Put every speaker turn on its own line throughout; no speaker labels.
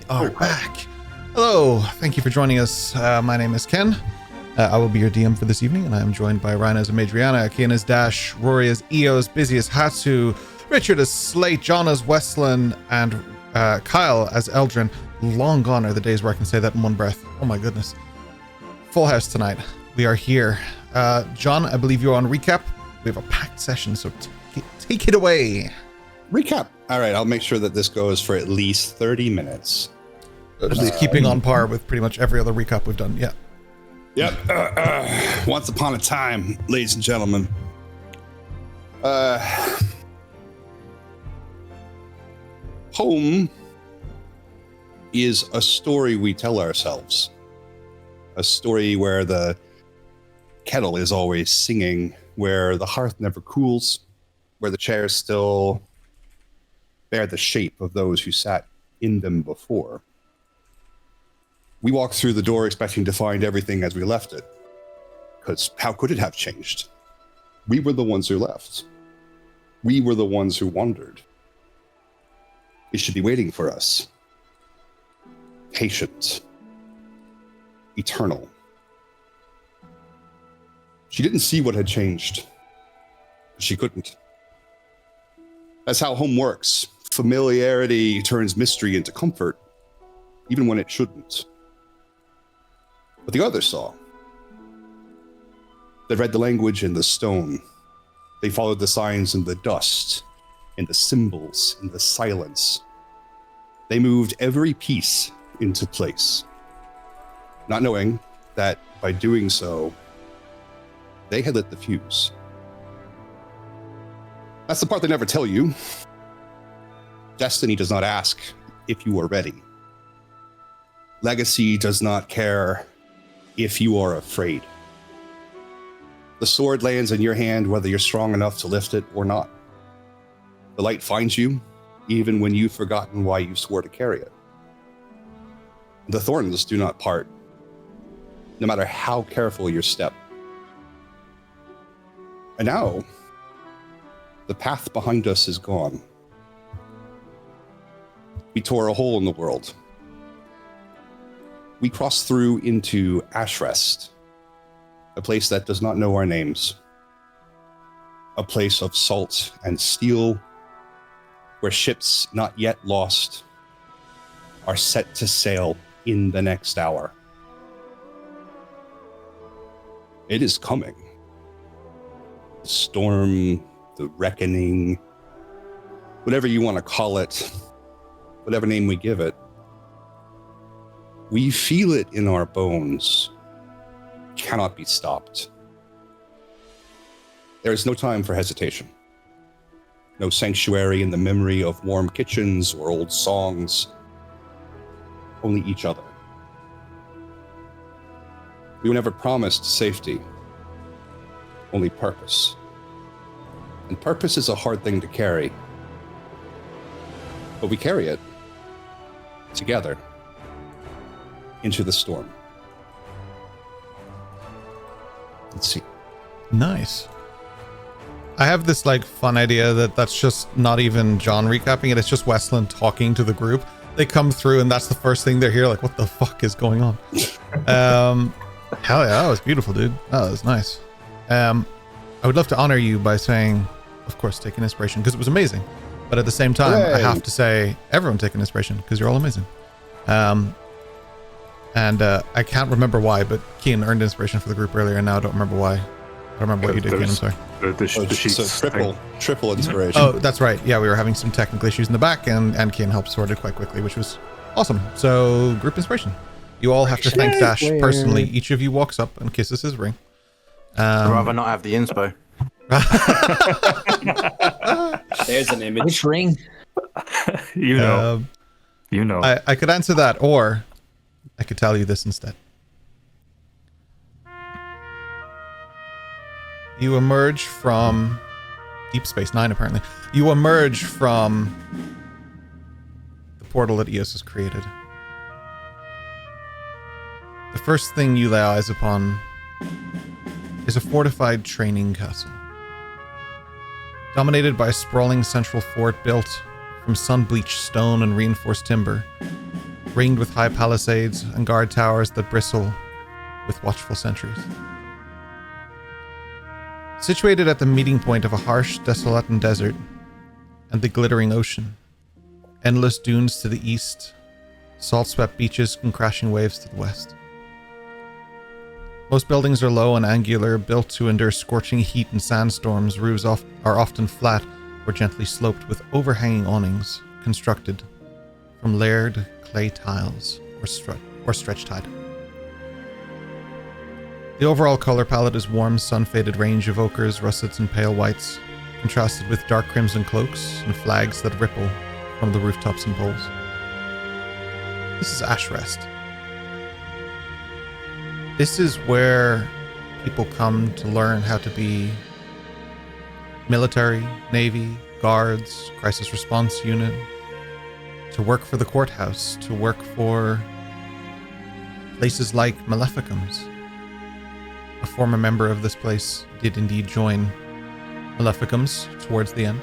are back. Hello, thank you for joining us. My name is Ken. I will be your DM for this evening, and I am joined by Ryan as Madriana, Kian as Dash, Rory as Eos, Busy as Hatsu, Richard as Slate, John as Weslyn, and Kyle as Eldrin. Long gone are the days where I can say that in one breath. Oh my goodness. Full house tonight. We are here. John, I believe you're on recap. We have a packed session, so take it away.
Recap. All right, I'll make sure that this goes for at least 30 minutes.
At least keeping on par with pretty much every other recap we've done. Yeah.
Yep. Once upon a time, ladies and gentlemen. Home is a story we tell ourselves. A story where the kettle is always singing, where the hearth never cools, where the chairs still bear the shape of those who sat in them before. We walked through the door expecting to find everything as we left it, because how could it have changed? We were the ones who left. We were the ones who wandered. It should be waiting for us. Patient. Eternal. She didn't see what had changed. She couldn't. That's how home works. Familiarity turns mystery into comfort, even when it shouldn't. But the others saw. They read the language in the stone. They followed the signs in the dust, in the symbols, in the silence. They moved every piece into place, not knowing that by doing so, they had lit the fuse. That's the part they never tell you. Destiny does not ask if you are ready. Legacy does not care if you are afraid. The sword lands in your hand whether you're strong enough to lift it or not. The light finds you even when you've forgotten why you swore to carry it. The thorns do not part, no matter how careful your step. And now, the path behind us is gone. We tore a hole in the world. We crossed through into Ashrest, a place that does not know our names. A place of salt and steel, where ships not yet lost are set to sail in the next hour. It is coming. The storm, the reckoning, whatever you want to call it, whatever name we give it, we feel it in our bones. Cannot be stopped. There is no time for hesitation. No sanctuary in the memory of warm kitchens or old songs. Only each other. We were never promised safety. Only purpose. And purpose is a hard thing to carry. But we carry it together into the storm. Let's see.
Nice. I have this fun idea that's just not even John recapping it. It's just Weslyn talking to the group. They come through and that's the first thing they're here. What the fuck is going on? Hell yeah, that was beautiful, dude. That was nice. I would love to honor you by saying, of course, take an inspiration because it was amazing. But at the same time, I have to say, everyone take an inspiration because you're all amazing. And I can't remember why, but Kian earned inspiration for the group earlier, and now I don't remember why. I don't remember what you did, Kian. I'm sorry.
So triple inspiration.
Oh, that's right. Yeah, we were having some technical issues in the back, and Kian helped sort it quite quickly, which was awesome. So, group inspiration. You all have to thank Dash personally. Each of you walks up and kisses his ring.
I'd rather not have the inspo.
There's an image.
Which ring?
You know.
I could answer that, or I could tell you this instead. You emerge from Deep Space Nine, apparently. You emerge from the portal that Eos has created. The first thing you lay eyes upon is a fortified training castle. Dominated by a sprawling central fort built from sun-bleached stone and reinforced timber, ringed with high palisades and guard towers that bristle with watchful sentries. Situated at the meeting point of a harsh, desolate desert and the glittering ocean, endless dunes to the east, salt-swept beaches and crashing waves to the west. Most buildings are low and angular, built to endure scorching heat and sandstorms. Roofs are often flat or gently sloped with overhanging awnings constructed from layered clay tiles or stretch-tied. The overall color palette is warm, sun-faded range of ochres, russets, and pale whites, contrasted with dark crimson cloaks and flags that ripple from the rooftops and poles. This is Ashrest. This is where people come to learn how to be military, navy, guards, crisis response unit, to work for the courthouse, to work for places like Maleficum's. A former member of this place did indeed join Maleficum's towards the end.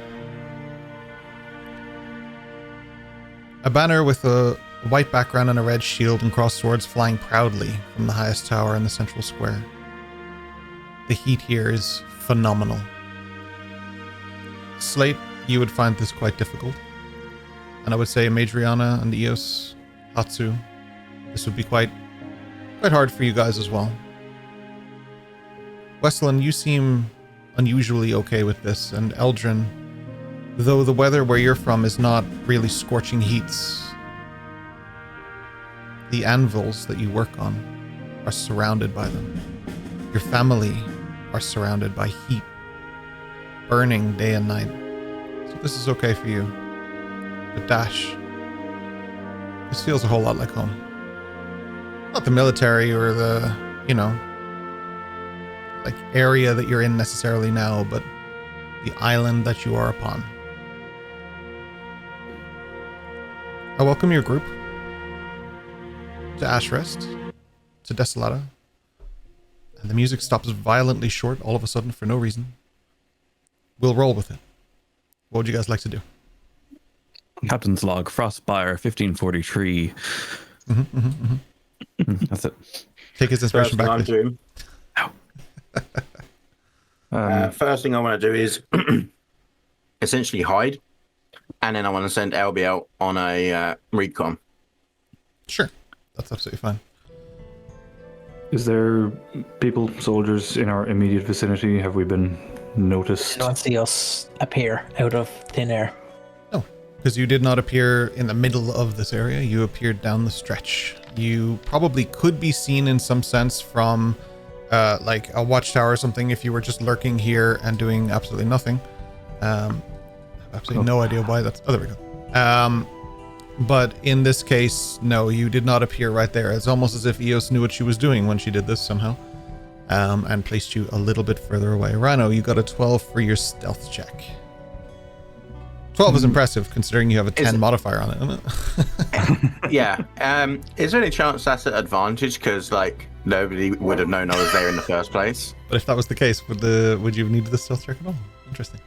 A banner with a white background and a red shield and crossed swords flying proudly from the highest tower in the central square. The heat here is phenomenal. Slate, you would find this quite difficult. And I would say Madriana and Eos, Hatsu, this would be quite hard for you guys as well. Weslyn, you seem unusually okay with this, and Eldrin, though the weather where you're from is not really scorching heats, the anvils that you work on are surrounded by them. Your family are surrounded by heat, burning day and night. So this is okay for you. But Dash, this feels a whole lot like home. Not the military or the, like area that you're in necessarily now, but the island that you are upon. I welcome your group to Ashrest, to Desolata, and the music stops violently short all of a sudden for no reason. We'll roll with it. What would you guys like to do?
Captain's log, Frostspire, 1543. That's it.
Take his inspiration back.
First thing I want to do is essentially hide, and then I want to send Albie out on a recon.
Sure, that's absolutely fine.
Is there people, soldiers in our immediate vicinity? Have we been noticed?
You don't see us appear out of thin air.
No, because you did not appear in the middle of this area. You appeared down the stretch. You probably could be seen in some sense from like a watchtower or something if you were just lurking here and doing absolutely nothing. I have absolutely no idea why that's... Oh, there we go. But in this case, no, you did not appear right there. It's almost as if Eos knew what she was doing when she did this somehow, and placed you a little bit further away. Rhino, you got a 12 for your stealth check. 12 is impressive considering you have a 10 modifier on it, isn't it?
Yeah. Is there any chance that's an advantage? Because like nobody would have known I was there in the first place.
But if that was the case, would you need the stealth check at all? Interesting.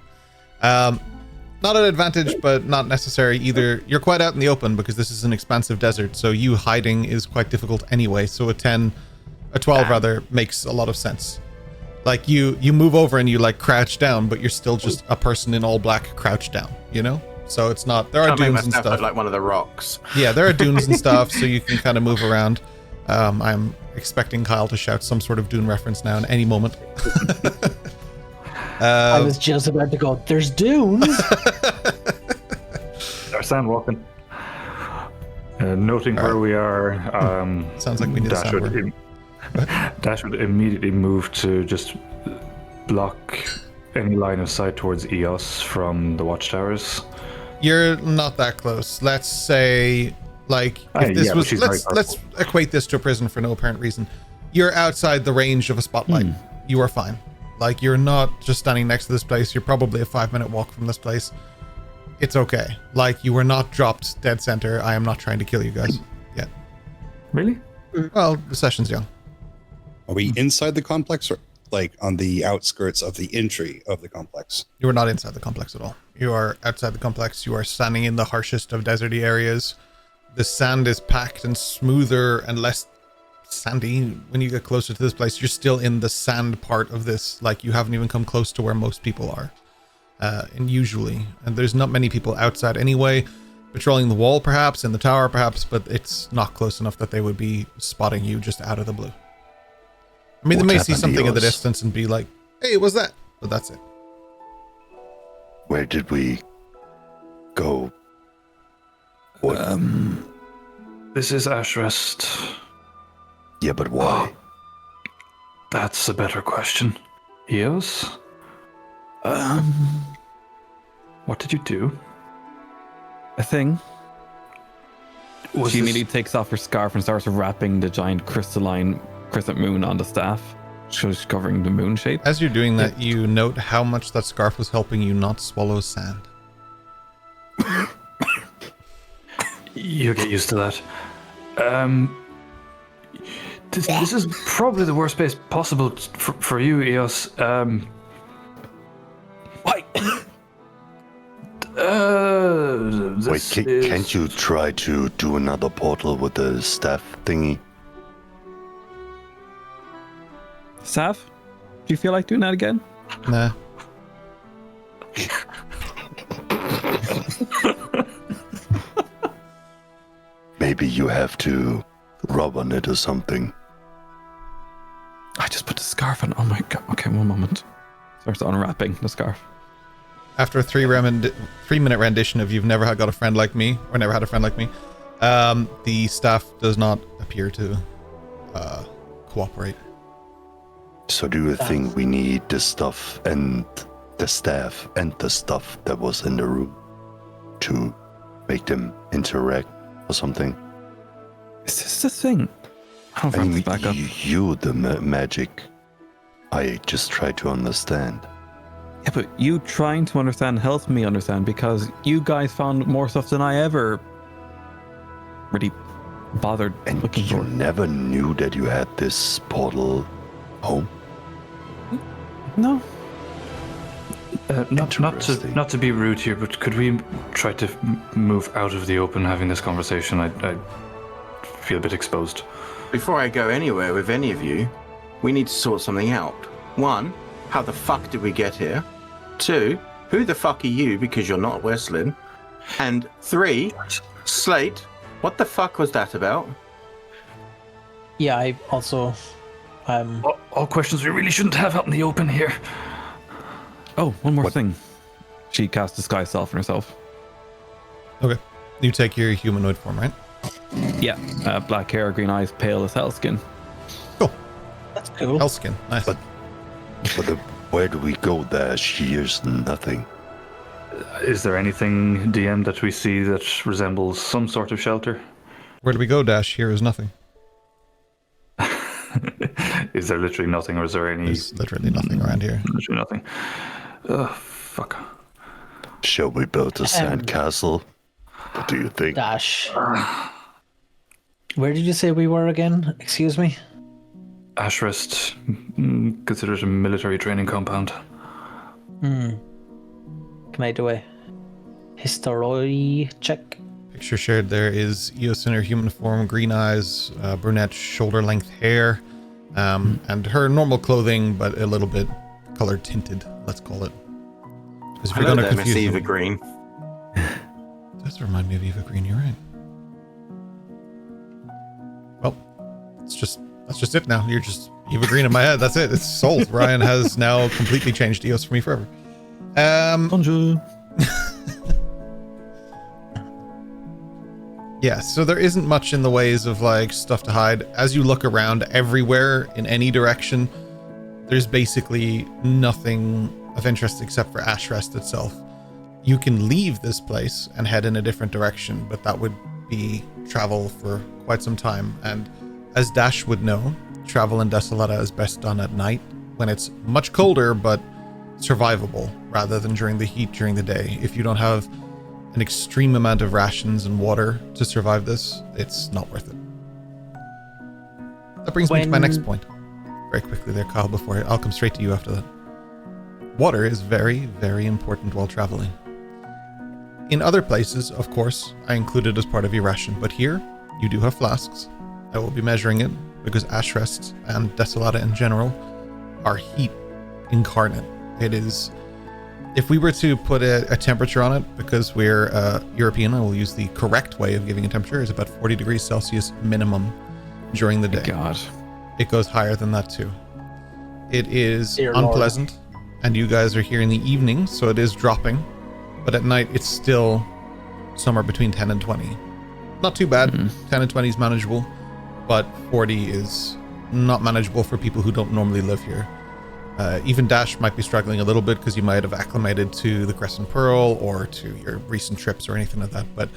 Not an advantage, but not necessary either. You're quite out in the open because this is an expansive desert, so you hiding is quite difficult anyway. So a 12 rather, makes a lot of sense. Like you move over and you like crouch down, but you're still just a person in all black crouched down, So it's not, there are dunes and stuff.
Like one of the rocks.
Yeah, there are dunes and stuff, so you can kind of move around. I'm expecting Kyle to shout some sort of dune reference now in any moment.
I was just about to go, there's dunes.
Our sand walking. Noting where we are,
sounds like we need
Dash
a
Dash would immediately move to just block any line of sight towards Eos from the watchtowers.
You're not that close. Let's say, like, if this was, let's equate this to a prison for no apparent reason. You're outside the range of a spotlight. You are fine. Like, you're not just standing next to this place. You're probably a 5-minute walk from this place. It's okay. Like, you were not dropped dead center. I am not trying to kill you guys yet.
Really?
Well, the session's young.
Are we inside the complex or like on the outskirts of the entry of the complex?
You are not inside the complex at all. You are outside the complex. You are standing in the harshest of deserty areas. The sand is packed and smoother and less sandy when you get closer to this place. You're still in the sand part of this, like you haven't even come close to where most people are. And there's not many people outside anyway, patrolling the wall perhaps, in the tower perhaps, but it's not close enough that they would be spotting you just out of the blue. I mean, they may see something in the distance and be like, hey, what's that? But that's it.
Where did we go? What?
This is Ashrest.
Yeah, but why?
That's a better question. Eos? What did you do?
A thing.
Was
She
this-
immediately takes off her scarf and starts wrapping the giant crystalline crescent moon on the staff. So she's covering the moon shape.
As you're doing that, you note how much that scarf was helping you not swallow sand.
You'll get used to that. This is probably the worst place possible for you, Eos.
Why?
Wait, can't you try to do another portal with the staff thingy?
Sav? Do you feel like doing that again?
Nah.
Maybe you have to rub on it or something.
I just put the scarf on. Oh my god. Okay, one moment. Starts unwrapping the scarf.
After a 3-minute rendition of You've Never Got a Friend Like Me, or Never Had a Friend Like Me, the staff does not appear to cooperate.
So do you think we need the stuff and the staff and the stuff that was in the room to make them interact or something?
Is this the thing? I'll
I
wrap
mean,
this back up.
you the magic. I just try to understand.
Yeah, but you trying to understand helps me understand because you guys found more stuff than I ever really bothered
And
looking
you
for.
never knew that you had this portal home?
No.
Not
Interesting.
to be rude here, but could we try to move out of the open having this conversation? I feel a bit exposed.
Before I go anywhere with any of you, we need to sort something out. 1, how the fuck did we get here? 2, who the fuck are you because you're not Weslyn? And 3, Slate, what the fuck was that about?
Yeah, I also.
All questions we really shouldn't have out in the open here.
Oh, one more thing. She casts Disguise Self on herself.
Okay. You take your humanoid form, right?
Yeah. Black hair, green eyes, pale as hell skin.
Cool.
That's cool.
Hellskin. Nice.
But where do we go there? Here's nothing.
Is there anything, DM, that we see that resembles some sort of shelter?
Where do we go, Dash? Here is nothing.
Is there literally nothing, or is there any?
There's literally nothing around here.
Literally nothing. Ugh, fuck.
Shall we build a sand castle? What do you think?
Dash. Where did you say we were again? Excuse me?
Ashrest, considered a military training compound.
Can I do a history check?
Picture shared there is Eos in her human form, green eyes, brunette shoulder-length hair, and her normal clothing, but a little bit color tinted, let's call it. Because if you're
Hello
going to
there, Miss
confuse
Eva
them,
Green.
it does remind me of Eva Green, you're right. Well, that's just it now. You're just Eva Green in my head. That's it. It's sold. Ryan has now completely changed Eos for me forever.
Bonjour.
Yeah, so there isn't much in the ways of like stuff to hide. As you look around everywhere in any direction, there's basically nothing of interest except for Ashrest itself. You can leave this place and head in a different direction, but that would be travel for quite some time. And as Dash would know, travel in Desolata is best done at night when it's much colder, but survivable rather than during the heat during the day. If you don't have an extreme amount of rations and water to survive this, it's not worth it. That brings me to my next point. Very quickly there, Kyle, before I'll come straight to you after that. Water is very, very important while traveling. In other places, of course, I include it as part of your ration, but here, you do have flasks. I will be measuring it because ash rests and desolata in general are heat incarnate. It is, if we were to put a temperature on it, because we're European, I will use the correct way of giving a temperature, is about 40 degrees Celsius minimum during the day.
God.
It goes higher than that too. It is
Dear
unpleasant, and you guys are here in the evening, so it is dropping. But at night, it's still somewhere between 10 and 20. Not too bad. 10 and 20 is manageable, but 40 is not manageable for people who don't normally live here. Even Dash might be struggling a little bit because you might have acclimated to the Crescent Pearl or to your recent trips or anything like that, but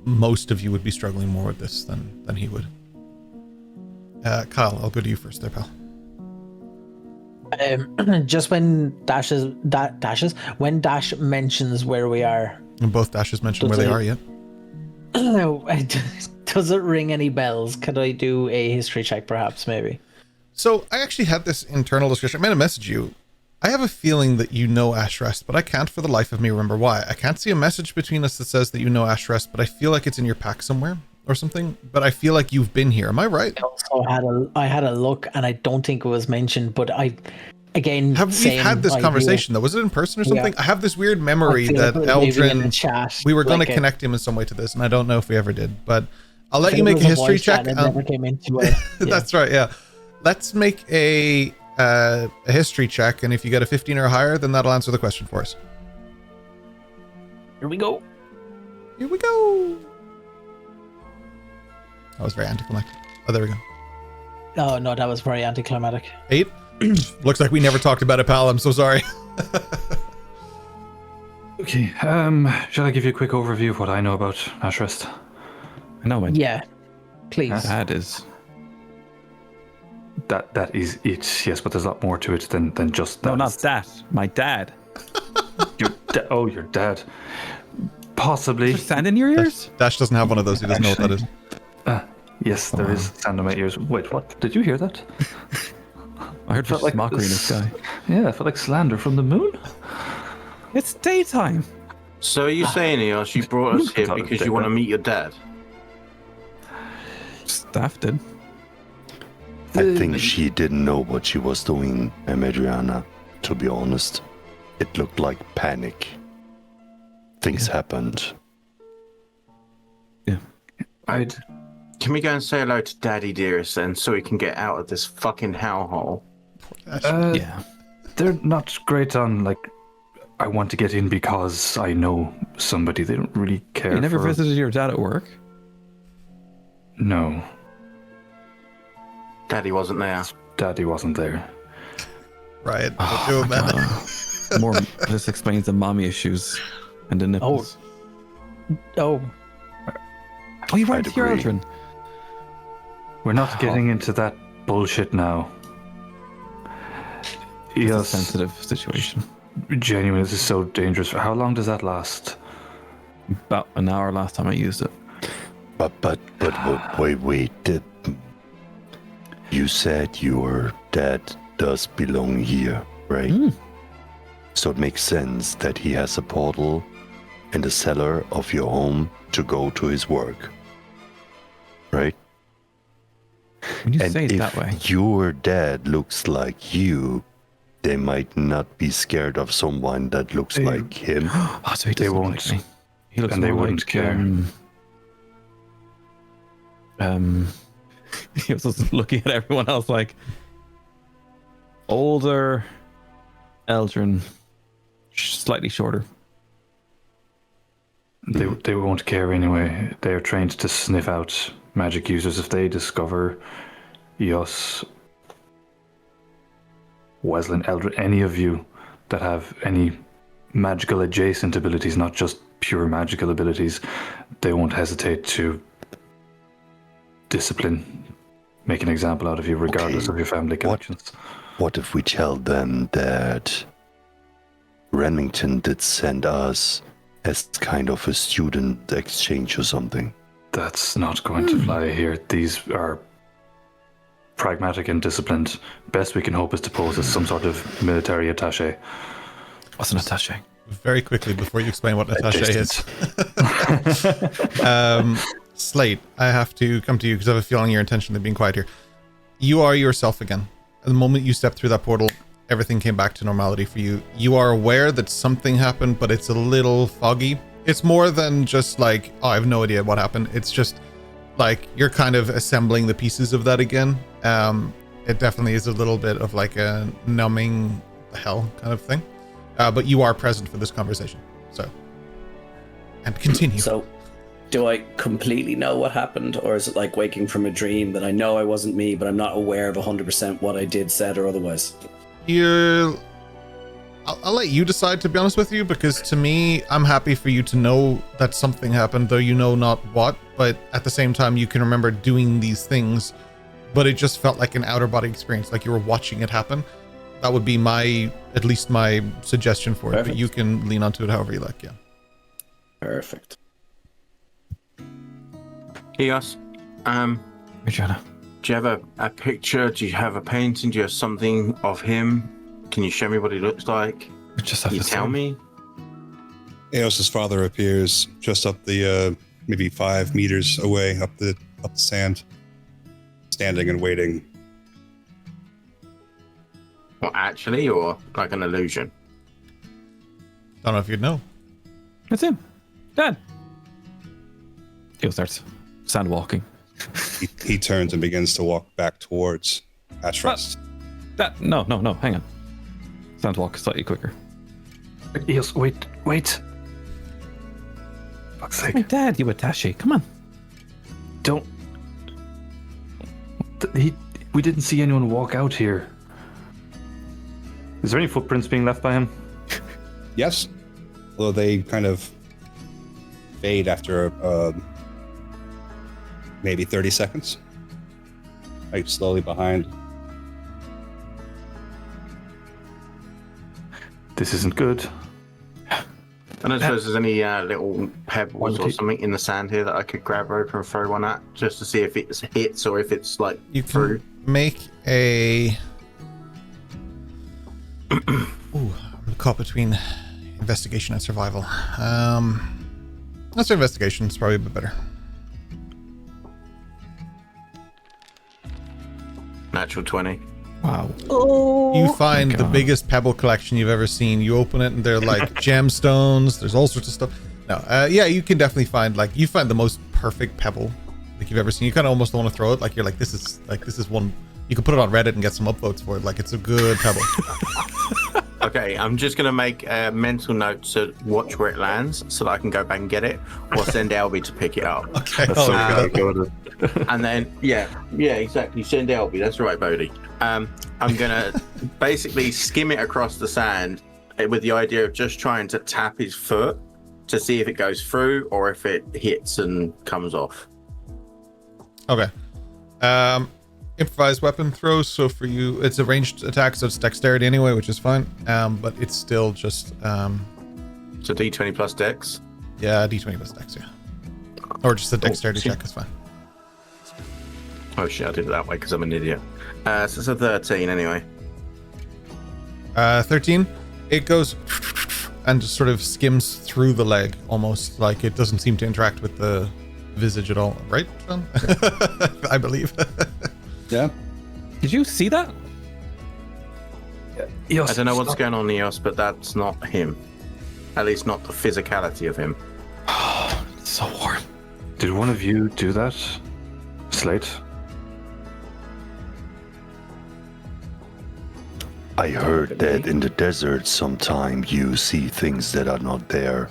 most of you would be struggling more with this than he would. Kyle, I'll go to you first there, pal.
Just when Dash mentions where we are,
And both Dashes mentioned where they are yet.
does it ring any bells? Could I do a history check, perhaps, maybe?
So I actually had this internal discussion. I meant to message you. I have a feeling that you know Ashrest, but I can't for the life of me remember why. I can't see a message between us that says that you know Ashrest, but I feel like it's in your pack somewhere or something. But I feel like you've been here. Am I right?
I also had a look, and I don't think it was mentioned. But again,
have we had this conversation though? Was it in person or something? Yeah. I have this weird memory that Eldrin, we were going to connect him in some way to this, and I don't know if we ever did. But I'll let you make a history check.
Never came into it.
Yeah. That's right. Yeah. Let's make a history check, and if you get a 15 or higher, then that'll answer the question for us.
Here we go.
Here we go. That was very anticlimactic. Oh, there we go.
Oh, no, that was very anticlimactic.
8? Looks like we never talked about it, pal. I'm so sorry.
Okay, shall I give you a quick overview of what I know about Ashrest?
I know, man.
Yeah, please.
That is...
That is it, yes, but there's a lot more to it than just that.
No, not that. My dad.
Your dad. Possibly.
Is there sand in your ears?
Dash doesn't have one of those. He doesn't know what that is.
Yes, there is sand in my ears. Wait, what? Did you hear that?
I heard just mockery in the sky.
Yeah, I felt like slander from the moon.
It's daytime.
So are you saying, Eos, you brought us here because you want to meet your dad?
Staff did.
I think she didn't know what she was doing, Madriana, to be honest. It looked like panic. Things happened.
Yeah.
Can we go and say hello to Daddy Dearest then, so we can get out of this fucking hellhole?
Yeah.
They're not great on, I want to get in because I know somebody. They don't really care.
You never visited your dad at work?
No.
Daddy wasn't there.
Daddy wasn't there.
Right.
This explains the mommy issues and the nipples.
Oh,
you weren't here, Eldrin.
We're not getting into that bullshit now.
It's a sensitive situation.
Genuinely, this is so dangerous. How long does that last?
About an hour last time I used it.
But wait. You said your dad does belong here, right? So it makes sense that he has a portal in the cellar of your home to go to his work, right?
When you say it that way.
If your dad looks like you, they might not be scared of someone that looks like him.
Oh, so he
they
doesn't
won't.
Like me. He looks
and they
more
wouldn't
like,
care.
He was just looking at everyone else like older, Eldrin, slightly shorter.
They won't care anyway. They're trained to sniff out magic users. If they discover Eos, Weslyn, Eldrin, any of you that have any magical adjacent abilities, not just pure magical abilities, they won't hesitate to discipline, make an example out of you regardless of your family connections.
What if we tell them that Remington did send us as kind of a student exchange or something?
That's not going to fly here. These are pragmatic and disciplined. Best we can hope is to pose as some sort of military attaché.
What's an attaché?
very quickly before you explain what attaché is. Slate, I have to come to you because I have a feeling you're intentionally being quiet here. You are yourself again. The moment you stepped through that portal, everything came back to normality for you. You are aware that something happened, but it's a little foggy. It's more than just like, oh, I have no idea what happened. It's just like you're kind of assembling the pieces of that again. It definitely is a little bit of like a numbing the hell kind of thing. But you are present for this conversation. So, and continue.
So, do I completely know what happened, or is it like waking from a dream that I know I wasn't me, but I'm not aware of 100% what I did, said, or otherwise?
I'll let you decide, to be honest with you, because to me, I'm happy for you to know that something happened, though you know not what, but at the same time, you can remember doing these things, but it just felt like an outer body experience, like you were watching it happen. That would be at least my suggestion for it,
Perfect.
but you can lean onto it however you like, yeah.
Perfect.
Eos,
Regina.
do you have a picture? Do you have a painting? Do you have something of him? Can you show me what he looks like?
We just have
Can you
to
tell
see.
me?
Eos's father appears just up the maybe 5 meters away up the sand, standing and waiting.
What, actually, or like an illusion?
Don't know if you'd know.
It's him. Dad. He starts sand walking.
He turns and begins to walk back towards Ashras.
Dad, no, hang on. Sand walk slightly quicker.
Eos, wait. Fuck's
My
sake.
dad, you attaché. Come on.
Don't. We didn't see anyone walk out here. Is there any footprints being left by him?
Yes, although they kind of fade after maybe 30 seconds. Like slowly behind.
This isn't good.
I don't suppose there's any little pebbles or
Okay.
something in the sand here that I could grab rope and throw one at, just to see if it hits or if it's like
You can
through.
make a... Ooh, I'm caught between investigation and survival. Let's do investigation. It's probably a bit better.
Natural 20.
Wow.
You find the
God.
biggest pebble collection you've ever seen. You open it and they're like gemstones. There's all sorts of stuff. No, yeah, you can definitely find you find the most perfect pebble like you've ever seen. You kind of almost don't want to throw it. Like you're like, this is one. You can put it on Reddit and get some upvotes for it. Like it's a good pebble.
Okay, I'm just going to make a mental note to watch where it lands so that I can go back and get it, or send Albie to pick it up.
Okay.
That's
oh,
so
yeah.
good.
And then, yeah, exactly. Send Albie. That's right, Bodhi. I'm going to basically skim it across the sand with the idea of just trying to tap his foot to see if it goes through or if it hits and comes off.
Okay. Improvised weapon throws. So for you, it's a ranged attack, so it's dexterity anyway, which is fine. But it's still just
So D20 plus dex.
yeah, d20 plus dex, yeah. Or just a dexterity check is fine.
Oh shit, I did it that way because I'm an idiot. So it's a 13 anyway.
13. It goes and just sort of skims through the leg, almost like it doesn't seem to interact with the visage at all, right, John? I believe.
Yeah.
Did you see that?
Eos,
I don't know what's
stop.
going on, Eos, but that's not him. At least not the physicality of him.
It's so warm.
Did one of you do that? Slate?
I heard that in the desert sometime you see things that are not there.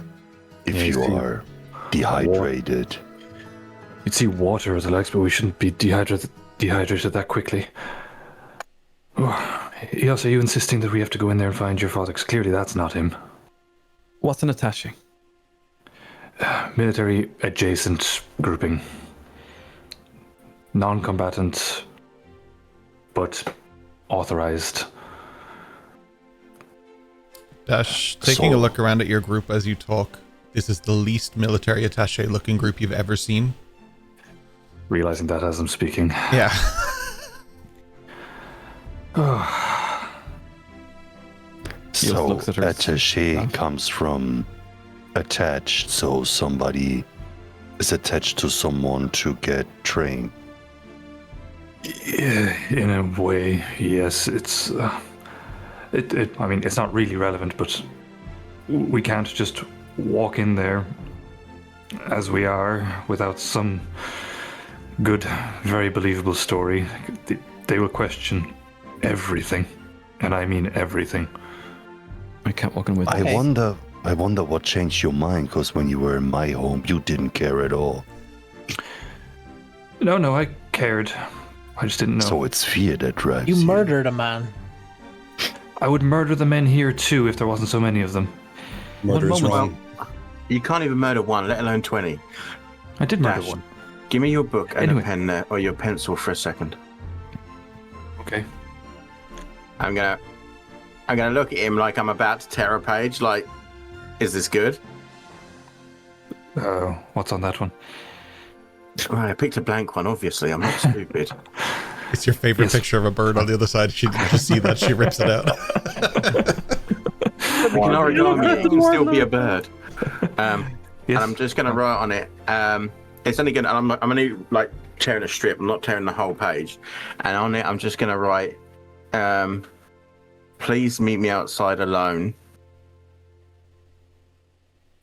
If
Yeah,
you
see
are dehydrated.
You'd see water as a legs, but we shouldn't be dehydrated that quickly. Oh, Eos, are you insisting that we have to go in there and find your father? Because clearly that's not him.
What's an attaché?
Military adjacent grouping. Non-combatant, but authorized.
Dash, taking a
So-
look around at your group as you talk, this is the least military attaché looking group you've ever seen.
Realizing that as I'm speaking.
Yeah.
So
looks at her.
attaché comes from attached, so somebody is attached to someone to get trained.
Yeah, in a way, yes. It's I mean, it's not really relevant, but we can't just walk in there as we are without some good, very believable story. They will question everything, and I mean everything.
I can't walk in with
I
you.
wonder what changed your mind, because when you were in my home, you didn't care at all.
No, I cared. I just didn't know.
So it's fear that drives
You murdered a man.
I would murder the men here too if there wasn't so many of them.
Murder is
moment.
wrong.
You can't even murder one, let alone 20.
I did murder
Dash.
one.
Give me your book and
Anyway.
a pen there, or your pencil for a second.
Okay.
I'm gonna look at him like I'm about to tear a page. Like, is this good?
What's on that one?
Well, I picked a blank one. Obviously, I'm not stupid.
It's your favorite
Yes.
picture of a bird on the other side. She didn't just see that. She rips it out.
We can origami it. It can still be a bird.
Yes.
And I'm just gonna write on it. It's only gonna. I'm only like tearing a strip. I'm not tearing the whole page. And on it, I'm just gonna write. Please meet me outside alone.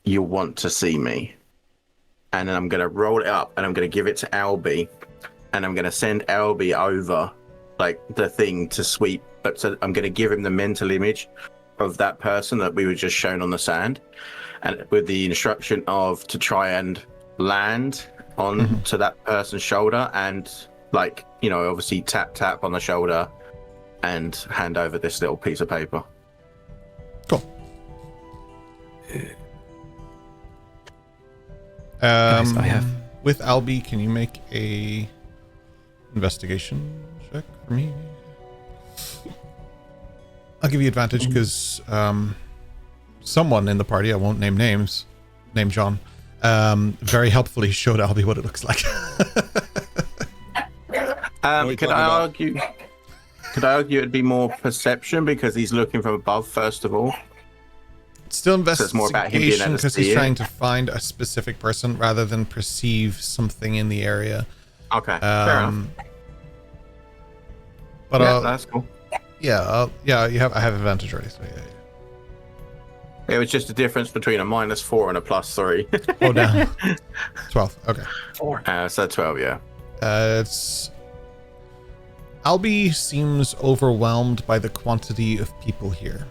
You'll want to see me. And then I'm gonna roll it up and I'm gonna give it to Albie. And I'm gonna send Albie over like the thing to sweep. But so I'm gonna give him the mental image of that person that we were just shown on the sand, and with the instruction of to try and land on to that person's shoulder and like, you know, obviously tap on the shoulder and hand over this little piece of paper.
Cool.
Nice, I have.
With Albie, can you make a investigation check for me? I'll give you advantage because someone in the party, I won't name names, name John, very helpfully showed Albie what it looks like.
Could I argue it'd be more perception because he's looking from above first of all?
It's still
it's more about him being
investigation
able to
because
see
he's
it.
trying to find a specific person rather than perceive something in the area.
Okay, fair enough.
But
Yeah, that's cool.
I have advantage already. So yeah.
It was just a difference between a -4 and a +3.
Oh, down. 12. Okay.
So 12, yeah.
It's Albie seems overwhelmed by the quantity of people here.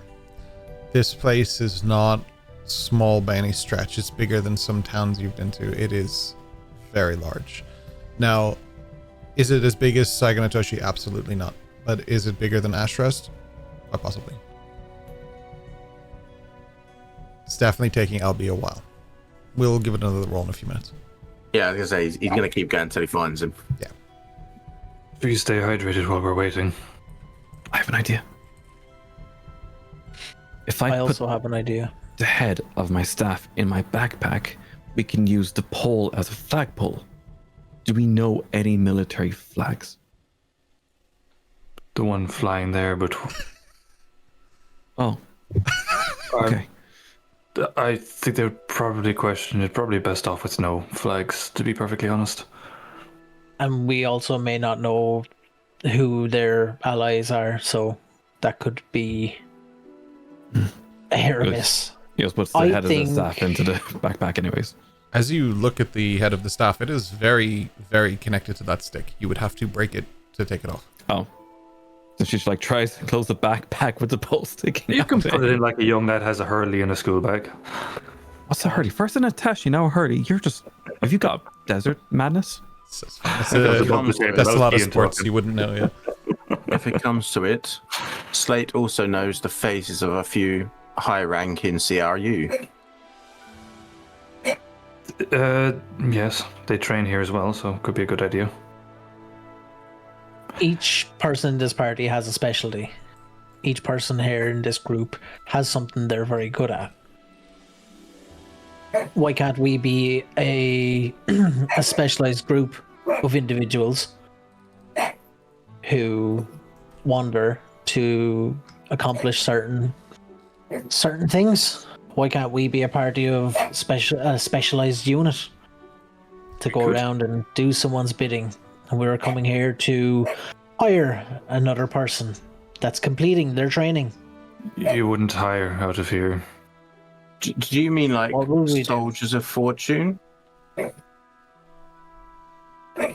This place is not small by any stretch. It's bigger than some towns you've been to. It is very large. Now, is it as big as Saganatoshi? Absolutely not. But is it bigger than Ashrest? Quite possibly. It's definitely taking Albie a while. We'll give it another roll in a few minutes.
Yeah, I was gonna say he's gonna keep going until he finds him.
Yeah.
Please stay hydrated while we're waiting.
I have an idea. If
I
I put
also have an idea.
the head of my staff in my backpack, we can use the pole as a flagpole. Do we know any military flags?
The one flying there, but
Oh. Okay.
I think they would probably question it. Probably best off with no flags, to be perfectly honest.
And we also may not know who their allies are, so that could be a hit or
Good.
miss.
He was puts the
I
head of the
think-
staff into the backpack anyways.
As you look at the head of the staff, it is very, very connected to that stick. You would have to break it to take it off.
Oh. So she like tries to close the backpack with the pole sticking
You
out.
can put it in like a young lad has a hurley in a school bag.
What's a hurdy? First an Attashi, now a hurdy. You're just... Have you got desert madness?
That's
That was
a,
above the table.
that's
That
a
was
lot of
being
sports
talking.
you wouldn't know, yeah.
If it comes to it, Slate also knows the faces of a few high-ranking CRU.
Yes, they train here as well, so could be a good idea.
Each person in this party has a specialty. Each person here in this group has something they're very good at. Why can't we be a specialized group of individuals who wander to accomplish certain certain things. Why can't we be a party of a specialized unit to go around and do someone's bidding? And we're coming here to hire another person that's completing their training.
You wouldn't hire out of here.
Do you mean like
What will we do?
soldiers of fortune?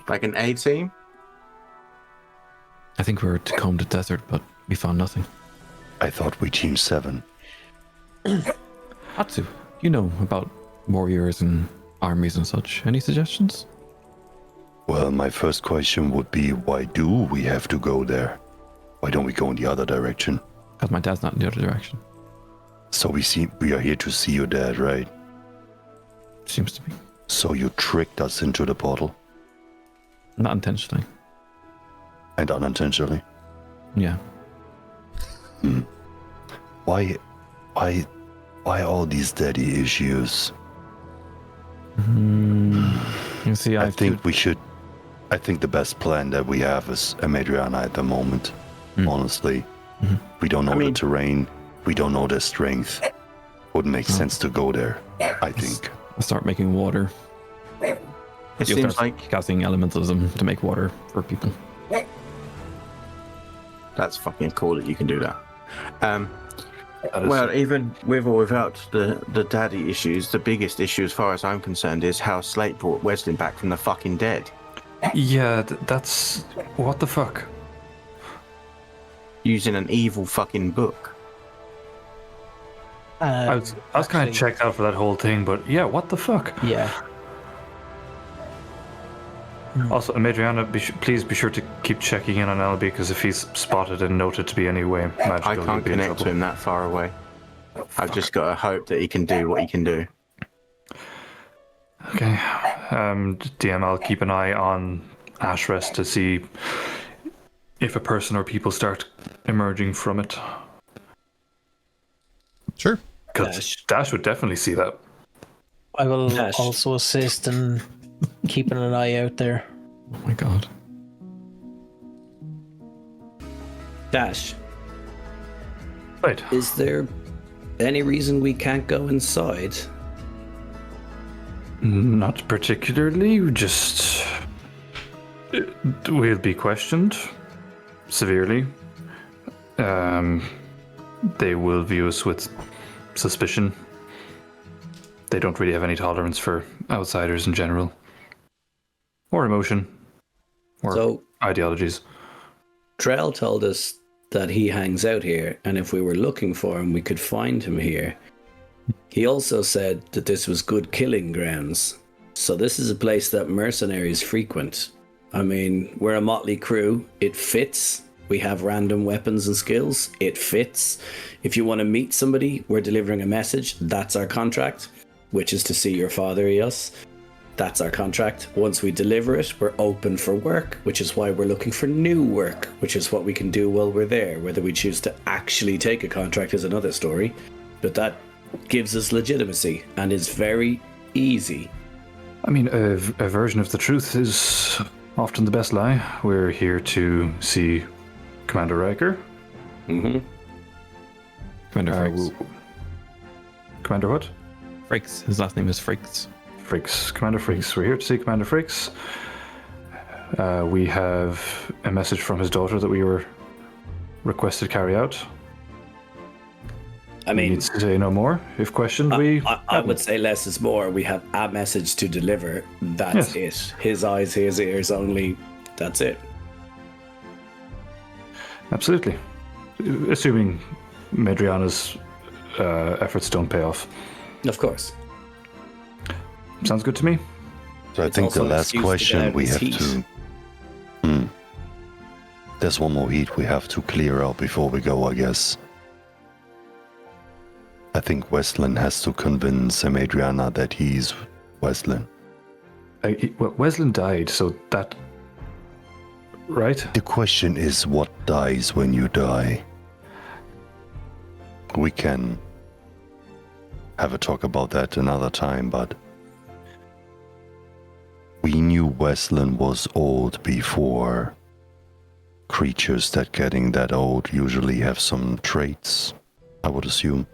Like an A team?
I think we were to comb the desert, but we found nothing.
I thought we team 7.
Hatsu, you know about warriors and armies and such. Any suggestions?
Well, my first question would be, why do we have to go there? Why don't we go in the other direction?
Because my dad's not in the other direction.
So we are here to see your dad, right?
Seems to be.
So you tricked us into the portal,
Not intentionally.
and unintentionally.
Yeah.
Why all these daddy issues?
You see,
I think the best plan that we have is Amadriana at the moment. Honestly, we don't know the terrain. We don't know their strength. Wouldn't make sense to go there, I think.
I'll start making water.
It
You'll
seems
start
like
casting elementalism to make water for people.
that's fucking cool that you can do that.
That is-
Well, even with or without the daddy issues, the biggest issue as far as I'm concerned is how Slate brought Weslyn back from the fucking dead.
Yeah, that's... What the fuck?
Using an evil fucking book.
I was kind of
actually,
checked out for that whole thing, but yeah, what the fuck?
Yeah.
Also, Amadriana, please be sure to keep checking in on LB, because if he's spotted and noted to be any way magical,
I
he'll
can't
be in
connect to
trouble.
him that far away. I've just got to hope that he can do what he can do.
Okay. DM, I'll keep an eye on Ashrest to see if a person or people start emerging from it.
Sure.
Because Dash would definitely see that.
I will
Dash.
also assist in keeping an eye out there.
Oh my god.
Dash,
Right.
is there any reason we can't go inside?
Not particularly, just... We'll be questioned severely. They will view us with suspicion. They don't really have any tolerance for outsiders in general. Or emotion. Or
So,
ideologies.
Trell told us that he hangs out here, and if we were looking for him, we could find him here. He also said that this was good killing grounds. So this is a place that mercenaries frequent. I mean, we're a motley crew. It fits. We have random weapons and skills. It fits. If you want to meet somebody, we're delivering a message. That's our contract, which is to see your father, Eos. That's our contract. Once we deliver it, we're open for work, which is why we're looking for new work, which is what we can do while we're there. Whether we choose to actually take a contract is another story, but that gives us legitimacy and is very easy.
I mean, a version of the truth is often the best lie. We're here to see Commander Riker.
Mm-hmm.
Commander Frakes.
Commander what?
Frakes. His last name is Frakes.
Frakes. Commander Frakes. We're here to see Commander Frakes. We have a message from his daughter that we were requested to carry out.
I
We
mean,
need to say no more. If questioned,
I would say less is more. We have a message to deliver. That's it. His eyes, his ears only. That's it.
Absolutely. Assuming Madriana's efforts don't pay off.
Of course.
Sounds good to me.
So I
It's
think the
also an
last
excuse to get
question
out
we
this
have
heat.
to... There's one more heat we have to clear out before we go, I guess. I think Weslyn has to convince Amadriana that he's Weslyn.
Well, Weslyn died, so that... Right?
The question is, what dies when you die? We can have a talk about that another time, but we knew Weslyn was old before. Creatures that getting that old usually have some traits, I would assume.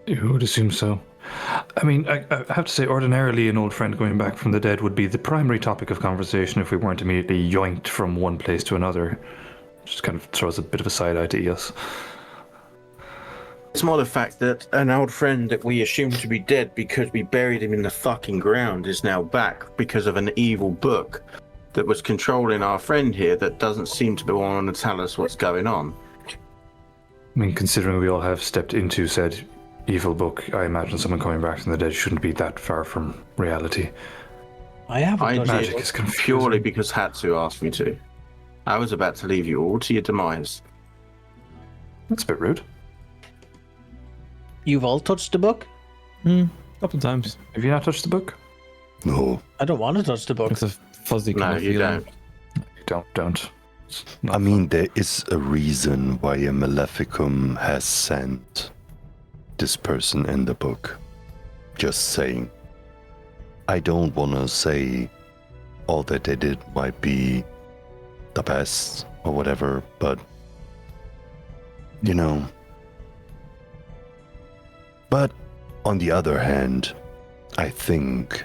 You would assume so. I mean, I have to say, ordinarily, an old friend going back from the dead would be the primary topic of conversation if we weren't immediately yoinked from one place to another. Just kind of throws a bit of a side eye to Eos.
It's more the fact that an old friend that we assumed to be dead because we buried him in the fucking ground is now back because of an evil book that was controlling our friend here that doesn't seem to want to tell us what's going on.
I mean, considering we all have stepped into said evil book, I imagine someone coming back from the dead shouldn't be that far from reality.
I haven't
I
done
Magic
did
is confusing.
purely because Hatsu asked me to. I was about to leave you all to your demise.
That's a bit rude.
You've all touched the book?
Couple times.
Have you not touched the book?
No.
I don't want to touch the book.
It's a fuzzy kind
No,
of
you
feeling.
don't.
Don't.
I mean, there is a reason why a Maleficum has sent this person in the book. Just saying. I don't want to say all that they did might be the best or whatever, but you know. But on the other hand, I think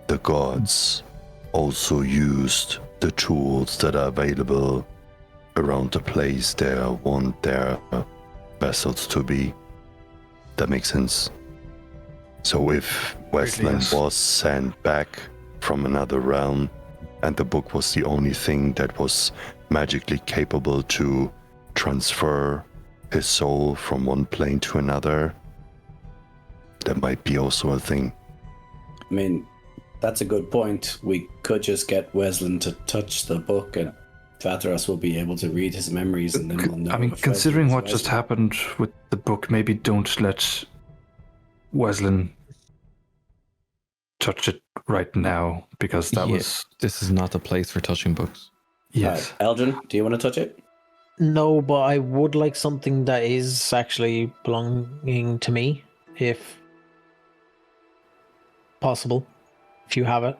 the gods also used the tools that are available around the place they want their vessels to be. That makes sense. So if Weslyn
Yes.
was sent back from another realm and the book was the only thing that was magically capable to transfer his soul from one plane to another, that might be also a thing.
I mean, that's a good point. We could just get Weslyn to touch the book and Vatros will be able to read his memories and then we'll know.
I mean,
if
considering
Weslyn's
what just
Weslyn.
happened with the book, maybe don't let Weslyn touch it right now, because that
Yeah.
was...
This is not the place for touching books.
Yes.
Eldrin, do you want to touch it?
No, but I would like something that is actually belonging to me, if possible, if you have it.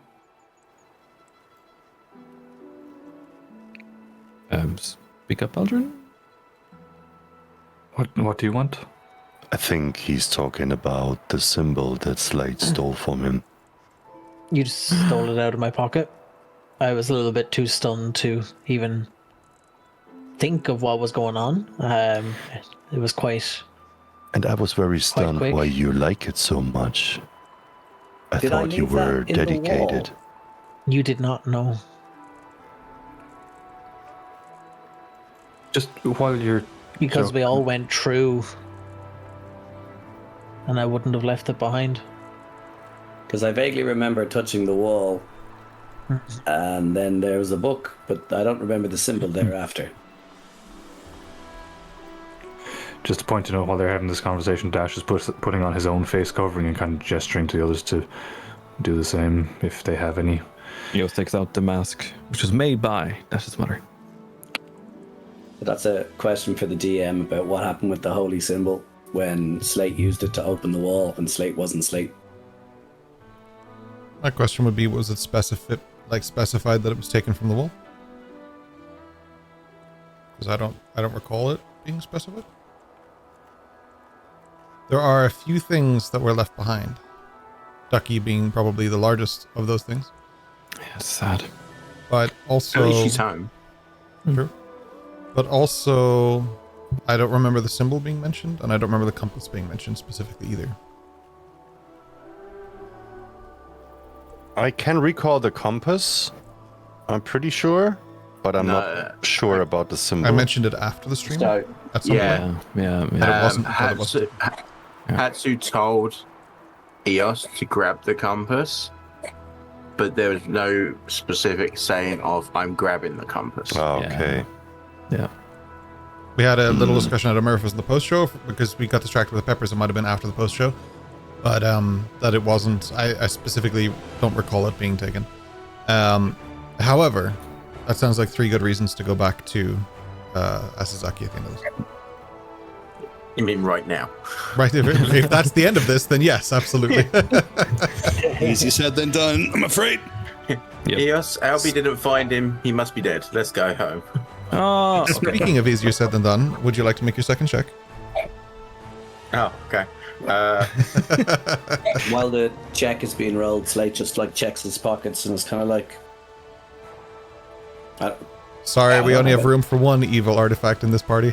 Speak up, Eldrin.
What do you want?
I think he's talking about the symbol that Slate stole from him.
You just stole it out of my pocket. I was a little bit too stunned to even think of what was going on. It was quite...
And I was very stunned
quick.
why you like it so much. I
Did I
thought you
leave that
were
in the
dedicated.
wall?
You did not know.
Just while you're...
Because
So-
we all went through, and I wouldn't have left it behind.
Because I vaguely remember touching the wall and then there was a book, but I don't remember the symbol thereafter.
Just a point to note, while they're having this conversation, Dash is putting on his own face covering and kind of gesturing to the others to do the same if they have any.
Eos takes out the mask, which was made by Dash's mother.
But that's a question for the DM about what happened with the holy symbol when Slate used it to open the wall when Slate wasn't Slate.
My question would be, was it specified that it was taken from the wall? Because I don't recall it being specified. There are a few things that were left behind. Ducky being probably the largest of those things.
Yeah, it's sad.
But
At
also...
least she's home.
True. But also, I don't remember the symbol being mentioned, and I don't remember the compass being mentioned specifically either.
I can recall the compass, I'm pretty sure, but I'm not sure about the symbol.
I mentioned it after the stream
So,
at some
yeah.
point.
Yeah.
But it wasn't. But it wasn't.
Hatsu told Eos to grab the compass, but there was no specific saying of "I'm grabbing the compass."
Oh, okay.
Yeah.
We had a little discussion at Murphys in the post show because we got distracted with Peppers. It might have been after the post show, but that it wasn't. I specifically don't recall it being taken. However, that sounds like 3 good reasons to go back to Asazaki at the end of this.
You mean right now?
Right, if that's the end of this, then yes, absolutely.
Easier said than done, I'm afraid.
Yep.
Eos, Albie didn't find him. He must be dead. Let's go home.
Oh, okay.
Speaking of easier said than done, would you like to make your second check?
Oh, okay.
While the check is being rolled, Slate just like checks his pockets and is kind of like,
Sorry, we only have room for one evil artifact in this party.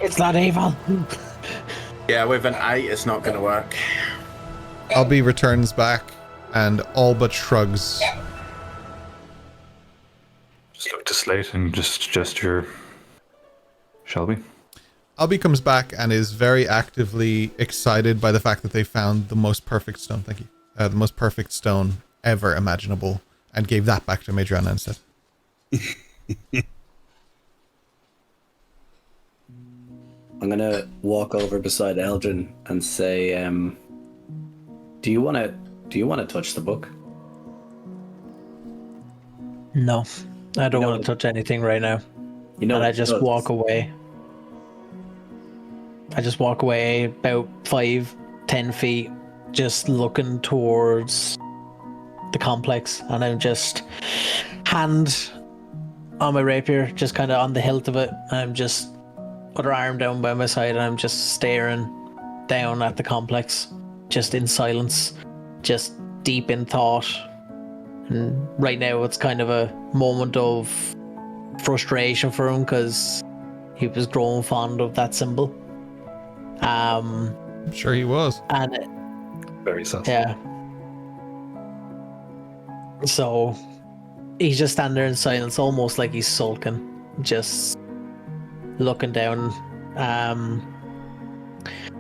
It's not evil.
Yeah, with an 8, it's not going to work.
Albie returns back and all but shrugs.
Just look to Slate and just gesture. Shall we?
Albie comes back and is very actively excited by the fact that they found the most perfect stone. Thank you. The most perfect stone ever imaginable, and gave that back to Madriana instead.
I'm gonna walk over beside Eldrin and say, "Do you want to touch the book?"
No, I don't
You know
want to touch anything right now.
You know,
And I
it
just
does.
walk away. I just walk away about 5-10 feet, just looking towards the complex, and I'm just hand on my rapier, just kind of on the hilt of it. I'm just other arm down by my side, and I'm just staring down at the complex, just in silence, just deep in thought. And right now, it's kind of a moment of frustration for him because he was growing fond of that symbol.
I'm sure he was.
And
Very sus.
yeah. So he's just standing there in silence, almost like he's sulking, just looking down.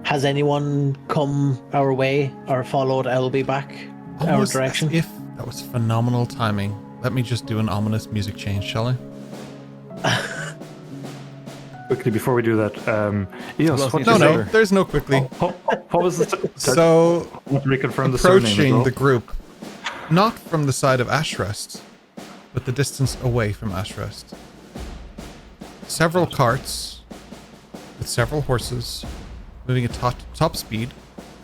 Has anyone come our way or followed LB back our
Almost
direction?
as if that was phenomenal timing. Let me just do an ominous music change, shall I?
Quickly before we do that, Eos, what
No,
did
no,
you say?
there's no quickly.
What was the
So,
want to reconfirm the surname as
approaching
well?
the group, not from the side of Ashrest, but the distance away from Ashrest. Several carts with several horses moving at top speed.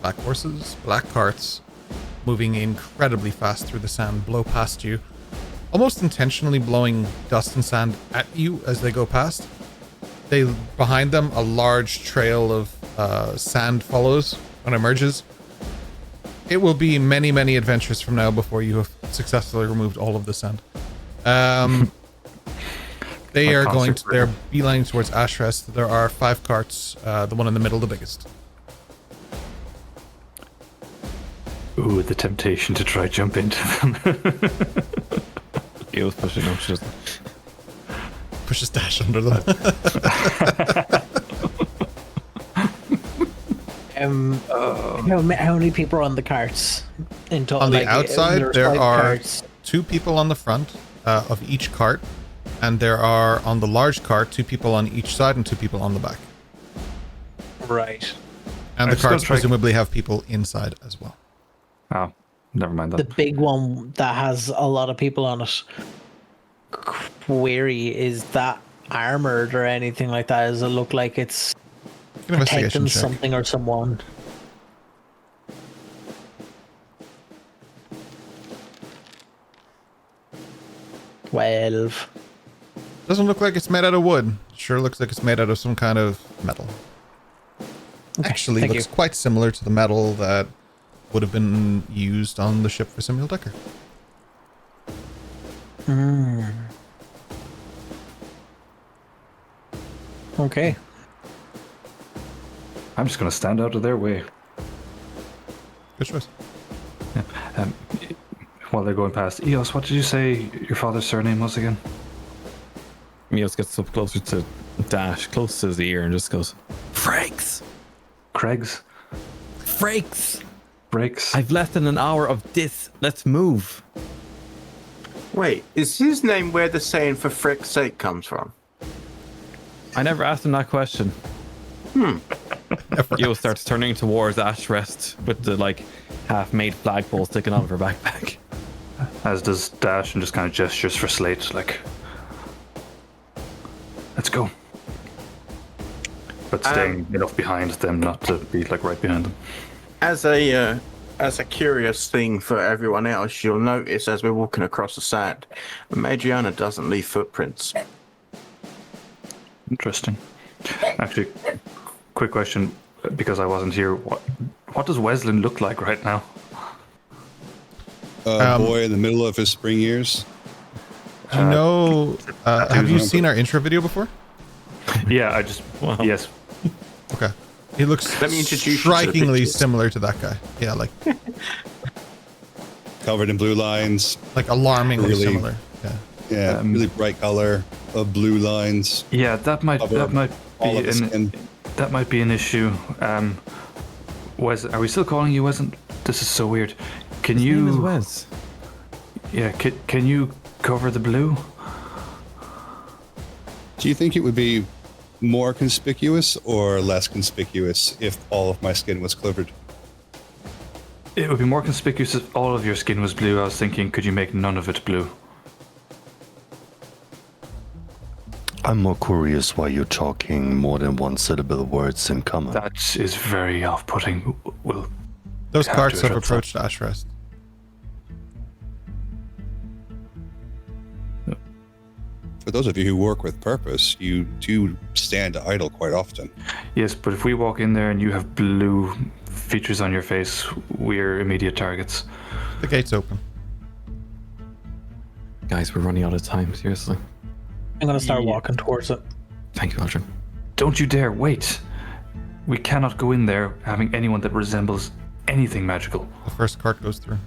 Black horses, black carts, moving incredibly fast through the sand, blow past you, almost intentionally blowing dust and sand at you as they go past. Behind them, a large trail of sand follows and emerges. It will be many, many adventures from now before you have successfully removed all of the sand. They are going to, they're beelining towards Ashrest. There are 5 carts, the one in the middle, the biggest.
Ooh, the temptation to try jump into them.
Eos pushing up. She doesn't.
Push a dash under them.
How many people are on the carts in total?
On the
Like,
outside,
there's
there
5
are
carts.
2 people on the front of each cart, and there are on the large cart 2 people on each side and 2 people on the back.
Right.
And
I'm
the
just gonna
carts
try-
presumably have people inside as well.
Oh, never mind
The
that.
big one that has a lot of people on it. Query, is that armored or anything like that? Does it look like it's
An investigation
protecting
check.
something or someone? Twelve.
Doesn't look like it's made out of wood. Sure looks like it's made out of some kind of metal.
Okay,
Actually
thank
looks
you.
quite similar to the metal that would have been used on the ship for Samuel Decker.
Okay.
I'm just going to stand out of their way
Good choice.
while they're going past. Eos, what did you say your father's surname was again?
Eos gets up closer to Dash, close to his ear, and just goes, "Frakes!
Craig's?
Frakes!
Breaks?
I've less than an hour of this. Let's move."
Wait, is his name where the saying for frick's sake comes from?
I never asked him that question. Eos starts turning towards Ashrest with the like half-made flagpole sticking out of her backpack.
As does Dash, and just kind of gestures for Slate, like, let's go. But staying enough behind them not to be like right behind them.
As a curious thing for everyone else, you'll notice as we're walking across the sand, Madriana doesn't leave footprints.
Interesting. Actually, quick question, because I wasn't here. What does Weslyn look like right now?
A boy in the middle of his spring years.
Do you know? Have you seen our intro video before?
Yeah, yes.
Okay. He looks
Let me introduce you to the
strikingly
pictures.
similar to that guy. Yeah, like
Covered in blue lines.
alarmingly
Really?
similar. Yeah.
Yeah, really bright color of blue lines.
Yeah, that might
All
be
of his skin.
an issue. Wes, are we still calling you Wes? This is so weird. Can
His
you?
name is Wes.
Yeah, can you cover the blue?
Do you think it would be more conspicuous or less conspicuous if all of my skin was covered?
It would be more conspicuous if all of your skin was blue. I was thinking, could you make none of it blue?
I'm more curious why you're talking more than one syllable words in common.
That is very off-putting. Well,
Those
have
carts
to
have
address
approached Ashrest.
For those of you who work with purpose, you do stand idle quite often.
yes, but if we walk in there and you have blue features on your face, we're immediate targets.
The gate's open.
Guys, we're running out of time. Seriously.
I'm gonna start walking towards it.
Thank you, Aldrin.
Don't you dare wait. We cannot go in there having anyone that resembles anything magical.
The first cart goes through.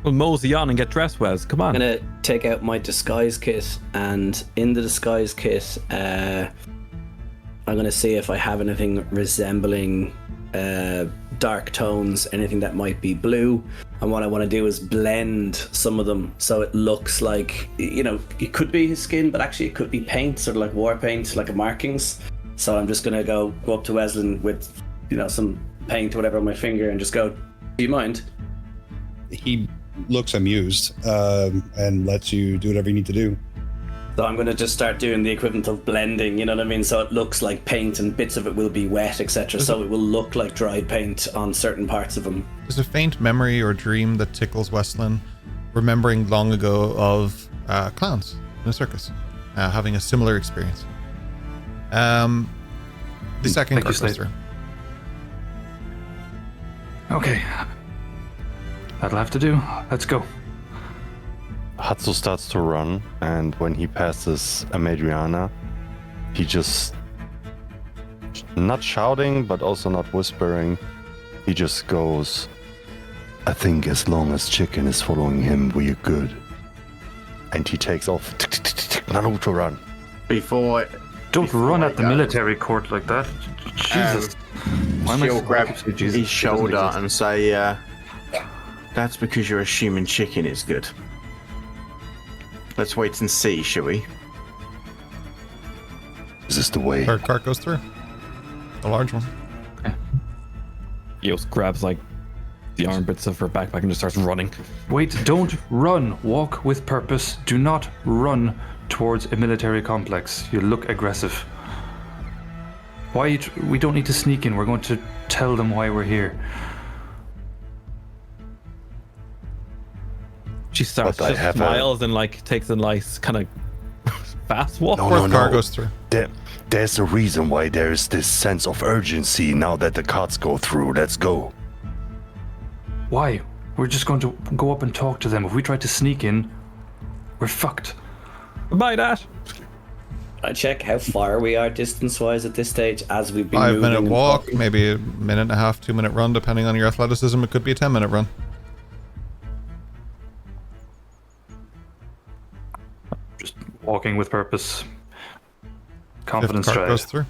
Well, mosey on and get dressed, Wes. Come on.
I'm gonna take out my disguise kit, and in the disguise kit, I'm gonna see if I have anything resembling dark tones, anything that might be blue. And what I want to do is blend some of them so it looks like, it could be his skin, but actually it could be paint, sort of like war paint, like markings. So I'm just gonna go up to Weslyn with, some paint or whatever on my finger and just go, do you mind?
He looks amused and lets you do whatever you need to do.
So I'm going to just start doing the equivalent of blending, you know what I mean? So it looks like paint and bits of it will be wet, etc. So it will look like dried paint on certain parts of them.
There's a faint memory or dream that tickles Weslyn, remembering long ago of clowns in a circus, having a similar experience. The second
Thank you,
cart goes
Slate.
through.
Okay. That'll have to do. Let's go.
Hatsu starts to run, and when he passes Amadriana, he just, not shouting, but also not whispering, he just goes, I think as long as Chicken is following him, we're good. And he takes off. Naruto run.
Don't run at the military court like that. Jesus. Why am I
She'll
so-
grab
Jesus,
his
it doesn't
shoulder
exist.
and say, that's because you're assuming chicken is good. Let's wait and see, shall we?
Is this the way?
Third cart goes through. The large one.
Eos grabs like the arm bits of her backpack and just starts running.
Wait, don't run. Walk with purpose. Do not run towards a military complex. You look aggressive. Why? We don't need to sneak in. We're going to tell them why we're here.
She starts,
But I
just
have a-
smiles and like takes a nice kind of fast walk.
No,
Fourth car goes through.
There's a reason why there's this sense of urgency now that the carts go through. Let's go.
Why? We're just going to go up and talk to them. If we try to sneak in, we're fucked.
Goodbye, Dash.
I check how far we are distance-wise at this stage as we've been
5
moving.
minute
and
walk,
talking.
maybe a minute and a half, 2 minute run, depending on your athleticism. It could be a 10-minute run.
Just walking with purpose.
Fifth
Confidence
cart
stride.
goes through.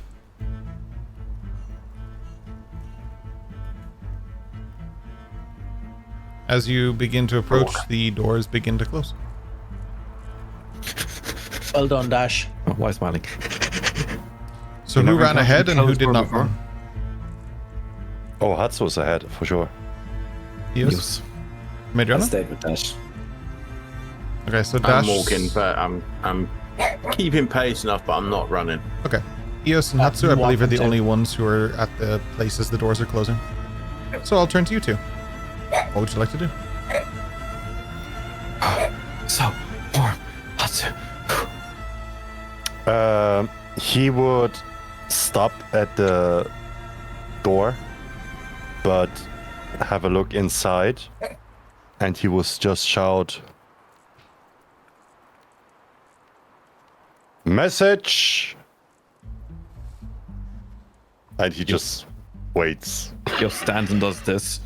As you begin to approach, the doors begin to close.
Well done, Dash.
Oh, why smiling?
So
You
who
never
ran
encountered
ahead and who
closed
did
door
not
before?
run?
Oh, Hatsu's ahead, for sure.
Eos?
I
Madriana?
stayed with Dash.
Okay, so Dash.
I'm walking, but I'm keeping pace enough, but I'm not running.
Okay. Eos and Hatsu, I believe, are the
walking too.
only ones who are at the places the doors are closing. So I'll turn to you two. What would you like to do?
So warm. Hatsu.
He would stop at the door, but have a look inside, and he will just shout, "Message!" And he just waits.
Just stands and does this.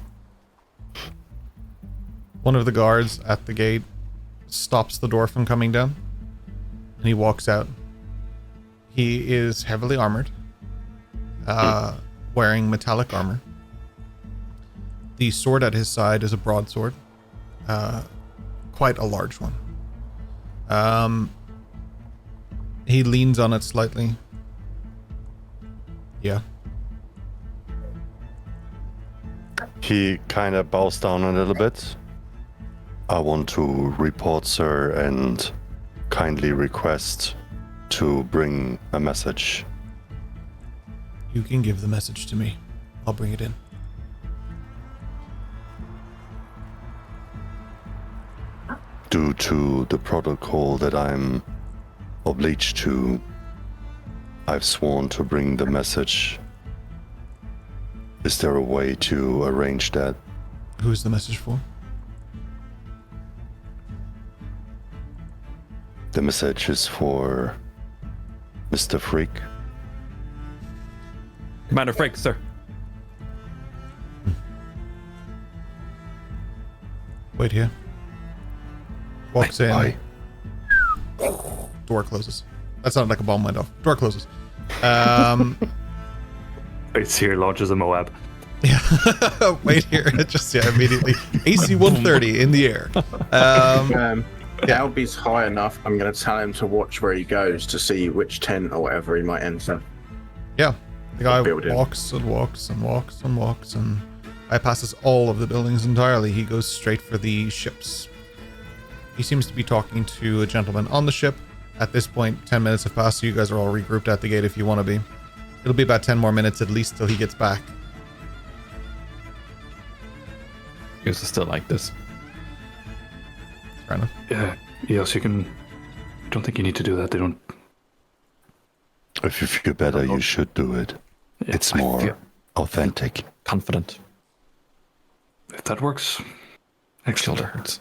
One of the guards at the gate stops the door from coming down, and he walks out. He is heavily armored, wearing metallic armor. The sword at his side is a broadsword, quite a large one. He leans on it slightly. Yeah.
He kind of bows down a little bit. "I want to report, sir, and kindly request to bring a message."
You can give the message to me. I'll bring it in.
Due to the protocol that I'm obliged to, I've sworn to bring the message. Is there a way to arrange that?
Who's the message for?
The message is for Mr. Freak.
Commander Frick, sir.
Wait here. Walks in.
Aye.
Door closes. That sounded like a bomb went off. Door closes.
It's here, launches a Moab.
Yeah. Wait here. Just immediately. AC 130 in the air.
Albie's high enough. I'm going to tell him to watch where he goes to see which tent or whatever he might enter.
Yeah. The guy
Building.
walks and walks and walks and walks and bypasses all of the buildings entirely. He goes straight for the ships. He seems to be talking to a gentleman on the ship. At this point, 10 minutes have passed, so you guys are all regrouped at the gate if you want to be. It'll be about 10 more minutes at least till he gets back.
You guys are still like this.
Fair enough.
Yeah, yes, you can. I don't think you need to do that. They don't.
If you feel better, you should do it.
Yeah,
It's
I
more
feel
authentic.
confident.
If that works,
My
excellent.
shoulder hurts.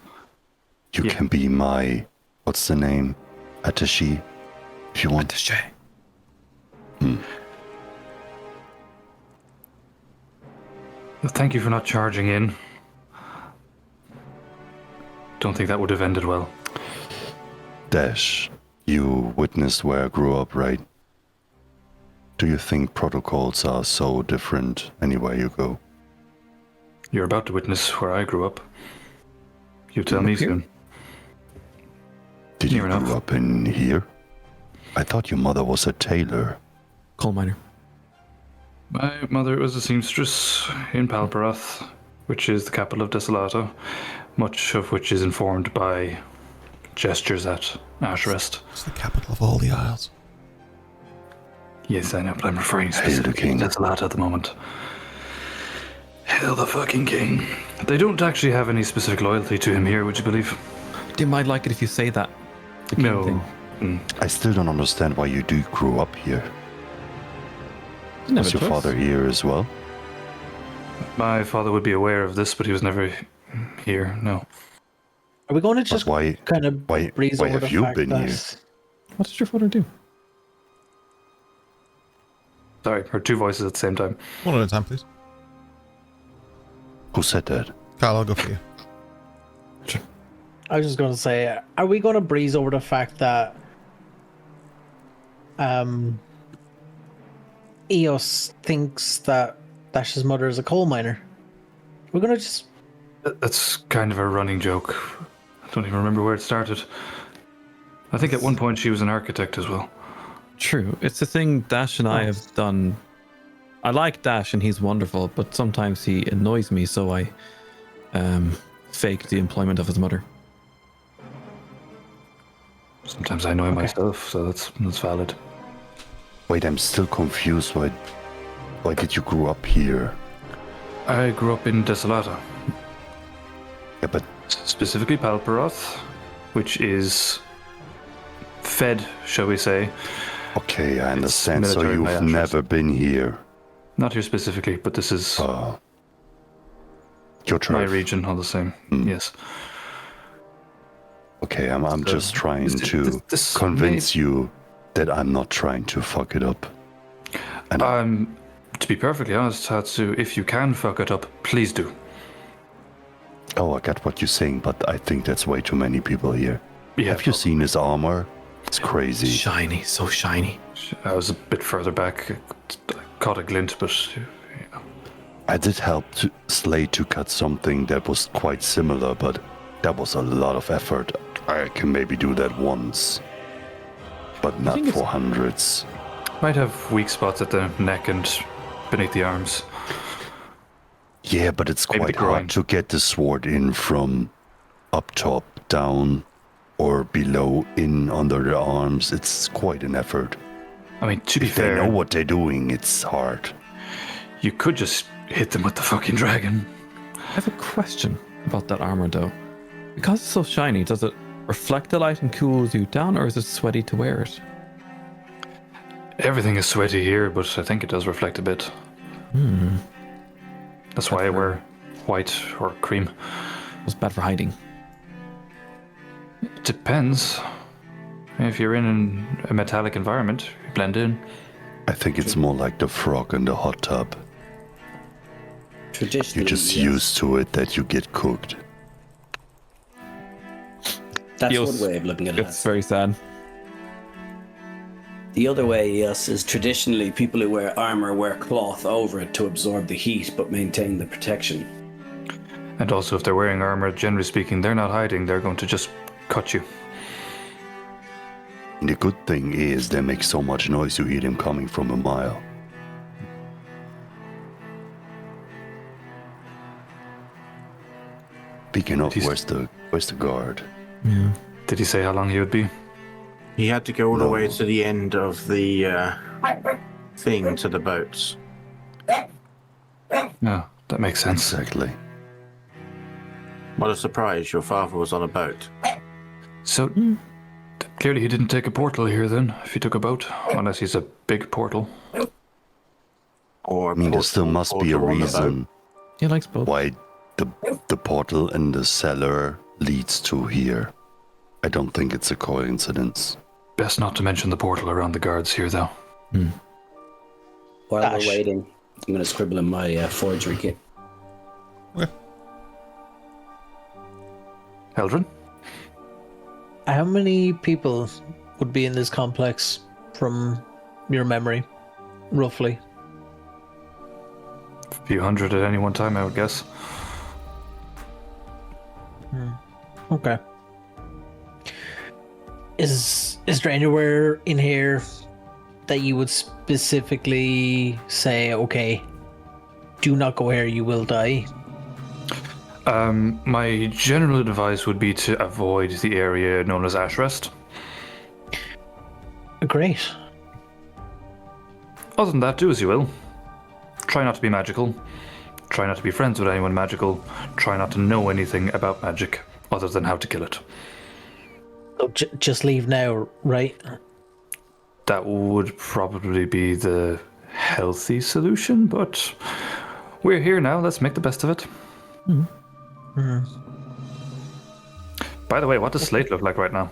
You
Yeah.
can be my, what's the name? Attaché, if you want.
Attaché.
Thank you for not charging in. Don't think that would have ended well.
Dash, you witnessed where I grew up, right? Do you think protocols are so different anywhere you go?
You're about to witness where I grew up. You tell me
Up here?
soon.
Did you
Near
grow
enough.
up in here? I thought your mother was a tailor.
Coal miner.
My mother was a seamstress in Palperoth, which is the capital of Desolata, much of which is informed by gestures at Ashrest.
It's the capital of all the isles.
Yes, I know, but I'm referring
Hail the
specifically
king.
to Desolata at the moment. Hail the fucking king. They don't actually have any specific loyalty to him here, would you believe?
They might like it if you say that. The king
No.
thing.
I still don't understand why you do grow up here.
Didn't have
Was
a
your
choice.
father here as well?
My father would be aware of this, but he was never here, no.
Are we going to
But
just
why?
kind of
Why
breeze over
have
the
you
fact
been
that
here?
What did your father do?
Sorry, heard two voices at the same time.
One at a time, please.
Who said that?
Kyle, I'll go for you.
I was just going to say, are we going to breeze over the fact that Eos thinks that Dash's mother is a coal miner? We're going to just...
That's kind of a running joke. I don't even remember where it started. I think at one point she was an architect as well.
True. It's a thing Dash and I have done. I like Dash and he's wonderful, but sometimes he annoys me, so I fake the employment of his mother.
Sometimes I annoy myself, so that's valid.
Wait, I'm still confused. Why did you grow up here?
I grew up in Desolata,
Yeah, but
specifically Palperoth, which is fed, shall we say,
Okay, I understand. So
military
you've
biases.
never been here.
Not here specifically, but this is
Your
my
turf.
region all the same. Yes.
Okay, I'm
So,
just trying
this-
to
this
convince you that I'm not trying to fuck it up. And
To be perfectly honest, Hatsu, if you can fuck it up, please do.
oh, I get what you're saying, but I think that's way too many people here.
Yeah,
Have you seen his armor? It's crazy.
Shiny, so shiny.
I was a bit further back. I caught a glint, but
I did help Slate to cut something that was quite similar, but that was a lot of effort. I can maybe do that once, but not
think
for
it's-
hundreds.
might have weak spots at the neck and beneath the arms.
Yeah, but it's
Maybe the
quite
groin.
hard to get the sword in from up top, down, or below, in, under the arms. It's quite an effort.
I mean, to be
If they
fair,
know what they're doing, it's hard.
you could just hit them with the fucking dragon.
I have a question about that armor though. Because it's so shiny, does it reflect the light and cools you down, or is it sweaty to wear it?
Everything is sweaty here, but I think it does reflect a bit. That's why I wear white or cream.
It's bad for hiding.
It depends. If you're in a metallic environment, you blend in.
I think it's more like the frog in the hot tub.
Traditionally,
You're just
yes.
used to it that you get cooked.
That's
Feels-
one way of looking at it.
It's very sad.
The other way, yes, is traditionally people who wear armor wear cloth over it to absorb the heat but maintain the protection.
And also, if they're wearing armor, generally speaking, they're not hiding. They're going to just cut you.
And the good thing is they make so much noise you hear them coming from a mile. Speaking of, where's the guard?
Yeah.
Did he say how long he would be?
He had to go all the
No.
way to the end of the thing to the boats.
Yeah, that makes sense.
Exactly.
What a surprise, your father was on a boat.
So, clearly he didn't take a portal here then, if he took a boat. Unless he's a big portal.
Or
I mean, there still must be a reason
He likes both.
why the portal in the cellar leads to here. I don't think it's a coincidence.
Best not to mention the portal around the guards here, though.
While
Dash.
we're waiting, I'm going to scribble in my forgery kit.
Eldrin?
How many people would be in this complex from your memory, roughly?
A few hundred at any one time, I would guess.
Okay. Is there anywhere in here that you would specifically say, okay, do not go here, you will die?
My general advice would be to avoid the area known as Ashrest.
Great.
Other than that, do as you will. Try not to be magical. Try not to be friends with anyone magical. Try not to know anything about magic other than how to kill it.
So just leave now, right?
That would probably be the healthy solution, but we're here now. Let's make the best of it. By the way, what does Slate look like right now?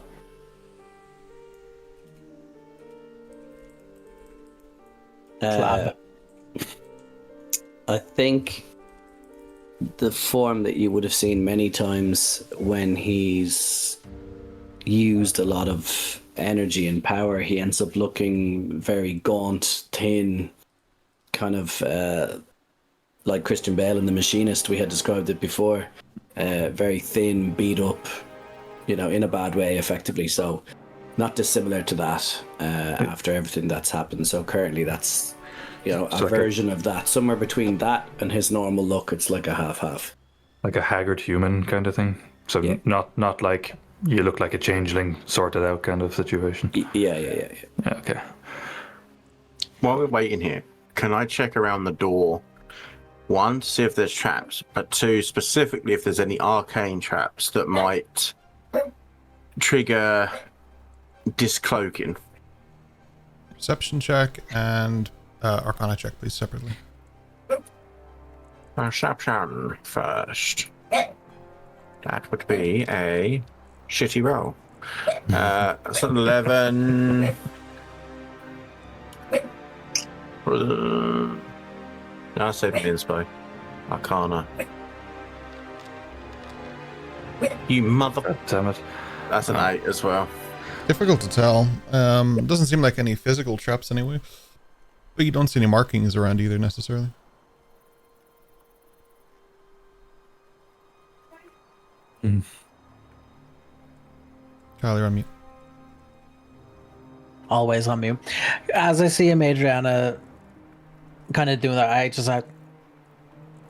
Flab.
I think the form that you would have seen many times when he's used a lot of energy and power, he ends up looking very gaunt, thin, kind of like Christian Bale in The Machinist. We had described it before. Very thin, beat up, in a bad way, effectively. So not dissimilar to that after everything that's happened. So currently that's, a
like
version of that. Somewhere between that and his normal look, it's like a half-half.
Like a haggard human kind of thing? So
Yeah.
not like you look like a changeling sorted out kind of situation?
Yeah.
Yeah, okay.
While we're waiting here, can I check around the door? One, to see if there's traps, but two, specifically if there's any arcane traps that might trigger discloaking.
perception check and arcana check, please, separately.
Perception first. That would be a shitty roll. That's an 11. I said inspo. Arcana. You mother.
Damn it.
That's an 8 as well.
Difficult to tell. Doesn't seem like any physical traps anyway. But you don't see any markings around either necessarily. Kyle, you're on mute.
Always on mute. As I see Adriana kind of doing that, I just like,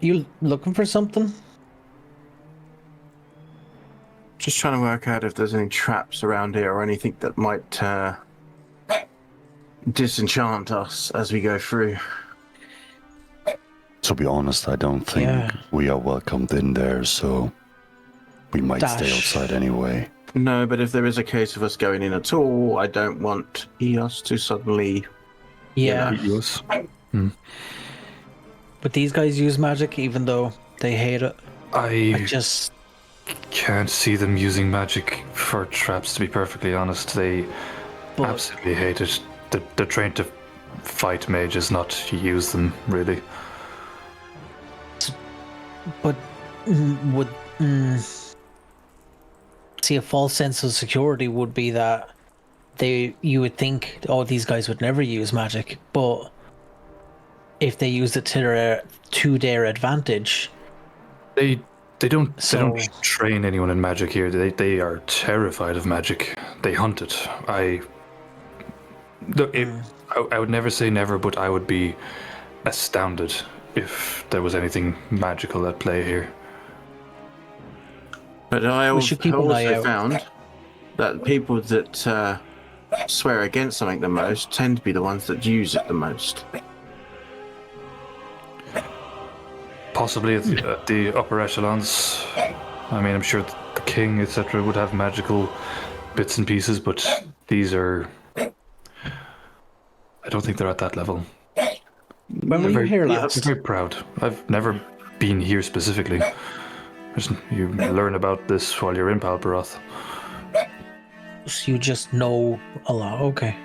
you looking for something?
Just trying to work out if there's any traps around here or anything that might disenchant us as we go through.
To be honest, I don't think we are welcomed in there, so we might stay outside anyway.
No, but if there is a case of us going in at all, I don't want Eos to suddenly...
Yeah.
Eos.
But these guys use magic even though they hate it.
I
just
can't see them using magic for traps, to be perfectly honest. They absolutely hate it. They're trained to fight mages, not to use them, really.
But would... See, a false sense of security would be that you would think, oh, these guys would never use magic, but if they use it to their advantage,
they don't train anyone in magic here. They are terrified of magic. They hunt it. I would never say never, but I would be astounded if there was anything magical at play here.
But I also found that people that swear against something the most tend to be the ones that use it the most.
Possibly at the upper echelons. I mean, I'm sure the king, etc., would have magical bits and pieces, but these are... I don't think they're at that level.
When were you here last?
I'm very proud. I've never been here specifically. You learn about this while you're in Palperoth.
So you just know a lot. Okay.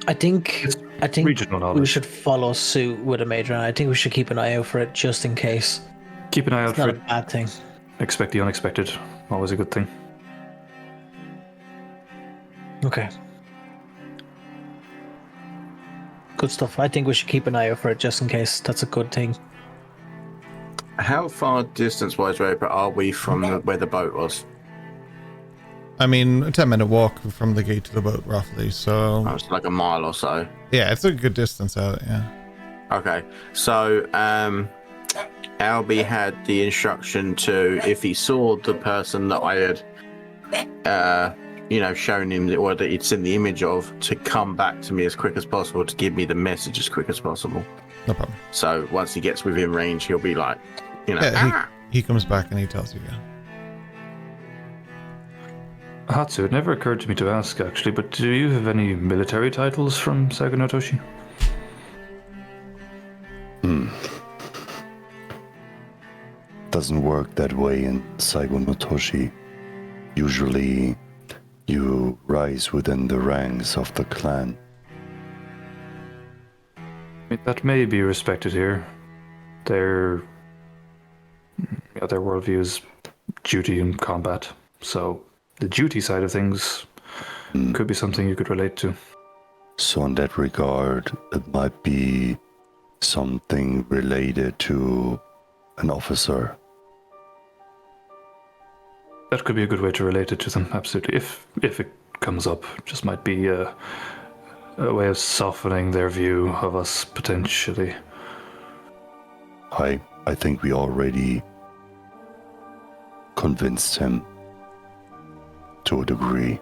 I think
regional knowledge.
We should follow suit with a major. I think we should keep an eye out for it just in case.
Keep an eye out for it.
Not a bad thing.
Expect the unexpected. Always a good thing.
Okay. Good stuff. I think we should keep an eye out for it just in case. That's a good thing.
How far distance-wise, Raper, are we from where the boat was?
I mean, a 10-minute walk from the gate to the boat, roughly, so...
Oh, it's like a mile or so.
Yeah, it's a good distance out, yeah.
Okay, so, Albie had the instruction to, if he saw the person that I had, shown him, or that he'd seen the image of, to come back to me as quick as possible, to give me the message as quick as possible.
No problem.
So, once he gets within range, he'll be like,
he comes back and he tells you, yeah.
Hatsu, it never occurred to me to ask, actually, but do you have any military titles from Sagonotoshi?
Doesn't work that way in Sagonotoshi. Usually, you rise within the ranks of the clan.
That may be respected here. Their worldview is duty and combat, so the duty side of things could be something you could relate to.
So in that regard, it might be something related to an officer.
That could be a good way to relate it to them, absolutely. If it comes up, just might be a way of softening their view of us, potentially.
I think we already convinced him to a degree.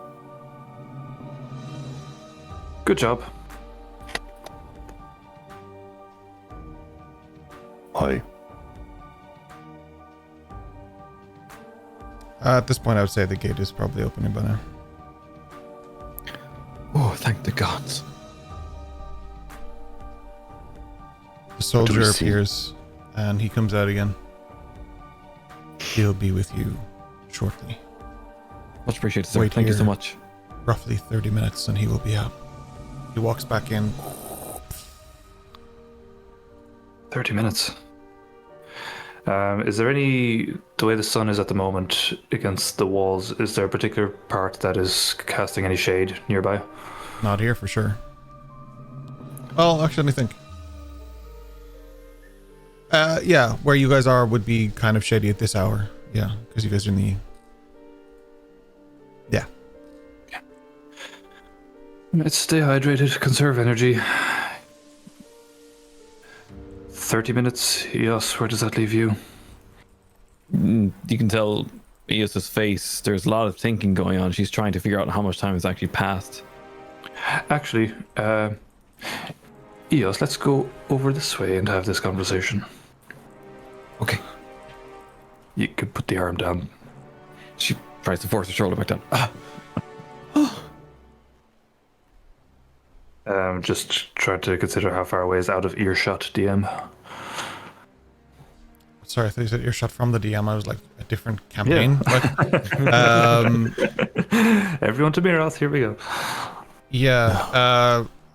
Good job.
At this point, I would say the gate is probably opening by now.
Oh, thank the gods.
soldier
see?
appears, and he comes out again. He'll be with you shortly.
Much appreciated, sir.
Wait
Thank you so
here.
much.
Roughly 30 minutes, and he will be out. He walks back in.
30 minutes. Is there the way the sun is at the moment against the walls, is there a particular part that is casting any shade nearby?
Not here for sure. Well, actually, let me think. Yeah, where you guys are would be kind of shady at this hour. Yeah, because you guys are in the... Yeah.
Let's stay hydrated, conserve energy. 30 minutes, yes, where does that leave you?
You can tell Eos's face, there's a lot of thinking going on. She's trying to figure out how much time has actually passed.
Actually, Eos, let's go over this way and have this conversation.
Okay.
You could put the arm down.
She tries to force her shoulder back down.
Just try to consider how far away is out of earshot, DM.
Sorry, I thought you said earshot from the DM. I was like, a different campaign.
Yeah. Everyone to Miroth, here we go.
Yeah.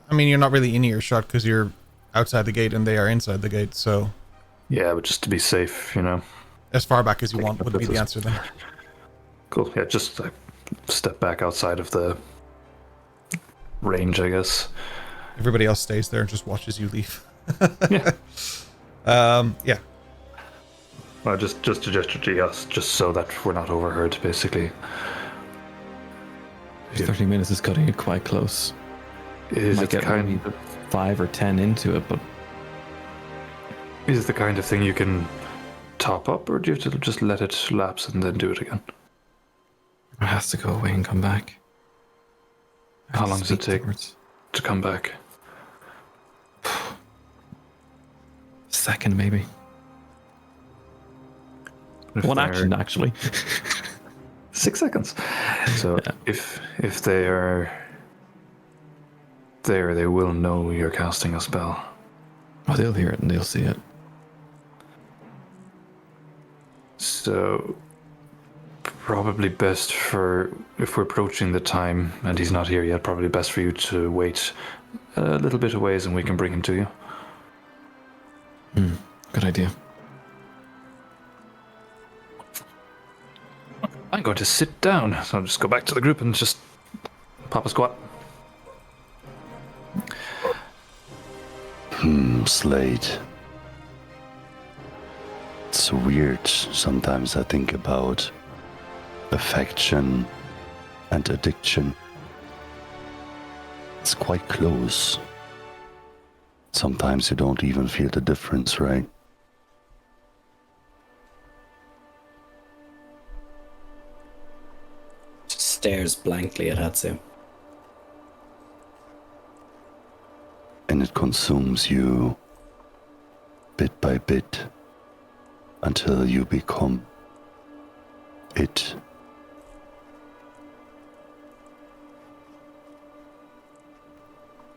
I mean, you're not really in earshot because you're outside the gate and they are inside the gate, so...
Yeah, but just to be safe, you know.
As far back as you want would be the answer then.
Cool, yeah, just step back outside of the range, I guess.
Everybody else stays there and just watches you leave.
Yeah.
Yeah.
Well, just to gesture to us, just so that we're not overheard, basically.
30 minutes is cutting it quite close.
Is
Might
it the
get
kind?
maybe 5 or 10 into it, but
Is it the kind of thing you can top up, or do you have to just let it lapse and then do it again?
it has to go away and come back. I
How
have to
long does it
speak
take
afterwards.
to come back?
Second, maybe.
If
One
they're-
action, actually.
6 seconds. So
Yeah.
if they are there, they will know you're casting a spell.
Oh, they'll hear it and they'll see it.
So probably best for, if we're approaching the time and he's not here yet, probably best for you to wait a little bit of ways and we can bring him to you.
Good idea.
I'm going to sit down, so I'll just go back to the group and just pop a squat.
Slate. It's weird. Sometimes I think about affection and addiction. It's quite close. Sometimes you don't even feel the difference, right?
Stares blankly at Hatsu.
And it consumes you bit by bit until you become it.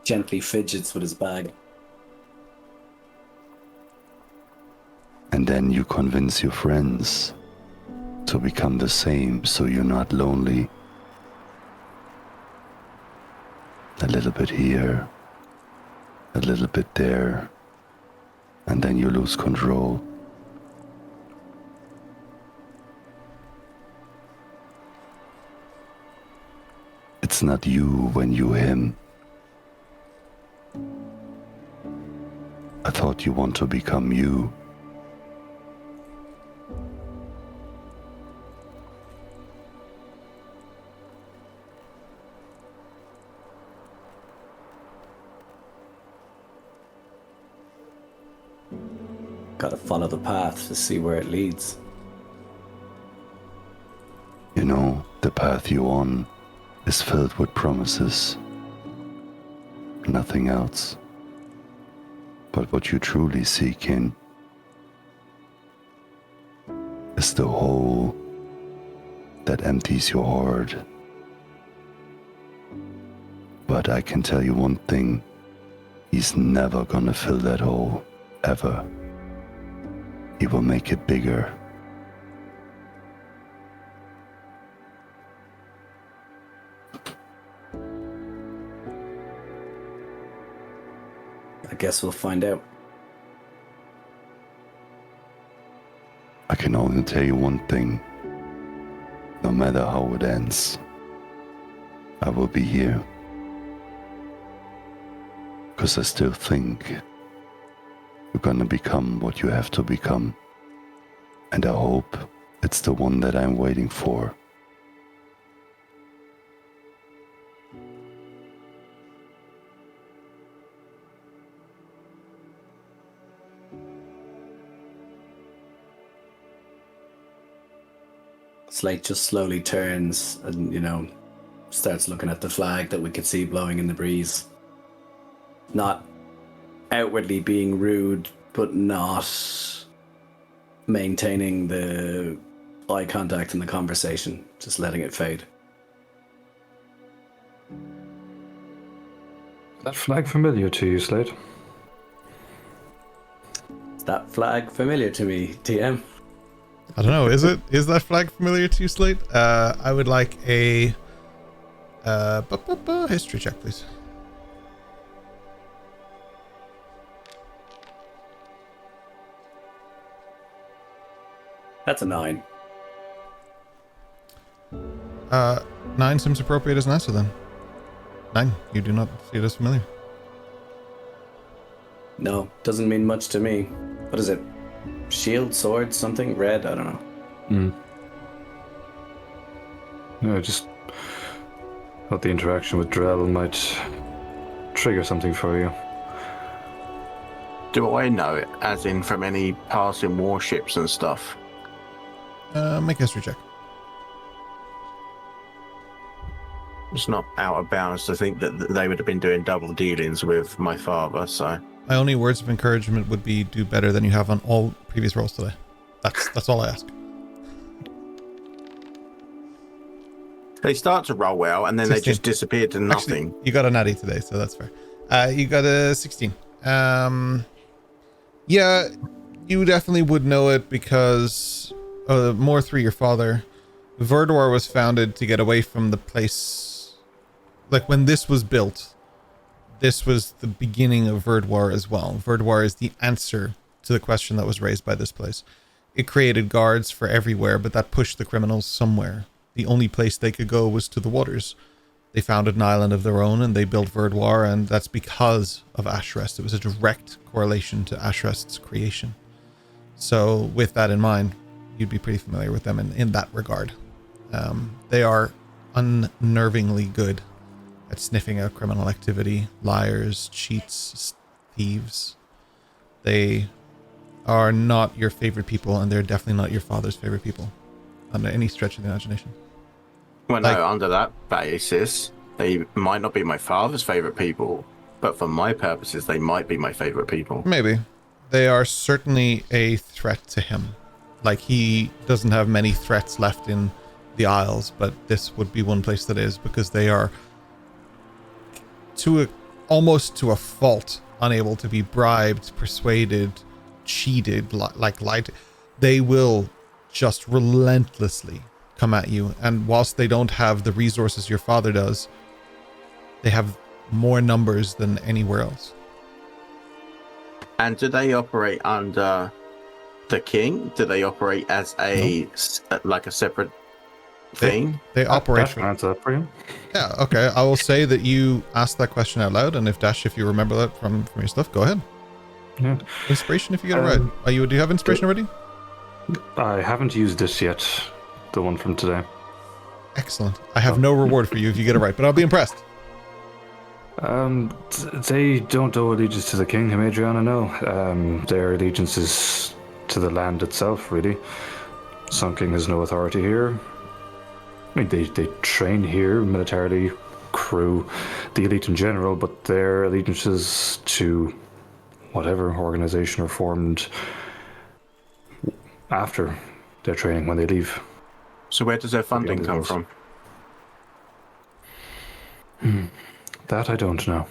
Gently fidgets with his bag.
And then you convince your friends to become the same so you're not lonely. A little bit here, a little bit there, and then you lose control. It's not you when you him. I thought you want to become you.
Gotta follow the path to see where it leads.
You know, the path you're on is filled with promises. Nothing else. But what you truly seek in is the hole that empties your heart. But I can tell you one thing, he's never gonna fill that hole. ever. He will make it bigger.
I guess we'll find out.
I can only tell you one thing. No matter how it ends, I will be here. Because I still think you're gonna become what you have to become. And I hope it's the one that I'm waiting for.
Slate just slowly turns and, starts looking at the flag that we could see blowing in the breeze. Not outwardly being rude, but not maintaining the eye contact in the conversation, just letting it fade.
Is that flag familiar to you, Slate?
Is that flag familiar to me, TM?
I don't know. Is that flag familiar to you, Slate? I would like a history check, please.
That's a 9.
9 seems appropriate as an answer then. 9. You do not see it as familiar.
No, doesn't mean much to me. What is it? Shield, sword, something? Red? I don't know.
No, just thought the interaction with Drell might trigger something for you.
Do I know it, as in from any passing warships and stuff?
Make a history check.
It's not out of bounds to think that they would have been doing double dealings with my father, so...
My only words of encouragement would be do better than you have on all previous rolls today. That's all I ask.
They start to roll well, and then
16.
they just disappear to nothing.
Actually, you got a natty today, so that's fair. You got a 16. Yeah, you definitely would know it because more through your father. Verdwar was founded to get away from the place. Like when this was built, this was the beginning of Verdwar as well. Verdwar is the answer to the question that was raised by this place. It created guards for everywhere, but that pushed the criminals somewhere. The only place they could go was to the waters. They founded an island of their own and they built Verdwar, and that's because of Ashrest. It was a direct correlation to Ashrest's creation. So with that in mind, you'd be pretty familiar with them in that regard. They are unnervingly good at sniffing out criminal activity, liars, cheats, thieves. They are not your favorite people, and they're definitely not your father's favorite people under any stretch of the imagination.
Well, no, under that basis, they might not be my father's favorite people, but for my purposes, they might be my favorite people.
Maybe. They are certainly a threat to him. Like, he doesn't have many threats left in the Isles, but this would be one place that is, because they are almost to a fault unable to be bribed, persuaded, cheated, lied. They will just relentlessly come at you, and whilst they don't have the resources your father does, they have more numbers than anywhere else.
And do they operate under the king? Do they operate as a separate thing?
They operate
Dash can answer that for you.
Yeah, okay. I will say that you asked that question out loud, and if you remember that from your stuff, go ahead.
Yeah.
Inspiration if you get it right. Do you have inspiration already?
I haven't used this yet, the one from today.
Excellent. I have no reward for you if you get it right, but I'll be impressed.
They don't owe allegiance to the king, Adriana, no. Their allegiance is to the land itself, really. Sun King has no authority here. I mean, they train here militarily, crew, the elite in general, but their allegiances to whatever organization are formed after their training when they leave.
So where does their funding come from?
That I don't know.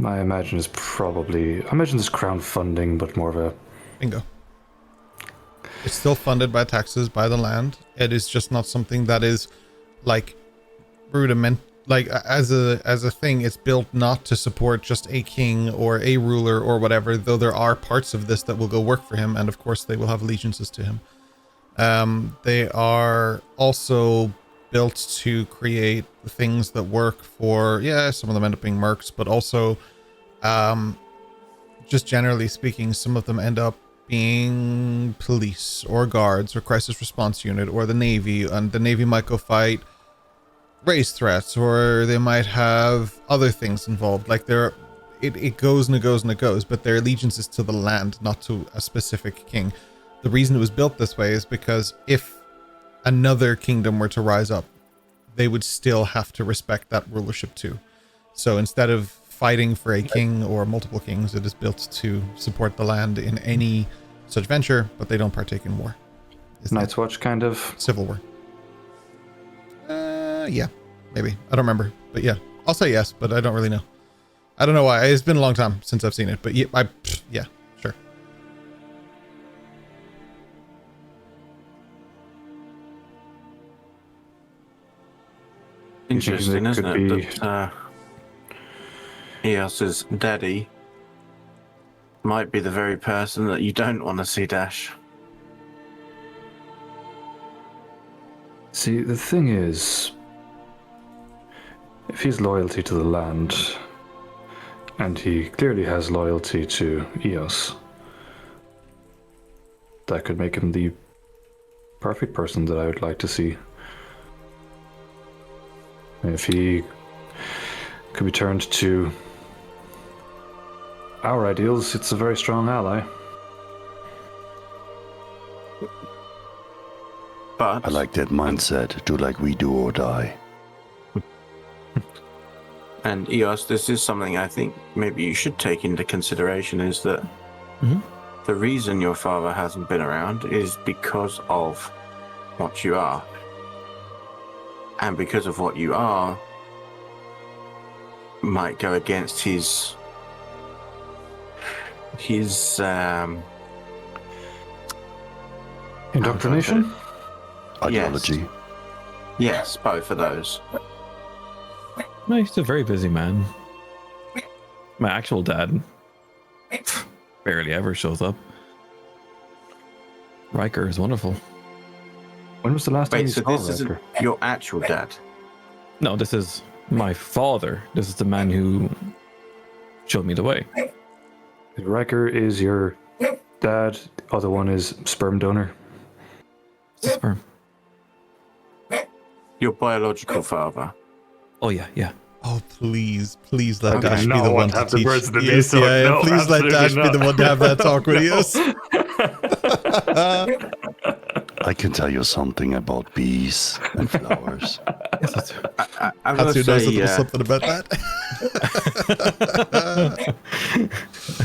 I imagine it's probably... I imagine it's crowdfunding, but more of a...
Bingo. It's still funded by taxes, by the land. It is just not something that is like rudiment. Like as a thing, it's built not to support just a king or a ruler or whatever, though there are parts of this that will go work for him, and of course they will have allegiances to him. They are also built to create things that work for, some of them end up being mercs, but also just generally speaking, some of them end up being police or guards or crisis response unit or the Navy, and the Navy might go fight race threats, or they might have other things involved. Like it goes and it goes and it goes, but their allegiance is to the land, not to a specific king. The reason it was built this way is because if another kingdom were to rise up, they would still have to respect that rulership too. So instead of fighting for a king or multiple kings, it is built to support the land in any such venture, but they don't partake in war.
Night's Watch, kind of?
Civil war. Yeah, maybe. I don't remember, but yeah, I'll say yes, but I don't really know. I don't know why. It's been a long time since I've seen it, but yeah, sure.
Interesting, isn't it? That Eos's daddy might be the very person that you don't want to see Dash.
See, the thing is, if he's loyalty to the land, and he clearly has loyalty to Eos, that could make him the perfect person that I would like to see. If he could be turned to our ideals, it's a very strong ally.
But
I like that mindset. Do like we do or die.
And Eos, this is something I think maybe you should take into consideration, is that the reason your father hasn't been around is because of what you are. And because of what you are, might go against his
indoctrination?
Ideology.
Yes, both of those.
No, he's a very busy man. My actual dad barely ever shows up. Riker is wonderful.
When was the last time
Wait,
you
so
saw
this isn't
Riker?
your actual dad?
No, this is my father. This is the man who showed me the way.
Riker is your dad. The other one is sperm donor.
Sperm.
Your biological father.
Oh yeah.
Oh, please let
I do
Dash be
not
the
want
one
to
to
have the
teach.
words of the
Yes,
beast, so no,
please let
absolutely
Dash be the
not.
one to have that talk with Eos.
I can tell you something about bees and flowers.
I'm going to
Hatsu knows a little
say,
something about that.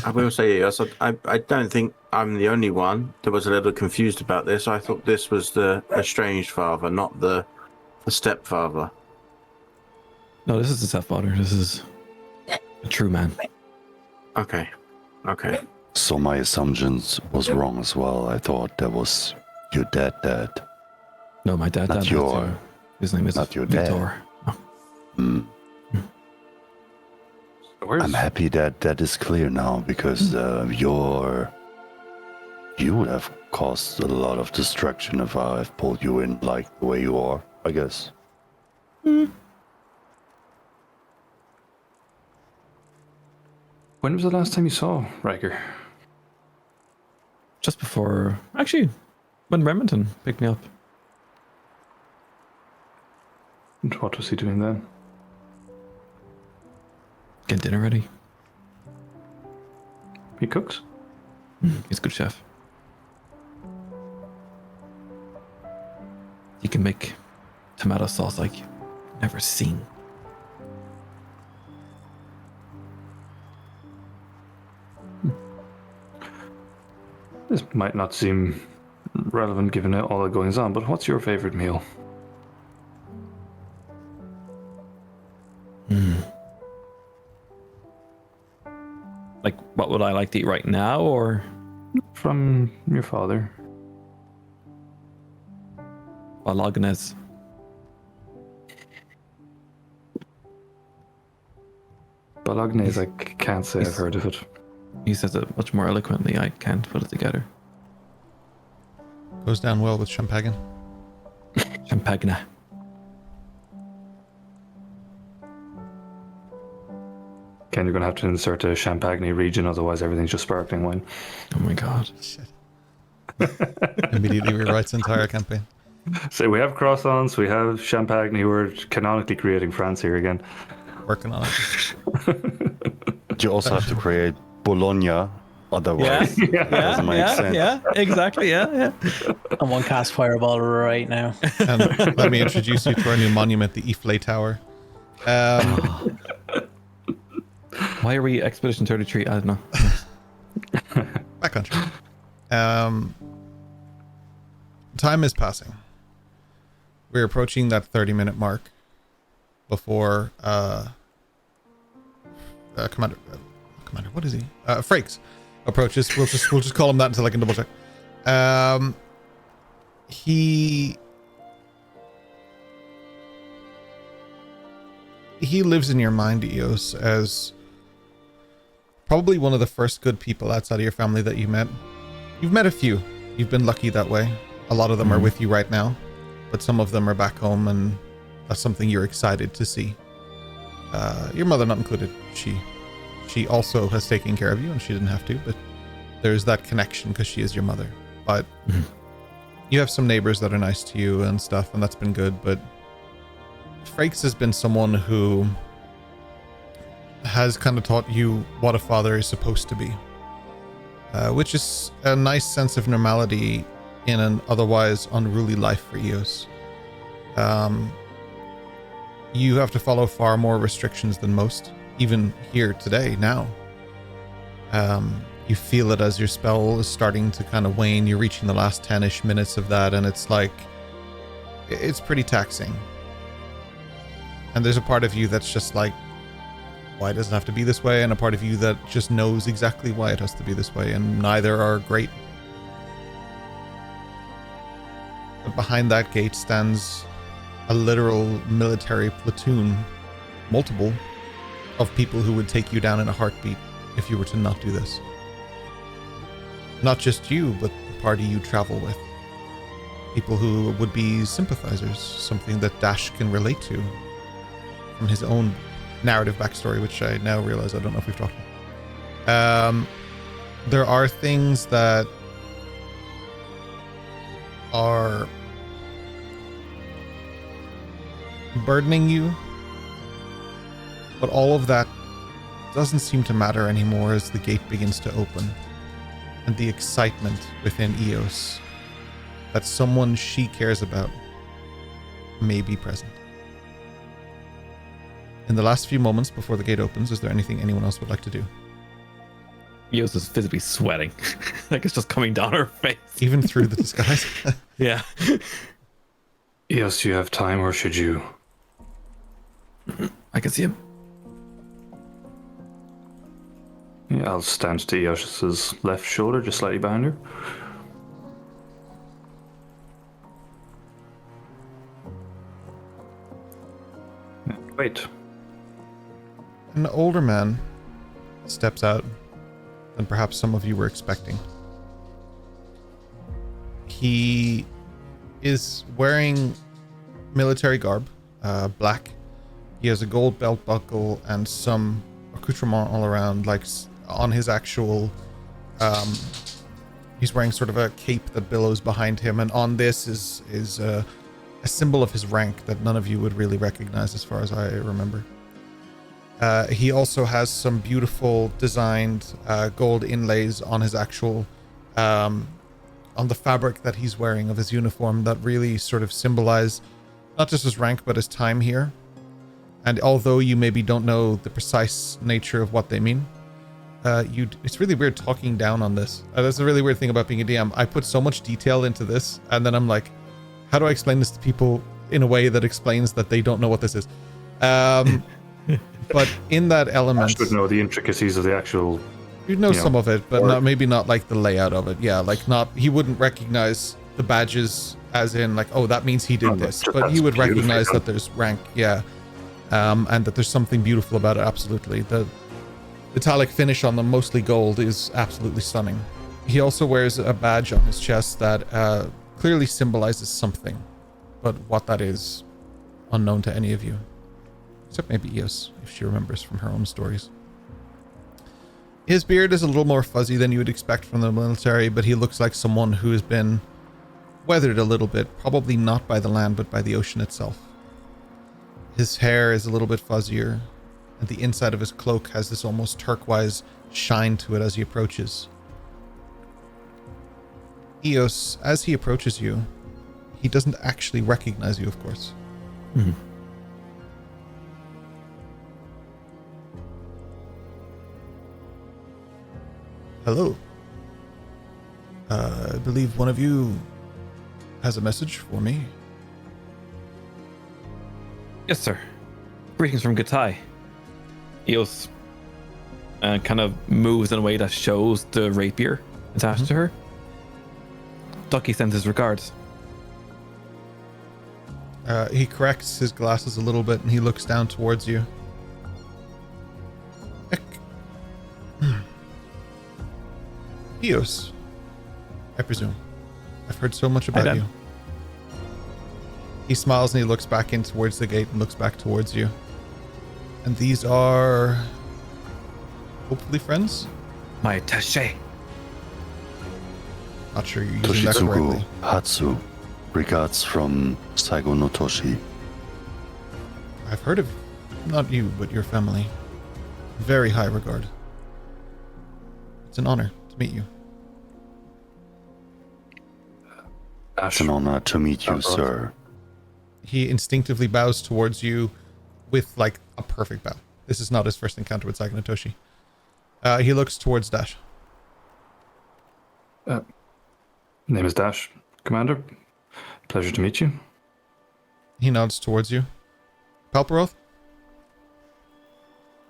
I will say, yes, I don't think I'm the only one that was a little confused about this. I thought this was the estranged father, not the stepfather.
No, this is the stepfather. This is a true man.
Okay.
So my assumptions was wrong as well. I thought that was your dad.
No, my dad.
Not your-
His name is
not your dad.
Victor. Oh.
I'm happy that is clear now, because you would have caused a lot of destruction if I have pulled you in like the way you are, I guess.
When was the last time you saw Riker?
Just before, actually, when Remington picked me up.
And what was he doing then?
Get dinner ready.
He cooks?
He's a good chef. He can make tomato sauce like you've never seen.
This might not seem relevant given all the goings on, but what's your favorite meal?
Like, what would I like to eat right now, or
From your father.
Bolognese?
Bolognese, I can't say I've heard of it.
He says it much more eloquently. I can't put it together.
Goes down well with champagne.
Champagne.
Ken, you're going to have to insert a Champagne region, otherwise everything's just sparkling wine.
Oh my god.
Shit. Immediately rewrites entire campaign.
So we have croissants, we have Champagne, we're canonically creating France here again.
Working on it.
You also have to create Bologna, otherwise
Yeah,
it doesn't make sense.
yeah, exactly, yeah.
Someone cast Fireball right now.
And let me introduce you to our new monument, the Iflay Tower.
Why are we Expedition 33? I don't know.
Backcountry. Time is passing. We're approaching that 30-minute mark before Commander, what is he? Frakes approaches. We'll just call him that until I can double check. He lives in your mind, Eos, as probably one of the first good people outside of your family that you met. You've met a few. You've been lucky that way. A lot of them are with you right now, but some of them are back home, and that's something you're excited to see. Your mother not included. She also has taken care of you, and she didn't have to, but there's that connection because she is your mother. But you have some neighbors that are nice to you and stuff, and that's been good, but Frakes has been someone who has kind of taught you what a father is supposed to be, which is a nice sense of normality in an otherwise unruly life for Eos. You have to follow far more restrictions than most, even here today, now. You feel it as your spell is starting to kind of wane. You're reaching the last 10-ish minutes of that, and it's like, it's pretty taxing. And there's a part of you that's just like, why does it have to be this way? And a part of you that just knows exactly why it has to be this way, and neither are great. But behind that gate stands a literal military platoon, multiple, of people who would take you down in a heartbeat if you were to not do this. Not just you, but the party you travel with. People who would be sympathizers, something that Dash can relate to from his own narrative backstory, which I now realize I don't know if we've talked about. There are things that are burdening you, but all of that doesn't seem to matter anymore as the gate begins to open, and the excitement within Eos that someone she cares about may be present. In the last few moments before the gate opens, is there anything anyone else would like to do?
Eos is physically sweating. Like it's just coming down her face.
Even through the disguise?
Yeah.
Yes, do you have time, or should you?
I can see him.
Yeah, I'll stand to Eos's left shoulder, just slightly behind her. Wait.
An older man steps out than perhaps some of you were expecting. He is wearing military garb, black. He has a gold belt buckle and some accoutrement all around, like on his actual, he's wearing sort of a cape that billows behind him, and on this is a symbol of his rank that none of you would really recognize as far as I remember. He also has some beautiful designed gold inlays on his actual, on the fabric that he's wearing of his uniform that really sort of symbolize not just his rank, but his time here. And although you maybe don't know the precise nature of what they mean, it's really weird talking down on this. That's a really weird thing about being a DM. I put so much detail into this, and then I'm like, how do I explain this to people in a way that explains that they don't know what this is? But in that element,
I should know the intricacies of the actual
You know
You know,
some of it, but
or-
maybe not like the layout of it. Yeah, like not, he wouldn't recognize the badges as in like, oh, that means he did
Oh,
this.
just
But he
that's
would
beautifully
recognize
done.
that there's rank, yeah. And that there's something beautiful about it, absolutely. The metallic finish on them, mostly gold, is absolutely stunning. He also wears a badge on his chest that clearly symbolizes something, but what that is, unknown to any of you. Except maybe Eos, if she remembers from her own stories. His beard is a little more fuzzy than you would expect from the military, but he looks like someone who has been weathered a little bit, probably not by the land, but by the ocean itself. His hair is a little bit fuzzier, and the inside of his cloak has this almost turquoise shine to it as he approaches. Eos, as he approaches you, he doesn't actually recognize you, of course.
Mhm.
Hello. I believe one of you has a message for me.
Yes, sir. Greetings from Gatai. Eos kind of moves in a way that shows the rapier attached to her. Ducky sends his regards.
He corrects his glasses a little bit and he looks down towards you. Eos, I presume. I've heard so much about
Ben.
you. He smiles and he looks back in towards the gate and looks back towards you. And these are hopefully friends?
My attaché.
Not sure you're using that
Toshitsugu
correctly.
Hatsu. Regards from Saigo no Toshi.
I've heard of not you, but your family. Very high regard. It's an honor to meet you.
It's an honor to meet you, sir.
He instinctively bows towards you with like a perfect bow. This is not his first encounter with Saigo no Toshi. He looks towards Dash.
Name is Dash, Commander. Pleasure to meet you.
He nods towards you. Palperoth?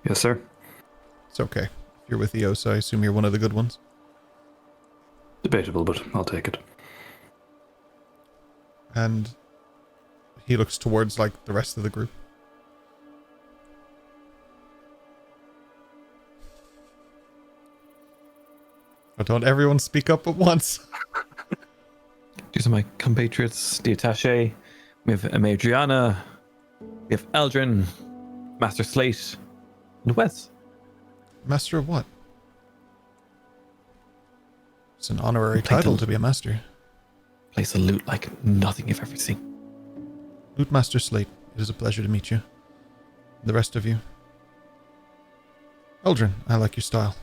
Yes, sir.
It's okay. If you're with Eos, I assume you're one of the good ones.
Debatable, but I'll take it.
And he looks towards like the rest of the group. Oh, don't everyone speak up at once.
These are my compatriots, the attaché. We have Adriana. We have Eldrin, Master Slate, and Wes.
Master of what? It's an honorary
Play
title
the-
to be a master.
Place a loot like nothing you've ever seen.
Loot Master Slate, it is a pleasure to meet you. The rest of you. Eldrin, I like your style.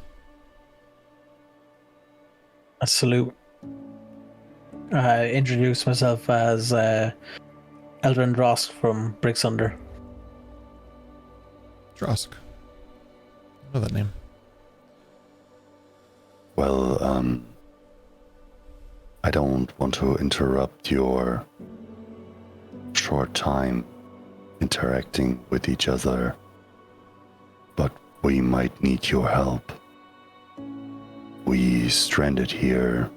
A salute. Introduce myself as Eldrin Drosk from Brixunder.
Drosk. I know that name.
Well, I don't want to interrupt your short time interacting with each other, but we might need your help. We stranded here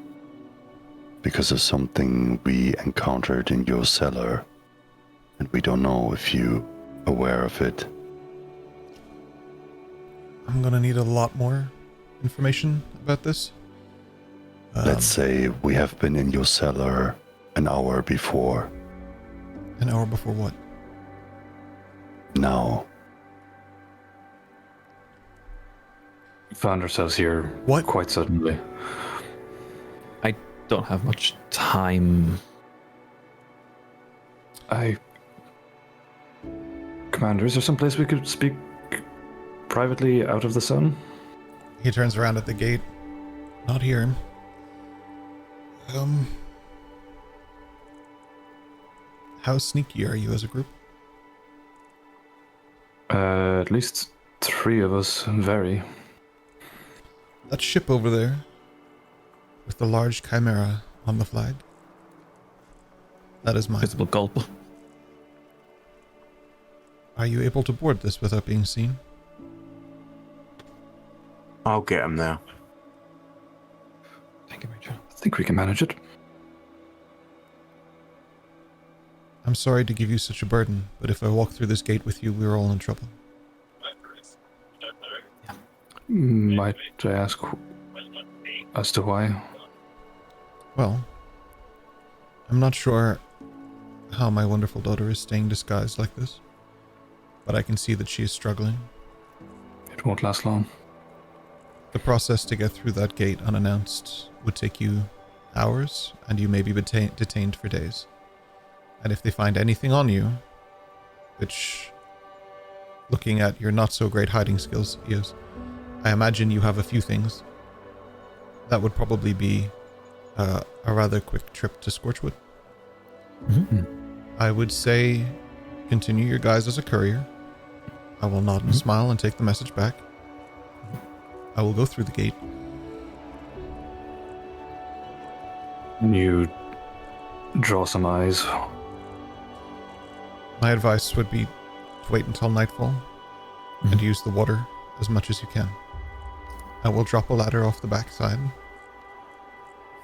because of something we encountered in your cellar, and we don't know if you're aware of it.
I'm gonna need a lot more information about this.
Let's say we have been in your cellar an hour before.
An hour before what?
Now,
We found ourselves here
What?
quite suddenly.
I don't have much time.
Commander, is there some place we could speak privately out of the sun?
He turns around at the gate. Not here. How sneaky are you as a group?
At least 3 of us, very.
That ship over there, with the large chimera on the flag, that is mine.
Visible gulp.
Are you able to board this without being seen?
I'll get him now.
Thank you, Major.
I think we can manage it.
I'm sorry to give you such a burden, but if I walk through this gate with you, we're all in trouble.
Might I ask as to why?
Well, I'm not sure how my wonderful daughter is staying disguised like this, but I can see that she is struggling.
It won't last long.
The process to get through that gate unannounced would take you hours, and you may be detained for days. And if they find anything on you, which, looking at your not so great hiding skills, Eos, I imagine you have a few things. That would probably be a rather quick trip to Scorchwood.
Mm-hmm.
I would say continue your guise as a courier. I will nod and smile and take the message back. I will go through the gate.
You draw some eyes.
My advice would be to wait until nightfall and use the water as much as you can. I will drop a ladder off the backside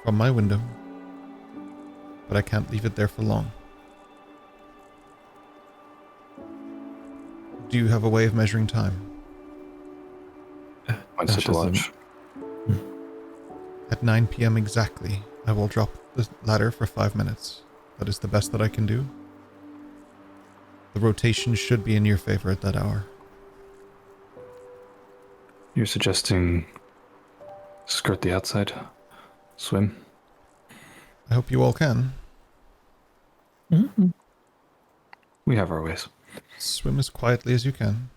from my window, but I can't leave it there for long. Do you have a way of measuring time?
Might set the watch.
At 9 p.m. exactly, I will drop the ladder for 5 minutes. That is the best that I can do. The rotation should be in your favor at that hour.
You're suggesting skirt the outside, swim?
I hope you all can.
Mm-hmm.
We have our ways.
Swim as quietly as you can.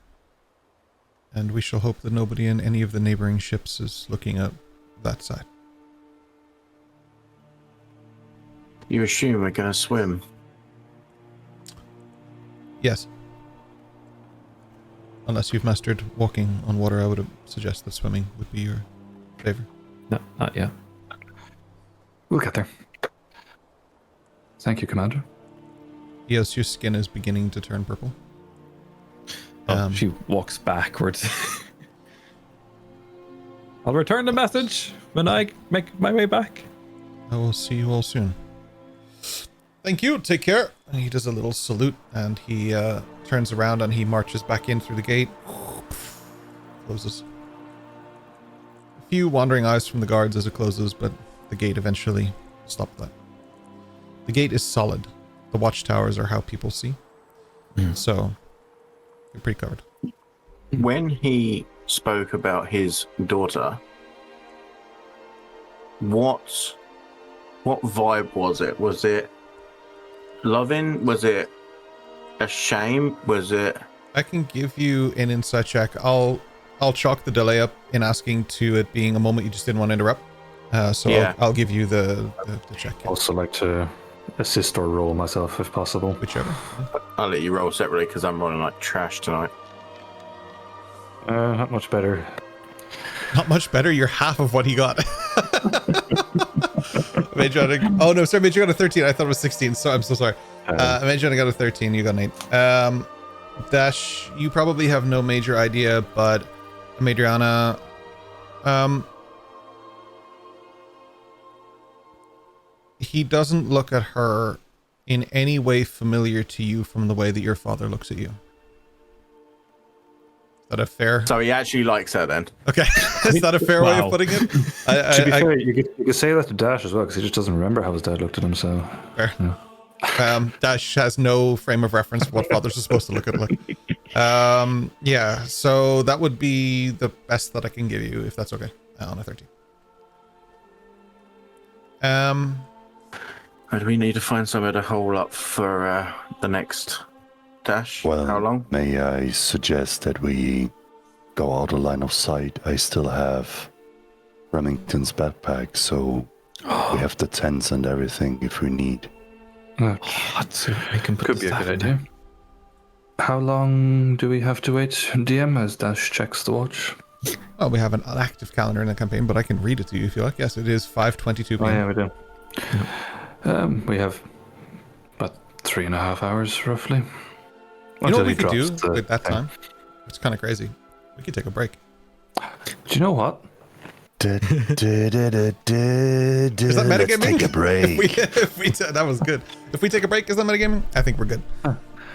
And we shall hope that nobody in any of the neighboring ships is looking at that side.
You assume we're going to swim?
Yes. Unless you've mastered walking on water, I would suggest that swimming would be your favor.
No, not yet.
We'll get there. Thank you, Commander.
Yes, your skin is beginning to turn purple.
She walks backwards. I'll return the message when I make my way back.
I will see you all soon. Thank you. Take care. And he does a little salute, and he turns around and he marches back in through the gate. Closes. A few wandering eyes from the guards as it closes, but the gate eventually stopped that. The gate is solid. The watchtowers are how people see. So, you're pretty covered.
When he spoke about his daughter, what vibe was it? Was it loving? Was it a shame? Was it?
I can give you an insight check. I'll chalk the delay up in asking to it being a moment you just didn't want to interrupt. So yeah. I'll give you the check.
Also like to assist or roll myself if possible.
Whichever.
I'll let you roll separately because I'm rolling like trash tonight.
Not much better.
Not much better? You're half of what he got. Major got a 13. I thought it was 16, so I'm so sorry. Major got a 13, you got an 8. Dash, you probably have no major idea, but Madriana, he doesn't look at her in any way familiar to you from the way that your father looks at you. Is that a fair?
So he actually likes her then.
Okay. Is that a fair way of putting it?
To be fair, you could say that to Dash as well, because he just doesn't remember how his dad looked at him, so...
Fair.
Yeah.
Dash has no frame of reference for what fathers are supposed to look at like. Yeah, so that would be the best that I can give you, if that's okay, on a 13.
Do we need to find somewhere to hole up for the next dash?
Well,
how long?
May I suggest that we go out of line of sight? I still have Remington's backpack, so we have the tents and everything if we need.
I can put
Could be a good idea. How long do we have to wait, DM, as Dash checks the watch?
Well, we have an active calendar in the campaign, but I can read it to you if you like. Yes, it is 5:22 p.m.
Oh, yeah, we do. We have about 3.5 hours, roughly.
You know what we could do with that time? It's kind of crazy. We could take a break.
Do you know what?
Is
Is that metagaming?
Take a break.
That was good. If we take a break, is that metagaming? I think we're good.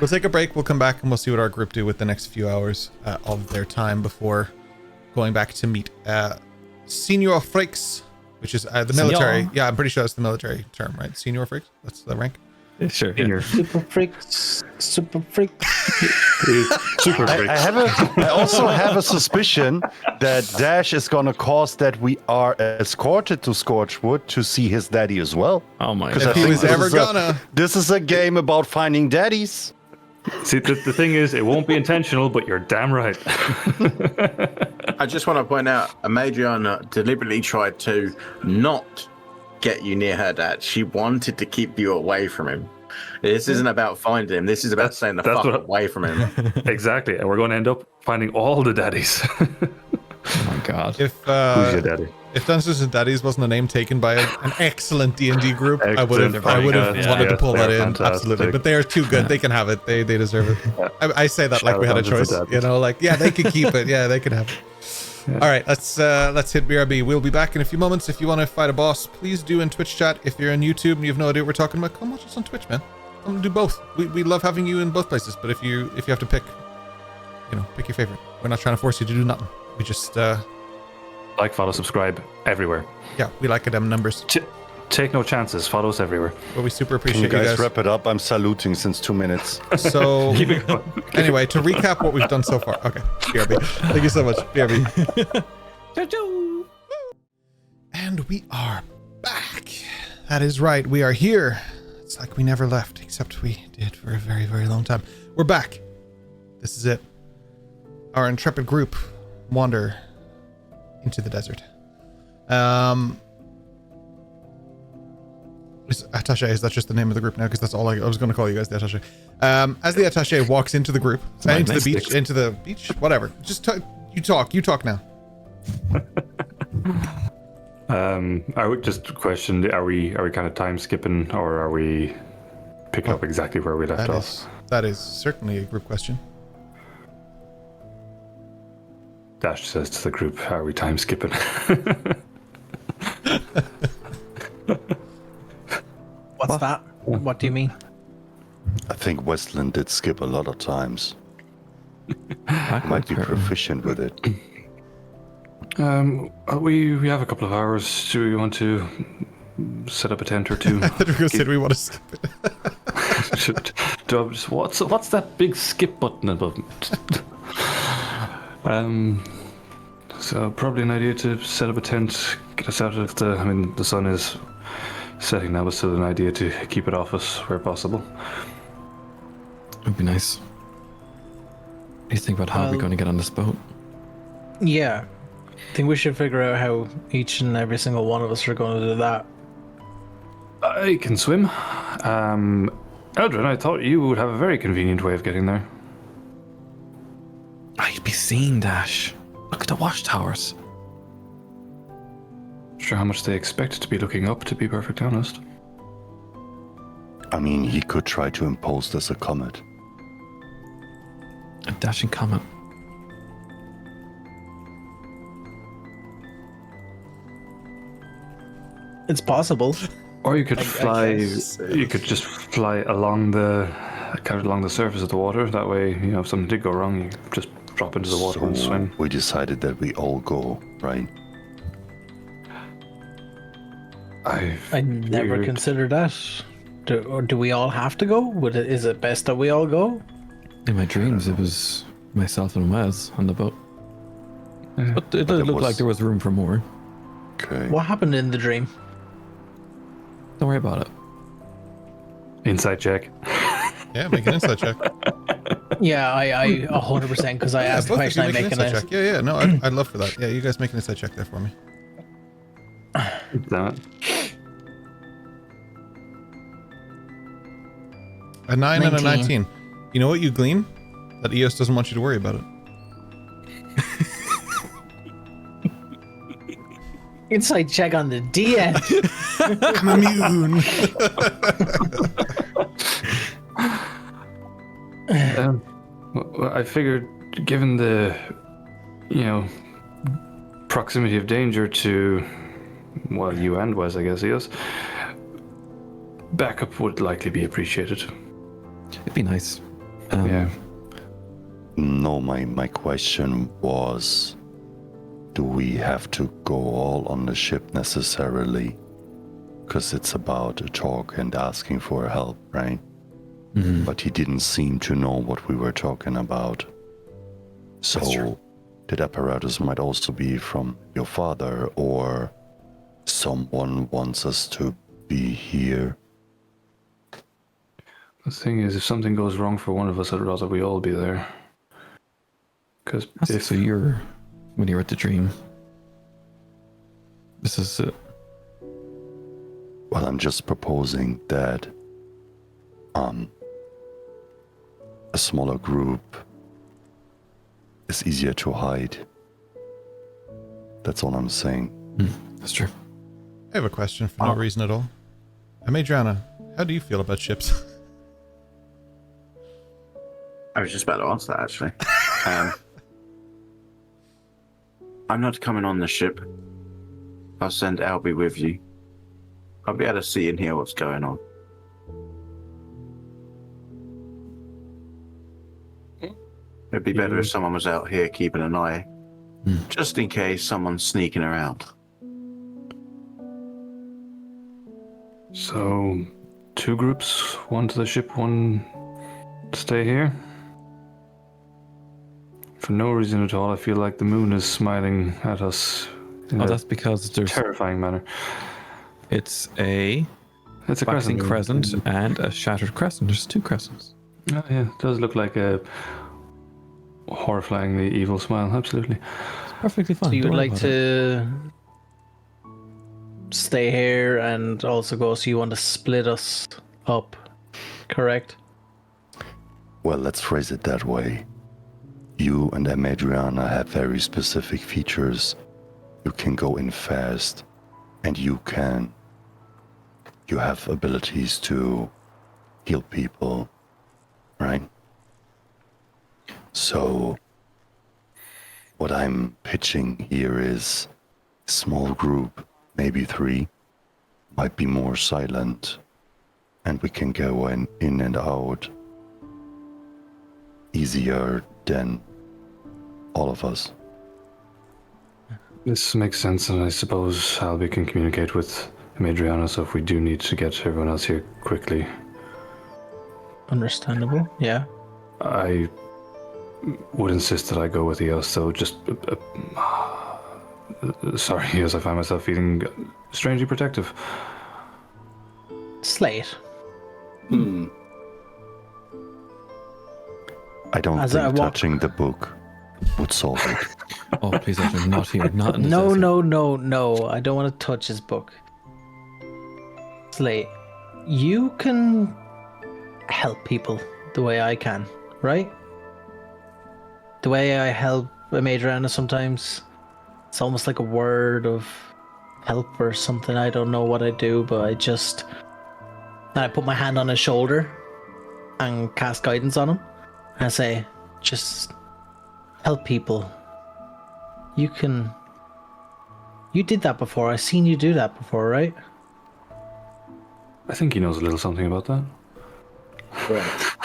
We'll take a break. We'll come back and we'll see what our group do with the next few hours of their time before going back to meet Senior Frakes, which is the military.
Senor.
Yeah, I'm pretty sure that's the military term, right? Senior Frakes? That's the rank?
Yeah, sure.
Senior.
Super freaks. Super freak.
Super freak.
I also have a suspicion that Dash is gonna cause that we are escorted to Scorchwood to see his daddy as well.
Oh my
'Cause I
If he
think
was
this
ever
is a-
gonna.
This is a game about finding daddies.
See, the thing is, it won't be intentional, but you're damn right.
I just want to point out, Madriana deliberately tried to not get you near her dad. She wanted to keep you away from him. This isn't about finding him. This is about staying the
that's
fuck
what-
away from him.
Exactly, and we're going to end up finding all the daddies.
Oh my god.
If
Who's your daddy?
if Dungeons and Daddies wasn't a name taken by an excellent D&D group, I would have
Excellent podcast.
wanted to
Yes,
pull that
they're
in.
fantastic.
Absolutely. But they are too good. They can have it. They deserve it. I say that like
Shout
we had a
out Dungeons
choice.
and
You
Daddies.
know, like, yeah, they can keep it. Yeah, they can have it. All right, let's hit BRB. We'll be back in a few moments. If you want to fight a boss, please do in Twitch chat. If you're on YouTube and you have no idea what we're talking about, come watch us on Twitch, man. Come do both. We love having you in both places. But if you have to pick, pick your favorite. We're not trying to force you to do nothing. We just
Like, follow, subscribe everywhere.
yeah, we like them numbers.
Take no chances. Follow us everywhere.
But we super
Can
appreciate
you guys
guys.
wrap it up? I'm saluting since 2 minutes.
So
Keep it going.
anyway, to recap what we've done so far. Okay, BRB. Thank you so much, BRB. And we are back. That is right. We are here. It's like we never left, except we did for a very, very long time. We're back. This is it. Our intrepid group wander into the desert. Attaché, is that just the name of the group now? Because that's all I was going to call you guys, the Attaché. As the Attaché walks into the group, into the beach, whatever. Just you talk now.
I would just question: Are we kind of time skipping, or are we picking up exactly where we left off?
That is certainly a group question.
Dash says to the group: Are we time skipping?
What's that? What do you mean?
I think Weslyn did skip a lot of times.
Backwards,
Might be
apparently.
proficient with it.
We have a couple of hours. Do we want to set up a tent or two?
I thought we were going to say we want to skip it.
What's that big skip button above? So probably an idea to set up a tent, get us out of the sun is setting now, but still an idea to keep it off us where possible.
It'd be nice. What do you think about how we're
Well-
going to get on this boat?
Yeah. I think we should figure out how each and every single one of us are going to do that.
I can swim. Eldrin, I thought you would have a very convenient way of getting there.
I'd be seen, Dash. Look at the watchtowers.
Sure how much they expect to be looking up, to be perfectly honest.
I mean, he could try to impose as a comet.
A dashing comet.
It's possible.
Or you could
I
fly.
guess.
You could just fly along the surface of the water. That way, if something did go wrong, you just drop into the water and swim.
We decided that we all go, right?
I never
figured-
considered that. Do we all have to go? Is it best that we all go?
In my dreams, it was myself and Wes on the boat.
Yeah.
But it
there
did look
was-
like there was room for more.
Okay.
What happened in the dream?
Don't worry about it.
Inside check.
Yeah, make an insight check.
Yeah, I 100% because I asked the
both of you
question. I'm
make an
making
insight
it.
check. Yeah, no, I'd love for that. Yeah, you guys make an insight check there for me.
Damn it.
A 9 and a
19.
19. You know what you glean? That EOS doesn't want you to worry about it.
Inside check on the DM.
I'm immune.
Well, I figured, given the, proximity of danger to, well, you and Wes, I guess, yes. Backup would likely be appreciated.
It'd be nice.
Yeah.
No, my question was, do we have to go all on the ship necessarily? Because it's about a talk and asking for help, right?
Mhm.
But he didn't seem to know what we were talking about.
That's true.
So that apparatus might also be from your father, or someone wants us to be here.
The thing is, if something goes wrong for one of us, I'd rather we all be there. Because if
So you're when you're at the dream. This is it.
Well, I'm just proposing that a smaller group is easier to hide. That's all I'm saying.
That's true.
I have a question for no reason at all. Madriana, how do you feel about ships?
I was just about to answer that, actually. I'm not coming on the ship. I'll send Albie with you. I'll be able to see and hear what's going on. It'd be better if someone was out here keeping an eye, just in case someone's sneaking around.
So, 2 groups, one to the ship, one to stay here. For no reason at all, I feel like the moon is smiling at us in a
That's because there's
terrifying manner.
it's a
It's a
waxing
crescent.
crescent and a shattered crescent. There's 2 crescents.
Oh, yeah, it does look like a horrifyingly evil smile, absolutely.
It's perfectly fine.
So you
Don't
would
worry
like
about it.
to stay here and also go, so you want to split us up, correct?
Well, let's phrase it that way. You and Madriana have very specific features. You can go in fast, and you have abilities to heal people, right? So, what I'm pitching here is small group, maybe 3, might be more silent, and we can go in and out easier than all of us.
This makes sense, and I suppose Albie can communicate with Madriana, so if we do need to get everyone else here quickly.
Understandable, yeah.
I would insist that I go with Eos, so just... sorry, Eos, I find myself feeling strangely protective.
Slate.
I don't
As I
think
walk-
touching the book would solve it.
Oh, please, Adrian, not here. Not in the
No,
desert.
no. I don't want to touch his book. Slate, you can help people the way I can, right? The way I help Madriana sometimes, it's almost like a word of help or something. I don't know what I do, but I put my hand on his shoulder and cast guidance on him. And I say, just help people. You did that before. I've seen you do that before, right?
I think he knows a little something about that.
Right.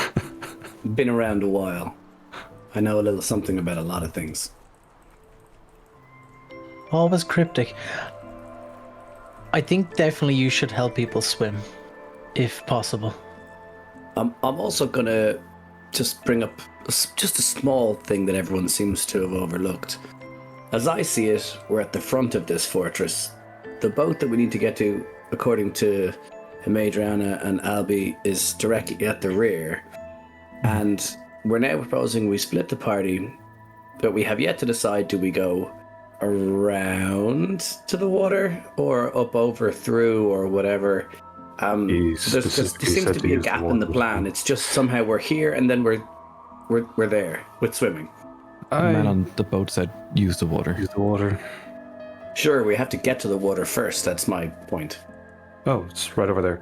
Been around a while. I know a little something about a lot of things.
Always cryptic. I think definitely you should help people swim, if possible.
I'm also gonna just bring up just a small thing that everyone seems to have overlooked. As I see it, we're at the front of this fortress. The boat that we need to get to, according to Madriana and Albie, is directly at the rear. And we're now proposing we split the party, but we have yet to decide, do we go around to the water or up, over, through, or whatever.
He
There
specifically
seems
said
to
to
be a
use the
gap in the
water.
plan. It's just somehow we're here and then we're there with swimming.
The man on the boat said, use the water.
Use the water.
Sure, we have to get to the water first. That's my point.
Oh, it's right over there.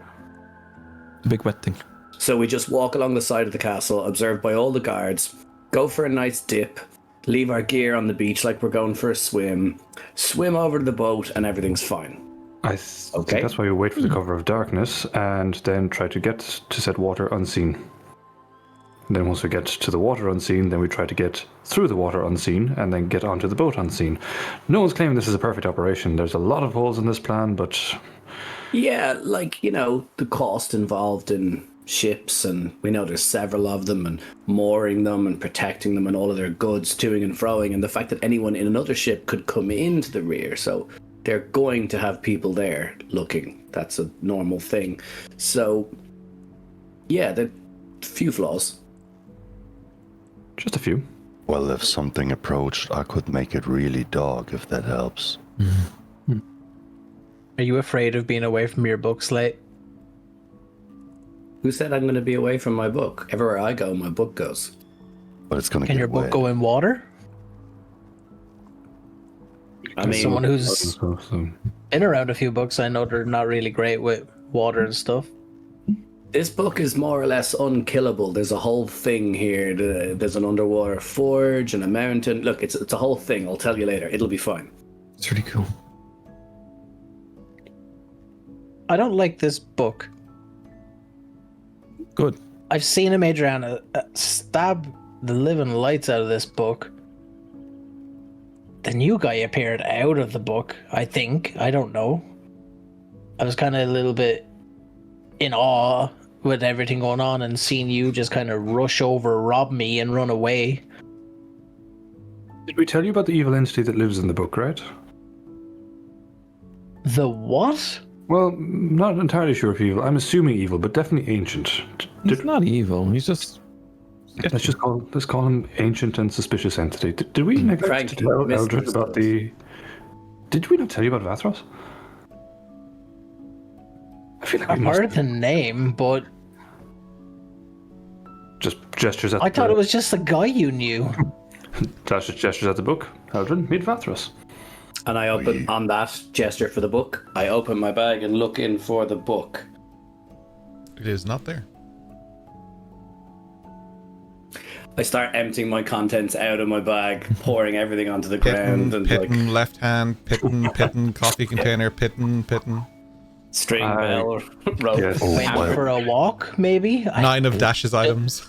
The big wet thing.
So we just walk along the side of the castle, observed by all the guards, go for a nice dip, leave our gear on the beach like we're going for a swim, swim over to the boat, and everything's fine.
I think that's why we wait for the cover of darkness and then try to get to said water unseen. And then once we get to the water unseen, then we try to get through the water unseen and then get onto the boat unseen. No one's claiming this is a perfect operation. There's a lot of holes in this plan, but...
Yeah, like, you know, the cost involved in ships, and we know there's several of them, and mooring them and protecting them and all of their goods toing and froing, and the fact that anyone in another ship could come into the rear, so they're going to have people there looking. That's a normal thing. So, yeah, there are a few flaws.
Just a few.
Well, if something approached, I could make it really dark if that helps.
Are you afraid of being away from your book, Slate?
Who said I'm going to be away from my book? Everywhere I go, my book goes.
But it's going to
Can
get
your book
wet.
go in water?
I mean,
Someone who's
So,
been around a few books, I know they're not really great with water and stuff.
this book is more or less unkillable. There's a whole thing here. There's an underwater forge and a mountain. Look, it's a whole thing. I'll tell you later. It'll be fine.
It's really cool.
I don't like this book.
Good.
I've seen a Adriana stab the living lights out of this book. The new guy appeared out of the book, I think. I don't know. I was kind of a little bit in awe with everything going on and seeing you just kind of rush over, rob me, and run away.
did we tell you about the evil entity that lives in the book, right?
The what?
Well, not entirely sure if evil. I'm assuming evil, but definitely ancient.
He's not evil. He's just...
Let's call him ancient and suspicious entity. Did we neglect
Frank,
to tell Eldred
misunderstood
about
us.
the... Did we not tell you about Vathros? I feel like
I've
we must
heard the name, but
just gestures at
I thought
the,
it was just a guy you knew.
gestures at the book. Eldred, meet Vathros.
And I open, on that gesture for the book, I open my bag and look in for the book.
It is not there.
I start emptying my contents out of my bag, pouring everything onto the ground, and
Pitting,
like
left hand, pitting, coffee container, pitting.
string bell, rope.
Yes.
Oh,
Went
well.
for a walk, maybe?
9 of Dash's items.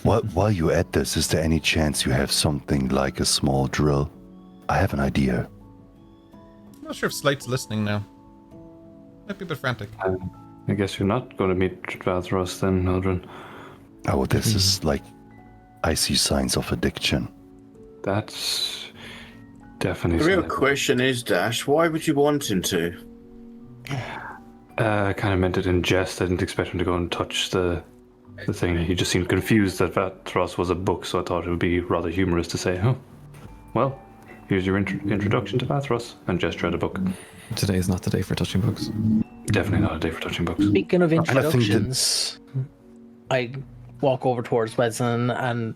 While you're at this, is there any chance you have something like a small drill? I have an idea.
I'm not sure if Slate's listening now. Might be a bit frantic.
I guess you're not going to meet Vathros then, Eldred.
Oh, this is like... I see signs of addiction.
That's definitely
The real
something.
question is, Dash, why would you want him to?
Kind of meant it in jest. I didn't expect him to go and touch the thing. He just seemed confused that Vathros was a book, so I thought it would be rather humorous to say, oh, well, here's your introduction to Vathros, and gesture at a book.
Today is not the day for touching books.
Definitely not a day for touching books.
Speaking of
I think that-
introductions, I walk over towards Weslyn and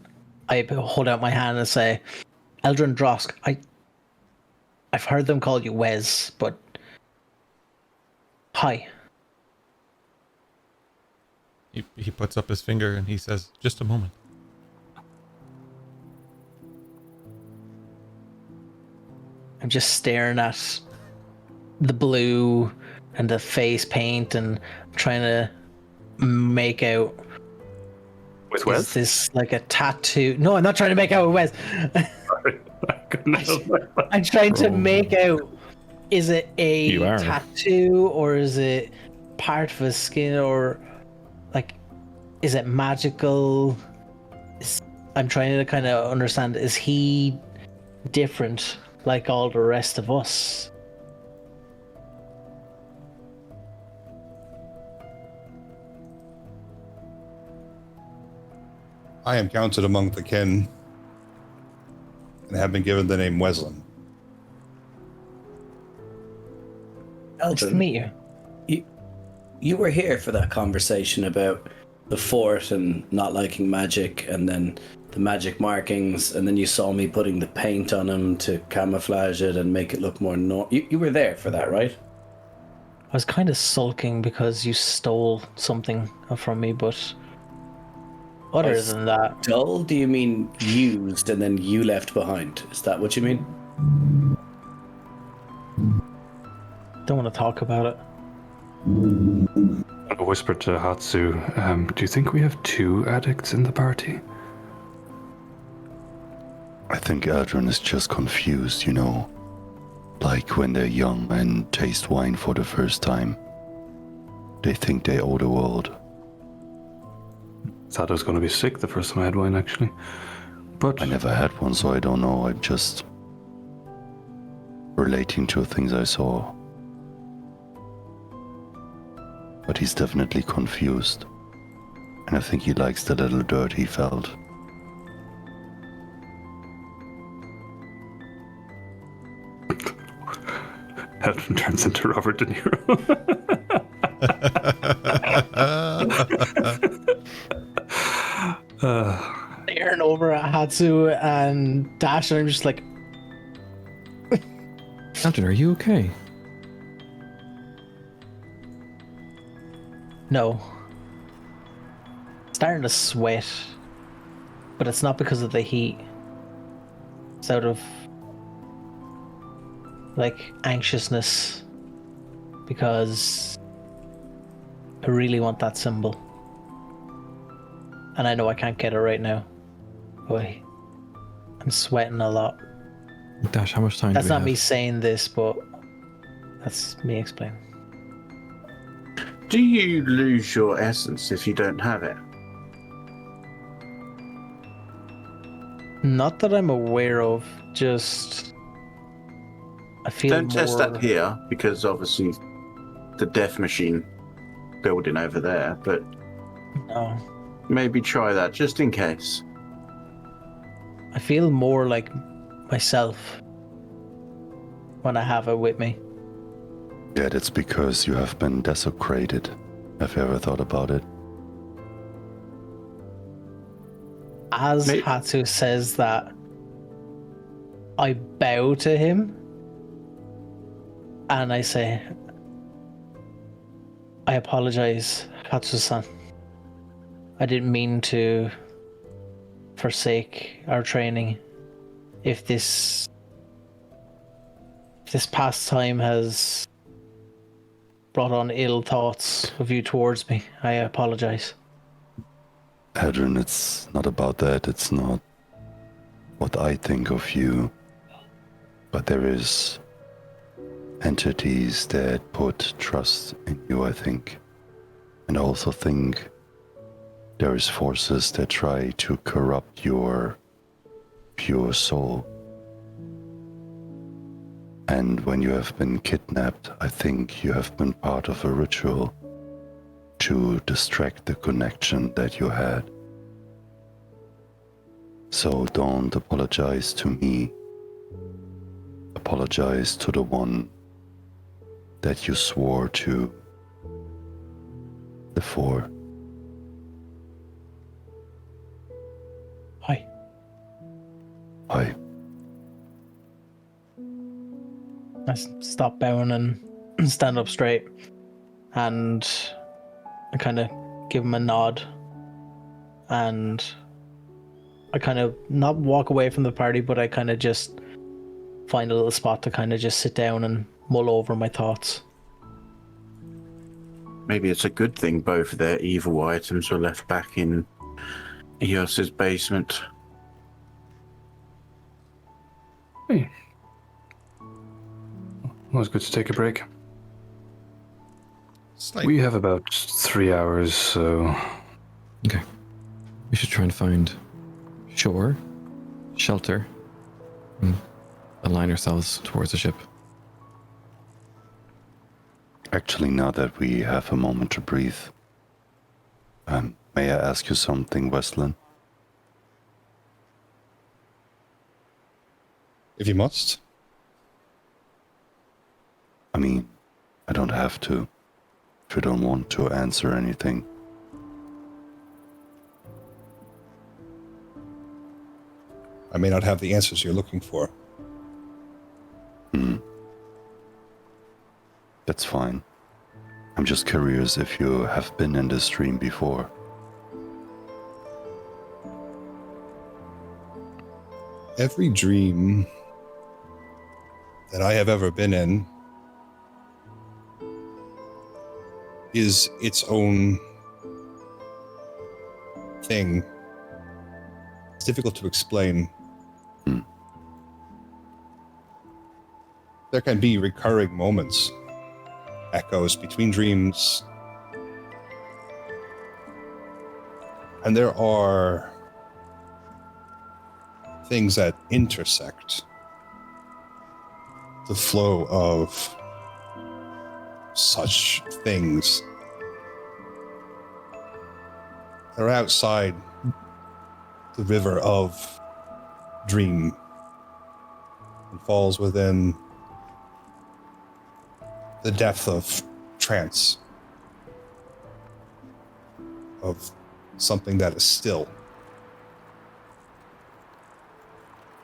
I hold out my hand and say, Eldrin Drosk, I've heard them call you Wes, but hi.
He puts up his finger and he says, just a moment.
I'm just staring at the blue and the face paint and trying to make out,
With
is
Wes?
this like a tattoo? No, I'm not trying to make out with Wes.
I couldn't help it.
I'm trying to make out, is it a
You are.
tattoo or is it part of his skin, or like, is it magical? I'm trying to kind of understand, is he different like all the rest of us?
I am counted among the kin and have been given the name Weslyn.
Nice to meet you.
You were here for that conversation about the fort and not liking magic, and then the magic markings, and then you saw me putting the paint on them to camouflage it and make it look more you were there for that, right?
I was kind of sulking because you stole something from me, but Other
By
than that,
dull, do you mean used and then you left behind? Is that what you mean?
don't want to talk about it.
I whispered to Hatsu, do you think we have 2 addicts in the party?
I think Adrian is just confused, you know. Like when they're young and taste wine for the first time. They think they owe the world.
Thought I was going to be sick the first time I had wine, actually. But
I never had one, so I don't know. I'm just relating to things I saw. But he's definitely confused. And I think he likes the little dirt he felt.
Edwin turns into Robert De Niro.
Staring over at Hatsu and Dash, and I'm just like,
Adrian, are you okay?
no. Starting to sweat, but it's not because of the heat. It's out of like anxiousness because I really want that symbol. And I know I can't get it right now. But I'm sweating a lot.
Dash, how much time
That's
do we
not
have?
me saying this, but that's me explaining.
Do you lose your essence if you don't have it?
Not that I'm aware of, just I feel
Don't
more...
test that here, because obviously the death machine building over there, but
No.
maybe try that just in case.
I feel more like myself when I have it with me.
Yeah, that's because you have been desecrated. Have you ever thought about it?
As Hatsu says that, I bow to him and I say, I apologize, Hatsu-san. I didn't mean to forsake our training. If this pastime has brought on ill thoughts of you towards me, I apologize.
Adrian, it's not about that. It's not what I think of you. But there is entities that put trust in you, I think. And I also think there is forces that try to corrupt your pure soul. And when you have been kidnapped, I think you have been part of a ritual to distract the connection that you had. So don't apologize to me. Apologize to the one that you swore to before.
Hi.
I
Stop bowing and stand up straight, and I kind of give him a nod, and I kind of not walk away from the party, but I kind of just find a little spot to kind of just sit down and mull over my thoughts.
Maybe it's a good thing both of their evil items were left back in Eos's basement.
Hey. Well, it's good to take a break.
Slate.
We have about 3 hours, so
Okay. We should try and find shore, shelter, and align ourselves towards the ship.
actually, now that we have a moment to breathe, may I ask you something, Weslyn?
If you must.
I mean, I don't have to. If you don't want to answer anything.
I may not have the answers you're looking for.
That's fine. I'm just curious if you have been in this stream before.
Every dream that I have ever been in is its own thing. It's difficult to explain. There can be recurring moments, echoes between dreams, and there are things that intersect the flow of such things. They're outside the river of dream and falls within the depth of trance, of something that is still.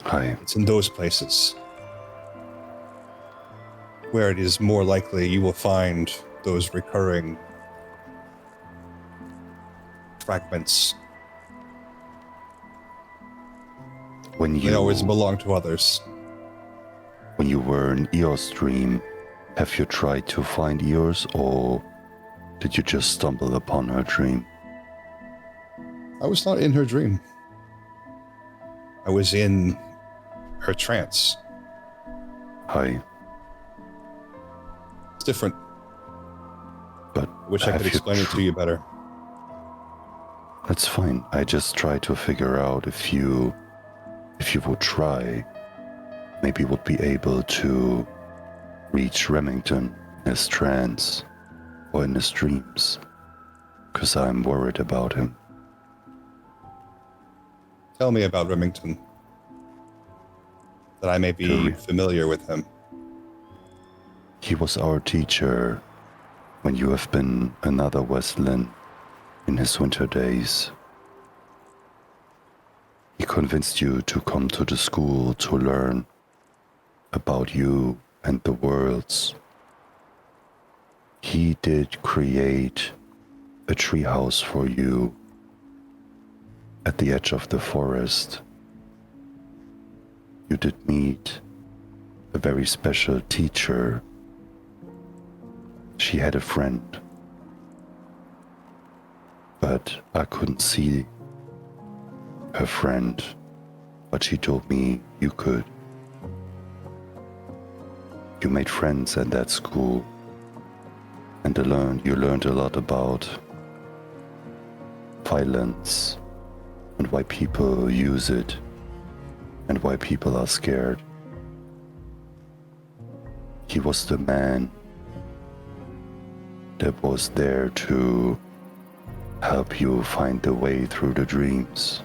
Hi.
It's in those places where it is more likely you will find those recurring fragments. They always belong to others.
When you were in Eos dream, have you tried to find Eos, or did you just stumble upon her dream?
I was not in her dream. I was in her trance.
Hi.
It's different.
But
I wish I could explain it to you better.
That's fine. I just try to figure out if you would try, maybe would be able to reach Remington in his trance or in his dreams, because I'm worried about him.
Tell me about Remington, that I may be familiar with him.
He was our teacher when you have been another Weslyn in his winter days. He convinced you to come to the school to learn about you and the worlds. He did create a treehouse for you at the edge of the forest. You did meet a very special teacher. She had a friend, but I couldn't see her friend, but she told me you could. You made friends at that school, and you learned a lot about violence and why people use it and why people are scared. He was the man that was there to help you find the way through the dreams.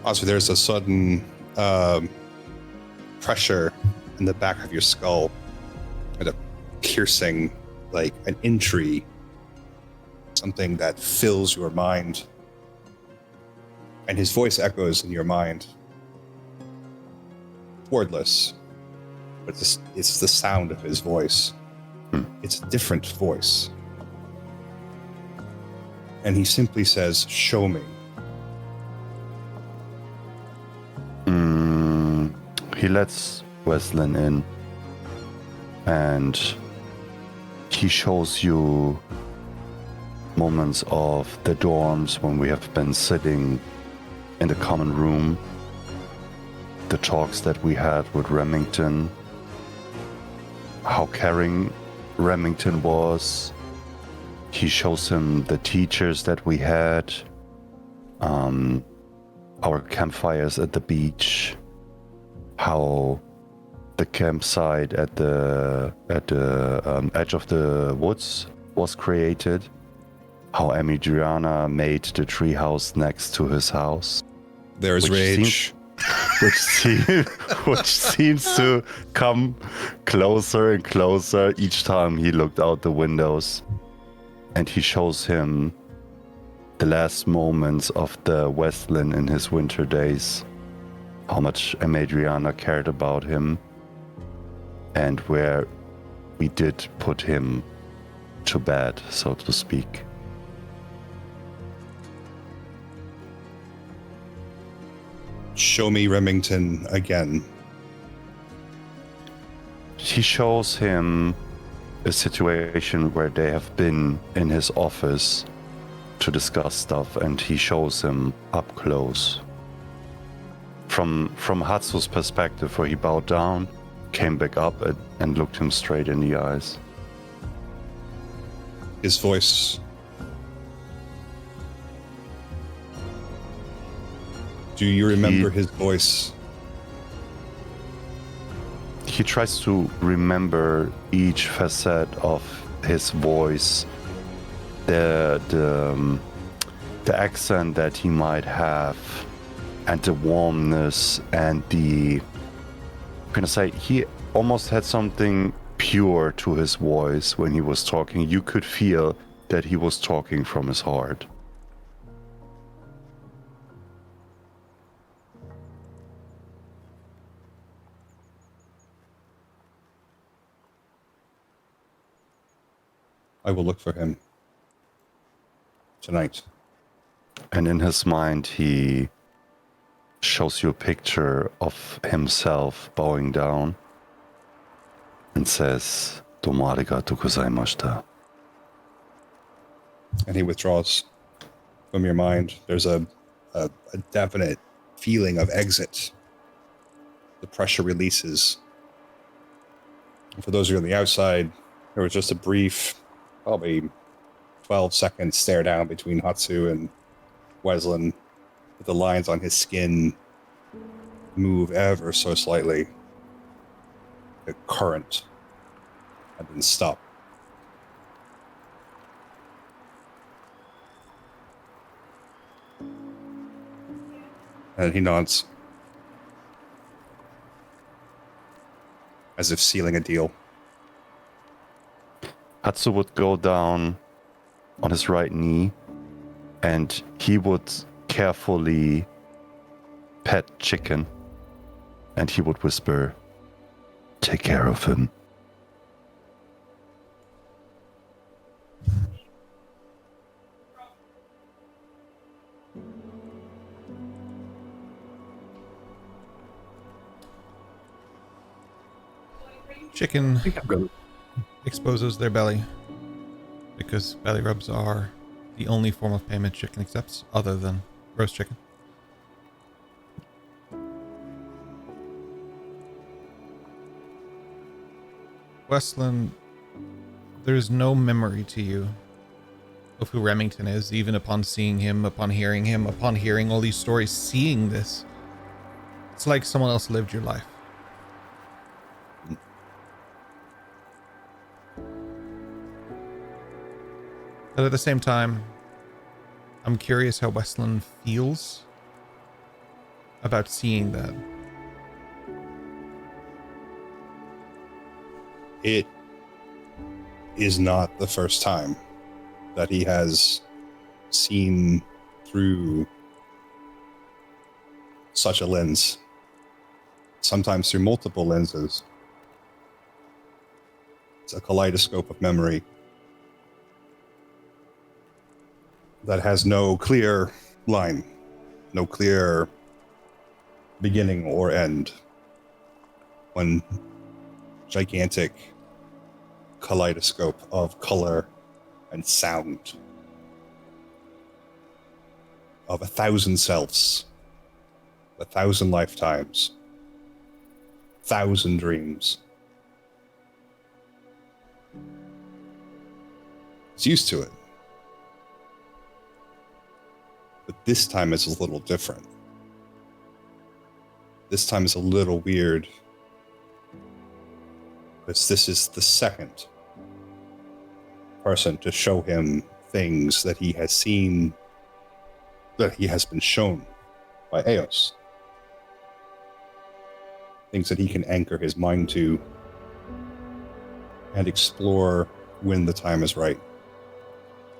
Also, there's a sudden pressure in the back of your skull, and a piercing, like an injury, something that fills your mind. And his voice echoes in your mind. Wordless, but it's the sound of his voice. It's a different voice. And he simply says, "Show me."
He lets Weslyn in, and he shows you moments of the dorms when we have been sitting in the common room, the talks that we had with Remington, how caring Remington was. He shows him the teachers that we had, our campfires at the beach, how the campsite at the edge of the woods was created, how Amidriana made the treehouse next to his house.
There's rage.
Which seems to come closer and closer each time he looked out the windows. And he shows him the last moments of the Weslyn in his winter days, how much Amadriana cared about him, and where we did put him to bed, so to speak.
Show me Remington again.
He shows him a situation where they have been in his office to discuss stuff, and he shows him up close. From Hatsu's perspective, where he bowed down, came back up and looked him straight in the eyes.
His voice. Do you remember his voice?
He tries to remember each facet of his voice, the accent that he might have, and the warmness, and the, I'm gonna say, he almost had something pure to his voice when he was talking. You could feel that he was talking from his heart.
I will look for him tonight.
And in his mind, he shows you a picture of himself bowing down and says, "Domo arigatou gozaimashita."
And he withdraws from your mind. There's a definite feeling of exit. The pressure releases. And for those of you on the outside, there was just a brief, probably 12-second stare down between Hatsu and Weslyn, with the lines on his skin move ever so slightly. The current had been stopped. And he nods, as if sealing a deal.
Hatsu would go down on his right knee, and he would carefully pet Chicken, and he would whisper, "Take care of him."
Chicken
I think I'm good.
exposes their belly, because belly rubs are the only form of payment Chicken accepts other than roast chicken. Weslyn, there's no memory to you of who Remington is, even upon seeing him, upon hearing all these stories, seeing this. It's like someone else lived your life. But at the same time, I'm curious how Weslyn feels about seeing that.
It is not the first time that he has seen through such a lens, sometimes through multiple lenses. It's a kaleidoscope of memory that has no clear line, no clear beginning or end. One gigantic kaleidoscope of color and sound, of 1,000 selves, 1,000 lifetimes, 1,000 dreams. It's used to it. But this time it's a little different. This time it's a little weird, because this is the second person to show him things that he has seen, that he has been shown by Eos. Things that he can anchor his mind to and explore when the time is right.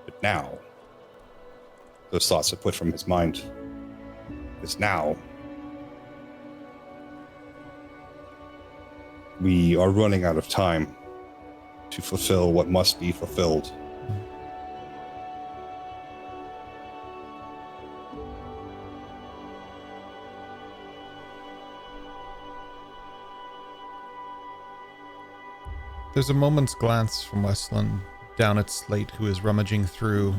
But now, those thoughts are put from his mind. Because now, we are running out of time to fulfill what must be fulfilled.
There's a moment's glance from Weslyn down at Slate, who is rummaging through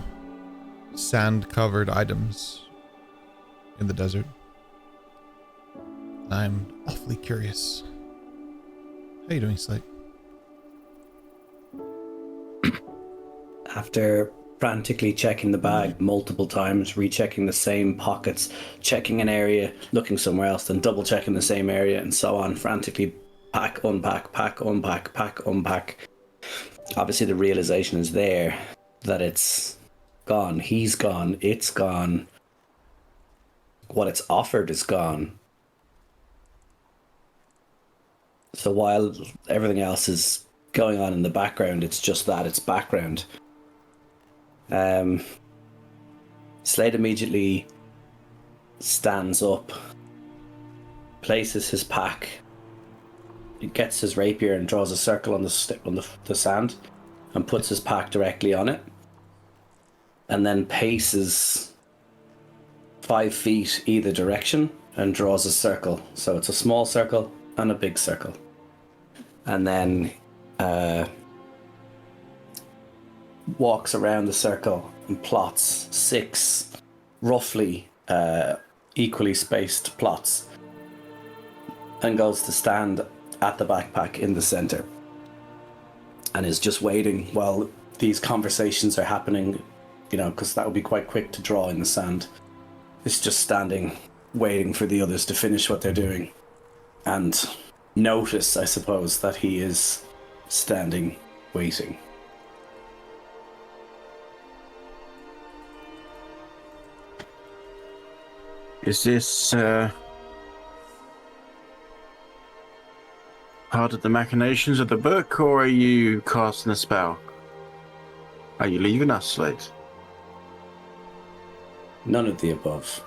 sand-covered items in the desert. I'm awfully curious. How are you doing, Slate?
After frantically checking the bag multiple times, rechecking the same pockets, checking an area, looking somewhere else, then double checking the same area, and so on, frantically pack, unpack, pack, unpack, pack, unpack. Obviously the realization is there that it's gone, he's gone, it's gone. What it's offered is gone. So while everything else is going on in the background, it's just that, it's background. Slade immediately stands up, places his pack, gets his rapier and draws a circle on the sand and puts his pack directly on it, and then paces 5 feet either direction and draws a circle. So it's a small circle and a big circle. And then walks around the circle and plots 6 roughly equally spaced plots and goes to stand at the backpack in the center and is just waiting while these conversations are happening, you know, because that would be quite quick to draw in the sand. It's just standing, waiting for the others to finish what they're doing and notice, I suppose, that he is standing, waiting.
Is this part of the machinations of the book, or are you casting a spell? Are you leaving us, Slate?
None of the above.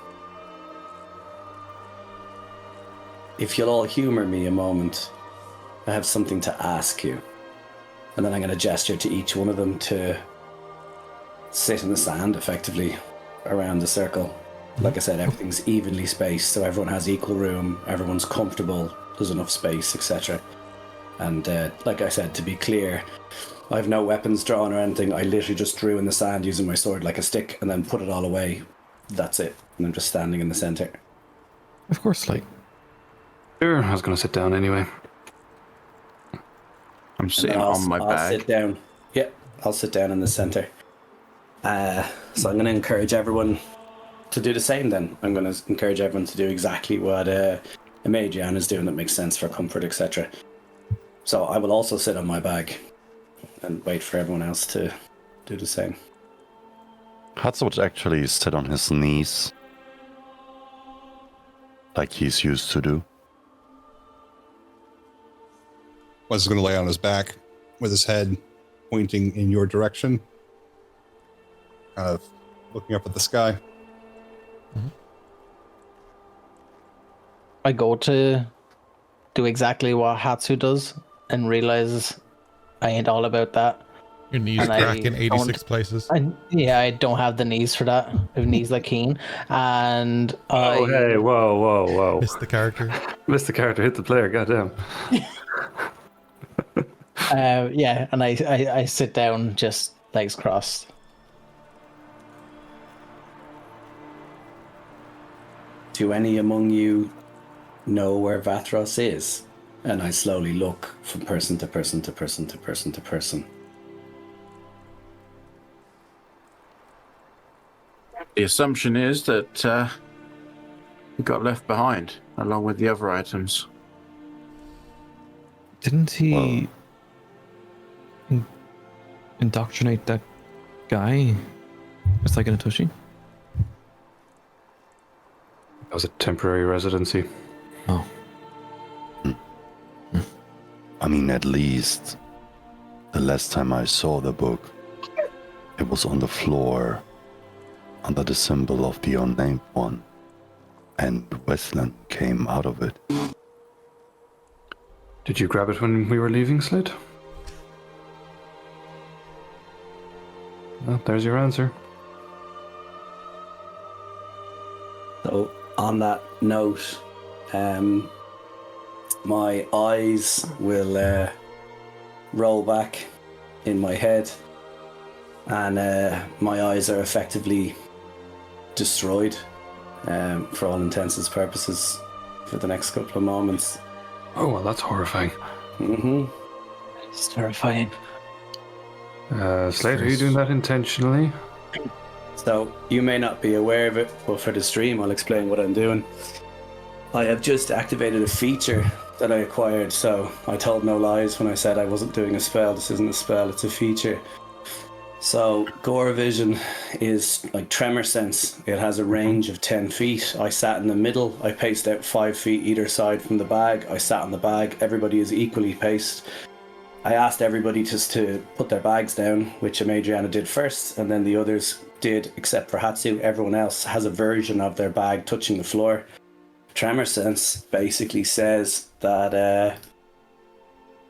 If you'll all humor me a moment, I have something to ask you. And then I'm going to gesture to each one of them to sit in the sand, effectively, around the circle. Like I said, everything's evenly spaced, so everyone has equal room, everyone's comfortable, there's enough space, etc. And like I said, to be clear, I have no weapons drawn or anything. I literally just drew in the sand using my sword like a stick and then put it all away. That's it. And I'm just standing in the center.
Of course, like.
Sure, I was going to sit down anyway.
I'm sitting on my bag.
I'll sit down. Yeah, I'll sit down in the center. So I'm going to encourage everyone to do the same then. I'm going to encourage everyone to do exactly what Imagian is doing that makes sense for comfort, etc. So I will also sit on my bag and wait for everyone else to do the same.
Hatsu would actually sit on his knees, like he's used to do.
Wes is going to lay on his back with his head pointing in your direction, kind of looking up at the sky.
Mm-hmm.
I go to do exactly what Hatsu does and realize I ain't all about that.
Your knees
And
crack in
I
86 places.
I don't have the knees for that. I have knees like Keen. And
Oh, hey, whoa.
Missed the character.
Missed the character, hit the player, goddamn.
and I sit down, just legs crossed.
Do any among you know where Vatros is? And I slowly look from person to person to person to person to person.
The assumption is that he got left behind, along with the other items.
Didn't he indoctrinate that guy? It's like in a tushy.
That was a temporary residency.
Oh.
I mean, at least the last time I saw the book, it was on the floor under the symbol of the unnamed one, and Weslyn came out of it.
Did you grab it when we were leaving, Slate? Well, there's your answer.
So on that note, my eyes will roll back in my head, and my eyes are effectively destroyed for all intents and purposes for the next couple of moments.
Oh, well, that's horrifying.
Mm-hmm.
It's terrifying.
Slate, are you doing that intentionally?
So, you may not be aware of it, but for the stream, I'll explain what I'm doing. I have just activated a feature that I acquired, so I told no lies when I said I wasn't doing a spell. This isn't a spell, it's a feature. So, Gore Vision is like Tremor Sense. It has a range of 10 feet. I sat in the middle. I paced out 5 feet either side from the bag. I sat on the bag. Everybody is equally paced. I asked everybody just to put their bags down, which Adriana did first, and then the others did, except for Hatsu. Everyone else has a version of their bag touching the floor. Tremor Sense basically says that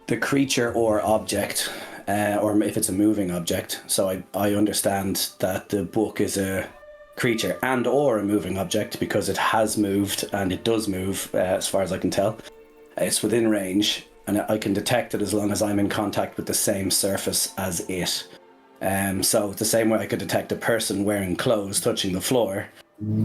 the creature or object, or if it's a moving object, so I understand that the book is a creature and or a moving object because it has moved and it does move, as far as I can tell. It's within range, and I can detect it as long as I'm in contact with the same surface as it. So the same way I could detect a person wearing clothes touching the floor,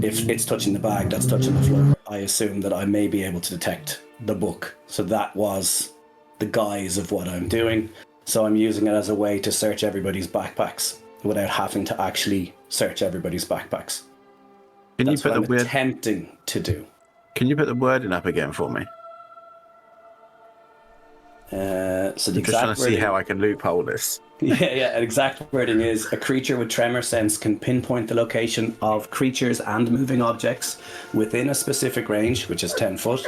if it's touching the bag that's touching the floor, I assume that I may be able to detect the book. So that was the guise of what I'm doing. So I'm using it as a way to search everybody's backpacks without having to actually search everybody's backpacks.
Can
That's
you put
what
the
I'm
word?
attempting to do.
Can you put the wording up again for me?
So the
I'm just trying
exact
to see
wording,
how I can loophole this.
yeah, an exact wording is: a creature with tremor sense can pinpoint the location of creatures and moving objects within a specific range, which is 10 foot,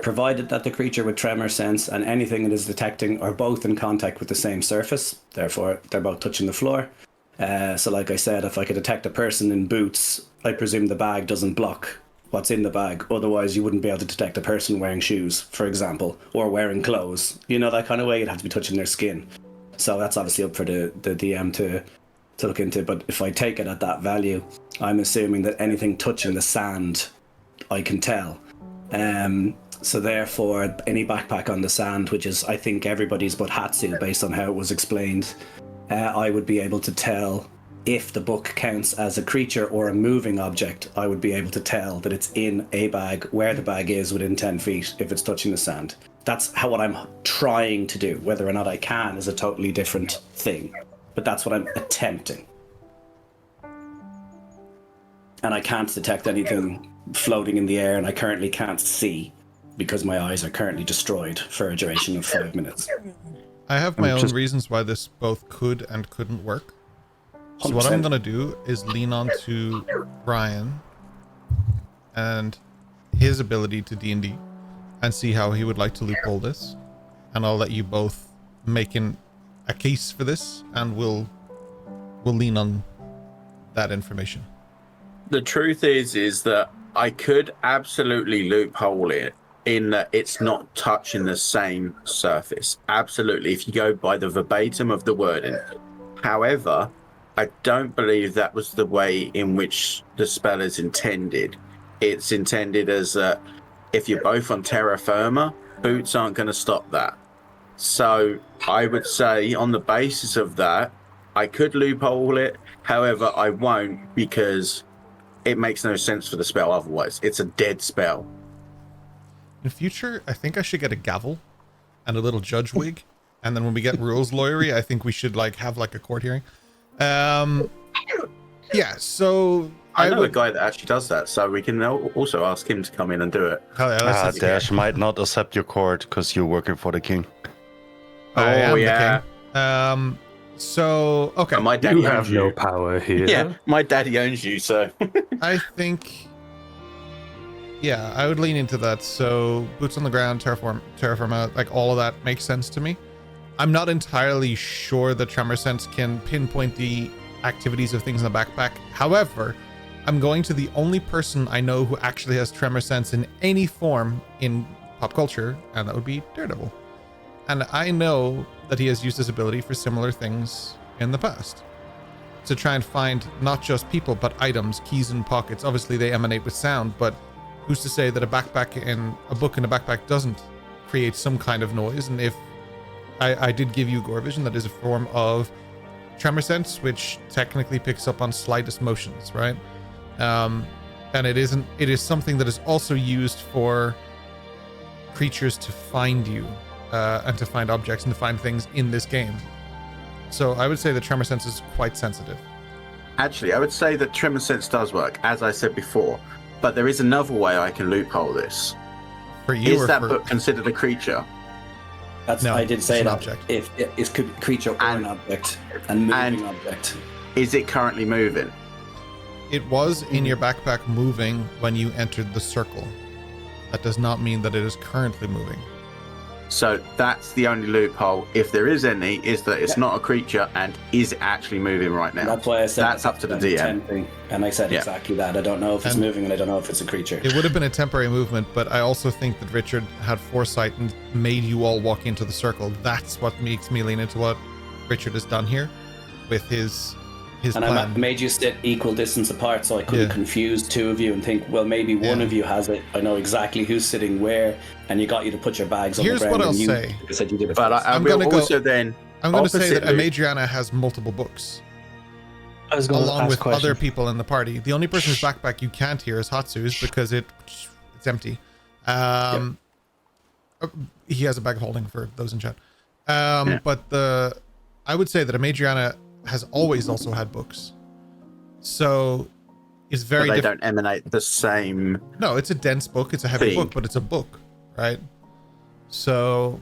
provided that the creature with tremor sense and anything it is detecting are both in contact with the same surface. Therefore, they're both touching the floor. So like I said, if I could detect a person in boots, I presume the bag doesn't block what's in the bag. Otherwise, you wouldn't be able to detect a person wearing shoes, for example, or wearing clothes. You know, that kind of way. You'd have to be touching their skin. So that's obviously up for the DM to look into. But if I take it at that value, I'm assuming that anything touching the sand, I can tell. So therefore, any backpack on the sand, which is, I think, everybody's but Hatsu, based on how it was explained, I would be able to tell if the book counts as a creature or a moving object. I would be able to tell that it's in a bag, where the bag is within 10 feet, if it's touching the sand. That's what I'm trying to do. Whether or not I can is a totally different thing. But that's what I'm attempting. And I can't detect anything floating in the air, and I currently can't see because my eyes are currently destroyed for a duration of 5 minutes.
I have my own reasons why this both could and couldn't work. So what I'm
100%.
gonna do is lean on to Brian and his ability to D&D and see how he would like to loophole this. And I'll let you both make a case for this, and we'll lean on that information.
The truth is that I could absolutely loophole it in that it's not touching the same surface. Absolutely, if you go by the verbatim of the wording. However, I don't believe that was the way in which the spell is intended. It's intended as if you're both on terra firma, boots aren't going to stop that. So I would say on the basis of that, I could loophole it. However, I won't, because it makes no sense for the spell otherwise. It's a dead spell.
In future, I think I should get a gavel and a little judge wig, and then when we get rules lawyery, I think we should have a court hearing. Yeah, so
I know a guy that actually does that, so we can also ask him to come in and do it.
Oh, yeah, that's
Dash might not accept your court because you're working for the king.
I am
yeah.
the king. So okay,
But my daddy
You
owns
have no power here.
Yeah, my daddy owns you, so.
I think, yeah, I would lean into that. So boots on the ground, terraform out, like all of that makes sense to me. I'm not entirely sure that Tremor Sense can pinpoint the activities of things in the backpack. However, I'm going to the only person I know who actually has Tremor Sense in any form in pop culture, and that would be Daredevil. And I know that he has used his ability for similar things in the past. To try and find not just people, but items, keys and pockets. Obviously they emanate with sound, but who's to say that a book in a backpack doesn't create some kind of noise? And if I did give you Gore Vision. That is a form of Tremor Sense, which technically picks up on slightest motions, right? And it is something that is also used for creatures to find you, and to find objects and to find things in this game. So I would say the Tremor Sense is quite sensitive.
Actually, I would say that Tremor Sense does work, as I said before. But there is another way I can loophole this.
For you,
Is
or
that
for...
book considered a creature?
No,
I did say
it's an
that.
object.
If it's creature or an object and moving object.
Is it currently moving?
It was in your backpack moving when you entered the circle. That does not mean that it is currently moving.
So that's the only loophole, if there is any, is that it's not a creature and is actually moving right now.
That's why I said
that's up to the DM.
Thing, and I said exactly that. I don't know if it's moving and I don't know if it's a creature.
It would have been a temporary movement, but I also think that Richard had foresight and made you all walk into the circle. That's what makes me lean into what Richard has done here with his
and
plan.
I made you sit equal distance apart so I couldn't confuse two of you and think, well, maybe one of you has it. I know exactly who's sitting where, and you got you to put your bags on the ground.
Here's what I'll
and you
say.
Said you did it
but
first.
I'm going to
also then.
I'm going to say that Amadriana has multiple books,
I was going
along
to ask
with
a question.
other people in the party. The only person whose backpack you can't hear is Hatsu's because it's empty. He has a bag of holding for those in chat. But I would say that Amadriana has always also had books. So it's very
They don't emanate the same.
No, it's a dense book. It's a heavy book, but it's a book, right? So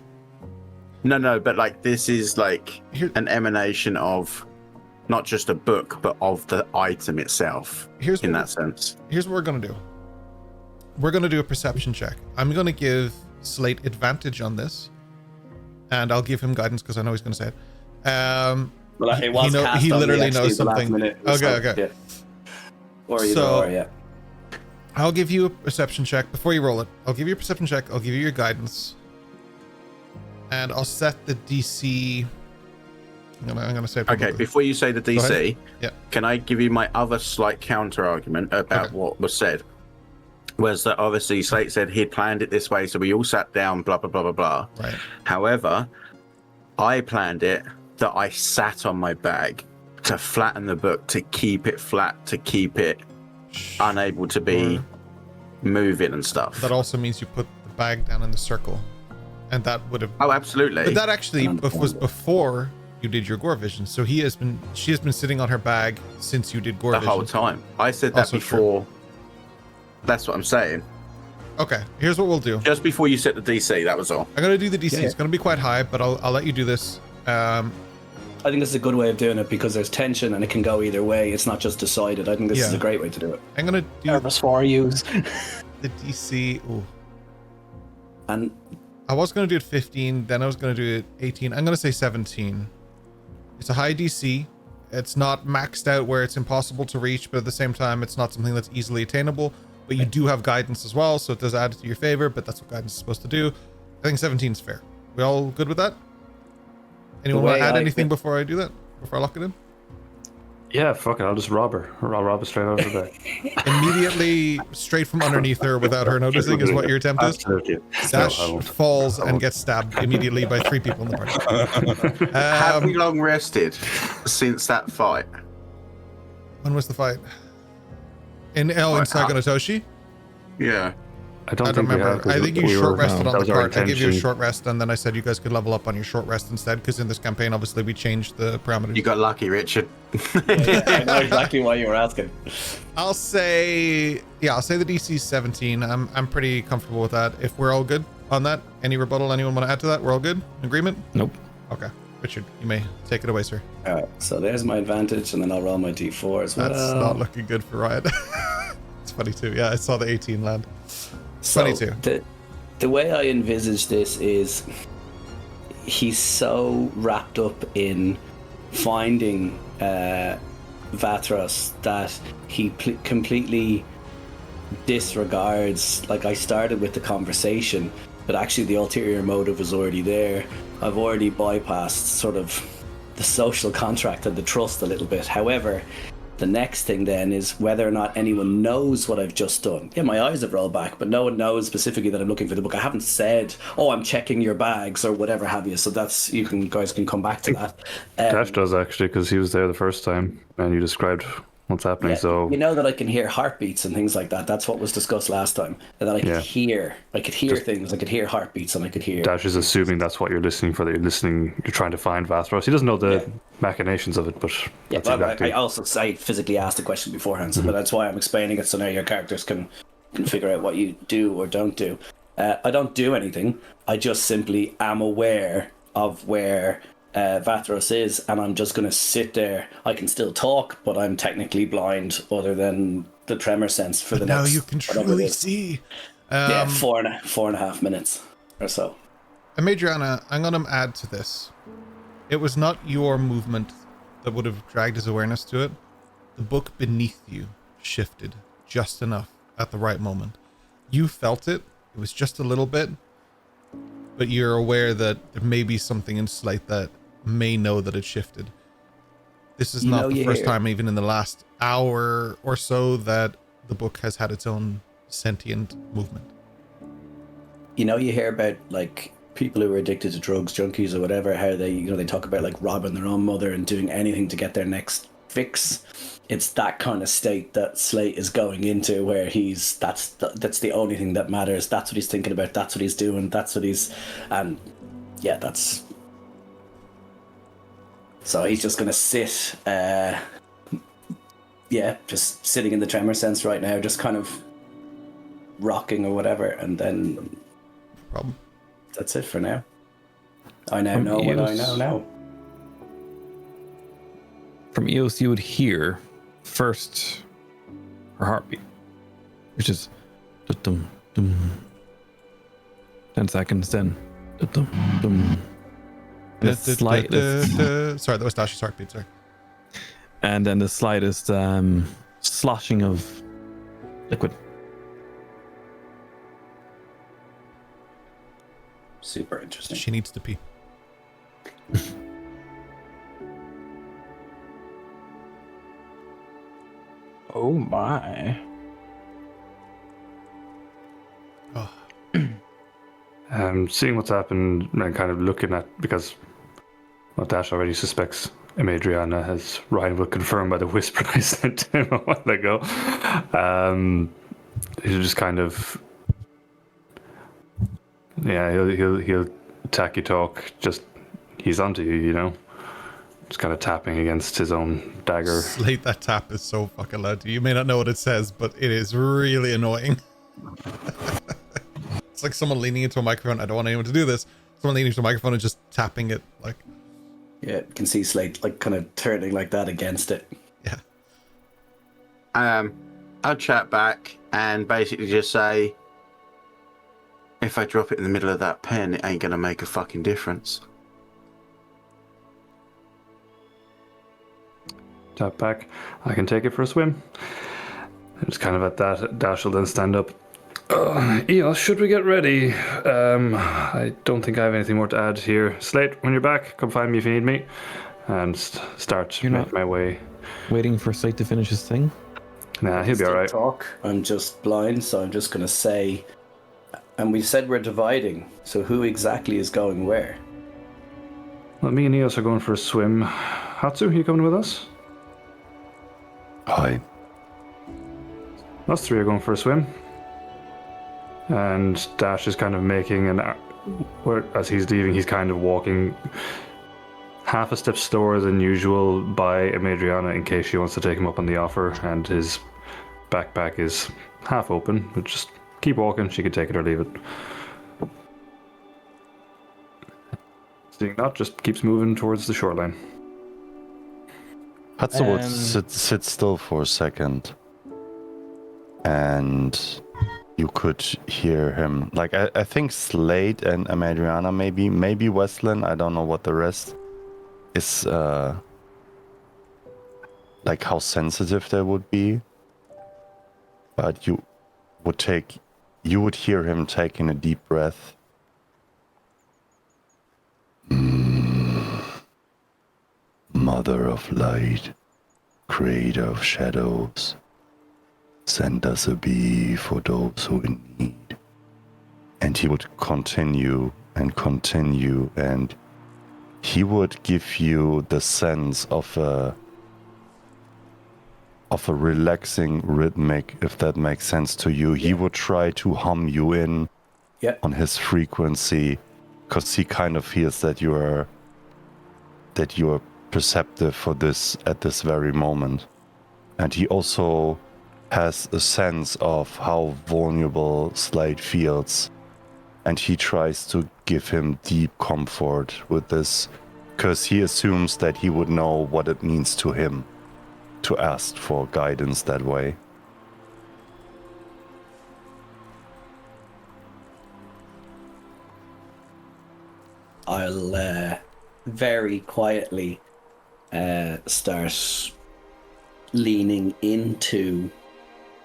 No, but like this is like an emanation of not just a book, but of the item itself. In that sense.
Here's what we're gonna do. We're gonna do a perception check. I'm gonna give Slate advantage on this, and I'll give him guidance because I know he's gonna say it.
Well, it was
he literally knows something. Okay.
Yeah. Or either or, yeah.
I'll give you a perception check before you roll it. I'll give you a perception check. I'll give you your guidance, and I'll set the DC. I'm gonna say.
Okay, before you say the DC,
yeah.
Can I give you my other slight counter argument about what was said? Was that obviously Slate said he'd planned it this way, so we all sat down, blah blah blah blah blah.
Right.
However, I planned it that I sat on my bag to flatten the book, to keep it flat, to keep it unable to be moving and stuff.
That also means you put the bag down in the circle, and that would have.
Oh, absolutely.
But that actually was before you did your Gore Vision. So she has been sitting on her bag since you did Gore Vision.
The whole time. I said that
Also
before.
true.
That's what I'm saying.
Okay, here's what we'll do.
Just before you set the DC, that was all.
I'm gonna do the DC.
Yeah.
It's gonna be quite high, but I'll let you do this.
I think this is a good way of doing it because there's tension and it can go either way. It's not just decided. I think this is a great way to do it.
I'm gonna do
Nervous for use.
the DC. Ooh.
And
I was gonna do it 15, then I was gonna do it 18. I'm gonna say 17. It's a high DC. It's not maxed out where it's impossible to reach, but at the same time, it's not something that's easily attainable. But you do have guidance as well, so it does add to your favor. But that's what guidance is supposed to do. I think 17 is fair. We all good with that? Anyone want to add anything before I do that? Before I lock it in?
Yeah, fuck it. I'll just rob her. I'll rob her straight out of the bed.
Immediately, straight from underneath her without her noticing is what your attempt is?
Absolutely.
Dash falls and gets stabbed immediately by 3 people in the party.
Have we long rested since that fight?
When was the fight? In Saganatoshi?
Yeah.
I don't
I
think
don't
we
remember.
have, 'cause
I think you
we
short
were-
rested
that
on the
was our
cart. I gave you a
intention.
short rest, and then I said you guys could level up on your short rest instead, because in this campaign, obviously, we changed the parameters.
You got lucky, Richard.
I know exactly why you were asking.
I'll say the DC is 17. I'm pretty comfortable with that. If we're all good on that, any rebuttal? Anyone want to add to that? We're all good? Agreement?
Nope.
Okay. Richard, you may take it away, sir.
All right, so there's my advantage, and then I'll roll my d4 as well.
That's not looking good for Ryan. It's funny too. Yeah, I saw the 18 land.
So
22.
The way I envisage this is he's so wrapped up in finding Vatros that he completely disregards. Like, I started with the conversation, but actually the ulterior motive was already there. I've already bypassed sort of the social contract and the trust a little bit. However, The next thing then is whether or not anyone knows what I've just done. Yeah, my eyes have rolled back, but no one knows specifically that I'm looking for the book. I haven't said, "Oh, I'm checking your bags" or whatever have you. So that's guys can come back to that.
Dash does actually, because he was there the first time and you described what's happening.
Yeah,
so
you know that I can hear heartbeats and things like that. That's what was discussed last time. That I could hear. I could hear things. I could hear heartbeats, and I could hear.
Dash is assuming that's what you're listening for. That you're trying to find Vathros. He doesn't know the machinations of it, but that's exactly.
I also physically asked the question beforehand, so but that's why I'm explaining it. So now your characters can figure out what you do or don't do. I don't do anything. I just simply am aware of where Vathros is, and I'm just going to sit there. I can still talk, but I'm technically blind, other than the tremor sense for the next.
Now you can truly see.
Yeah, 4.5 minutes or so.
Madriana, I'm going to add to this. It was not your movement that would have dragged his awareness to it. The book beneath you shifted just enough at the right moment. You felt it. It was just a little bit, but you're aware that there may be something in Slate that may know that it shifted. This is not the first time, even in the last hour or so, that the book has had its own sentient movement.
You hear about like people who are addicted to drugs, junkies or whatever, how they they talk about like robbing their own mother and doing anything to get their next fix. It's that kind of state that Slate is going into, where that's the only thing that matters. That's what he's thinking about. That's what he's doing. That's what he's, and yeah, that's. So he's just gonna sit, just sitting in the tremor sense right now, just kind of rocking or whatever, and then.
No problem.
That's it for now. I now know what I know now.
From Eos, you would hear first her heartbeat, which is dum dum. 10 seconds, then dum dum. The slightest.
Sorry, that was Dash's heartbeat. Sorry.
And then the slightest sloshing of liquid.
Super interesting.
She needs to pee.
Oh my.
Oh.
Seeing what's happened and kind of looking at, because Dash already suspects Madriana, as Ryan will confirm by the whisper I sent to him a while ago. He'll just kind of, he'll tacky talk. Just he's onto you, Just kind of tapping against his own dagger.
Slate, that tap is so fucking loud. You may not know what it says, but it is really annoying. It's like someone leaning into a microphone. I don't want anyone to do this. Someone leaning into a microphone and just tapping it, like.
Yeah, you can see Slate like kind of turning like that against it.
Yeah.
I'll chat back and basically just say, if I drop it in the middle of that pen, it ain't gonna make a fucking difference.
Tap back. I can take it for a swim. It's kind of at that. Dash will then stand up. Eos, should we get ready? I don't think I have anything more to add here. Slate, when you're back, come find me if you need me. And start making my way.
Waiting for Slate to finish his thing?
Nah, he'll be alright.
I'm just blind, so I'm just going to say... And we said we're dividing, so who exactly is going where?
Well, me and Eos are going for a swim. Hatsu, you coming with us?
Hi.
Us three are going for a swim. And Dash is kind of making as he's leaving, he's kind of walking half a step slower than usual by Madriana in case she wants to take him up on the offer, and his backpack is half open, but just keep walking, she can take it or leave it. Seeing that, just keeps moving towards the shoreline.
Hatsu would sit still for a second, and you could hear him. Like, I think Slate and Madriana, maybe Weslyn, I don't know what the rest is, like how sensitive they would be. But you would hear him taking a deep breath. Mother of light, creator of shadows, send us a bee for those who in need. And he would continue and continue, and he would give you the sense of a relaxing rhythmic, if that makes sense to you. He would try to hum you in on his frequency, because he kind of feels that you are perceptive for this at this very moment. And he also has a sense of how vulnerable Slate feels, and he tries to give him deep comfort with this, because he assumes that he would know what it means to him to ask for guidance that way.
I'll very quietly start leaning into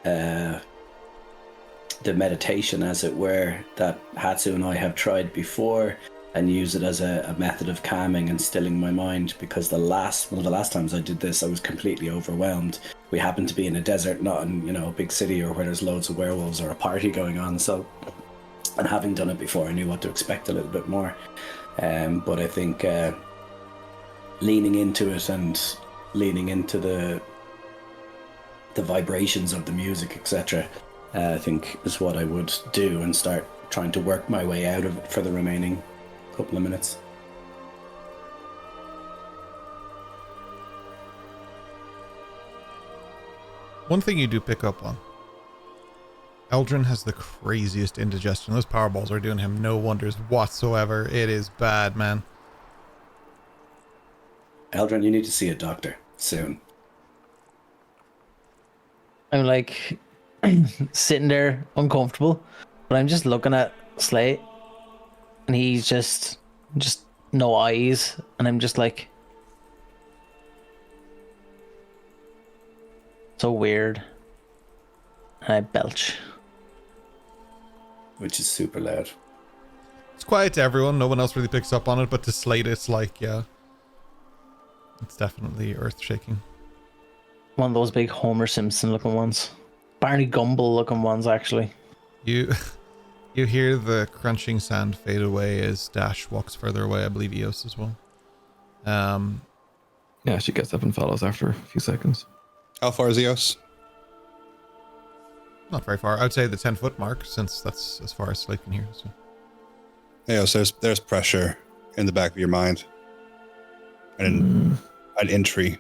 the meditation, as it were, that Hatsu and I have tried before, and use it as a method of calming and stilling my mind, because one of the last times I did this, I was completely overwhelmed. We happened to be in a desert, not in a big city or where there's loads of werewolves or a party going on, so, and having done it before, I knew what to expect a little bit more. But I think leaning into it and leaning into the vibrations of the music, etc., I think is what I would do, and start trying to work my way out of it for the remaining couple of minutes.
One thing you do pick up on, Eldrin has the craziest indigestion. Those power balls are doing him no wonders whatsoever. It is bad, man.
Eldrin, you need to see a doctor soon.
I'm like sitting there uncomfortable, but I'm just looking at Slate, and he's just no eyes, and I'm just like, so weird, and I belch.
Which is super loud.
It's quiet to everyone. No one else really picks up on it, but to Slate, it's like, yeah, it's definitely earth-shaking.
One of those big Homer Simpson looking ones. Barney Gumble looking ones, actually.
You hear the crunching sound fade away as Dash walks further away. I believe Eos as well.
Yeah, she gets up and follows after a few seconds.
How far is Eos?
Not very far. I'd say the 10-foot mark, since that's as far as Slate can hear. So.
Eos, there's pressure in the back of your mind. And an entry.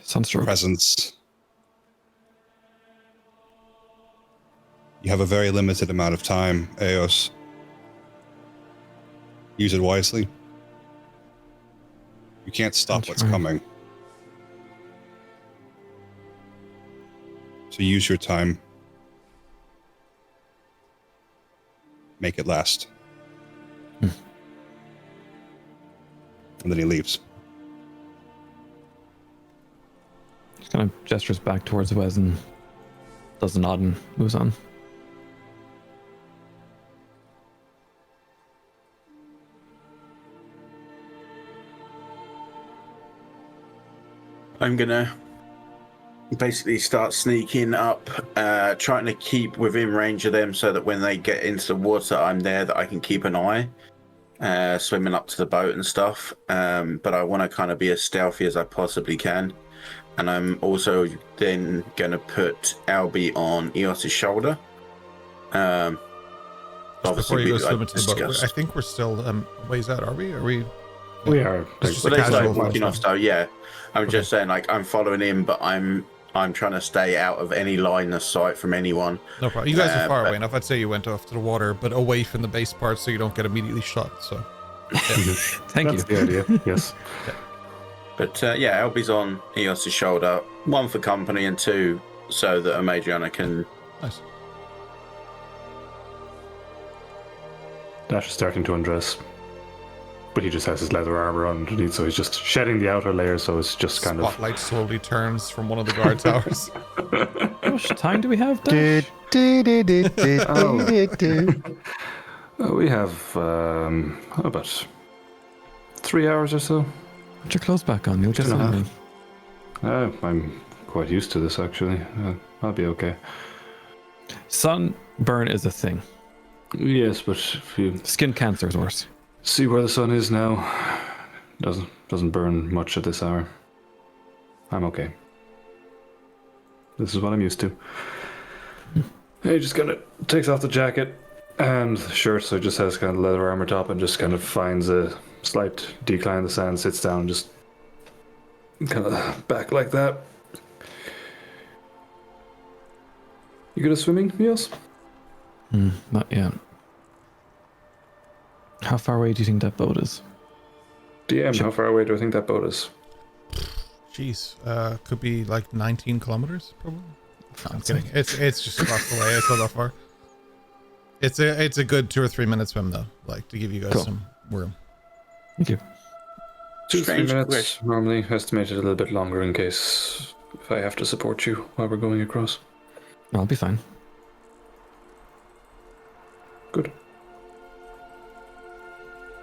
Sunstroke.
Presence. You have a very limited amount of time, Eos. Use it wisely. You can't stop what's coming. So use your time. Make it last. And then he leaves.
Just kind of gestures back towards Wes and does a nod and moves on.
I'm gonna basically start sneaking up, trying to keep within range of them so that when they get into the water, I'm there, that I can keep an eye, swimming up to the boat and stuff. But I want to kind of be as stealthy as I possibly can. And I'm also then going to put Albie on Eos's shoulder.
Before you go swim into the boat, I think we're still ways out, are we?
We are.
It's just
But
a
it's like
casual
walking off, so yeah. I'm just saying, like, I'm following him, but I'm trying to stay out of any line of sight from anyone.
No problem. You guys are far away enough. I'd say you went off to the water, but away from the base part, so you don't get immediately shot. So, yeah.
Thank
That's
you.
the idea. Yes.
But yeah, Albie's on Eos's shoulder. One for company, and two so that Amadriana can.
Nice.
Dash is starting to undress, but he just has his leather armor underneath, so he's just shedding the outer layer. So it's just kind
Spotlight slowly turns from one of the guard towers.
How much time do we have, Dash?
We have about 3 hours or so.
Put your clothes back on. You'll get
2.5.
something.
I'm quite used to this, actually. I'll be okay.
Sunburn is a thing.
Yes, but if you
Skin cancer is worse.
see where the sun is now, doesn't burn much at this hour. I'm okay. This is what I'm used to. He just kind of takes off the jacket and the shirt, so he just has kind of leather armor top, and just kind of finds a slight decline in the sand, sits down, just kind of back like that. You good at swimming, Niels?
Not yet. How far away do you think that boat is?
DM, how far away do I think that boat is?
Jeez, could be like 19 kilometers, probably. No, I'm kidding. It's just across the way. It's not that far. It's a good 2 or 3 minute swim though, like to give you guys some room.
Thank you.
2 to 3
Strange
minutes.
question.
Normally estimated a little bit longer in case if I have to support you while we're going across.
I'll be fine.
Good.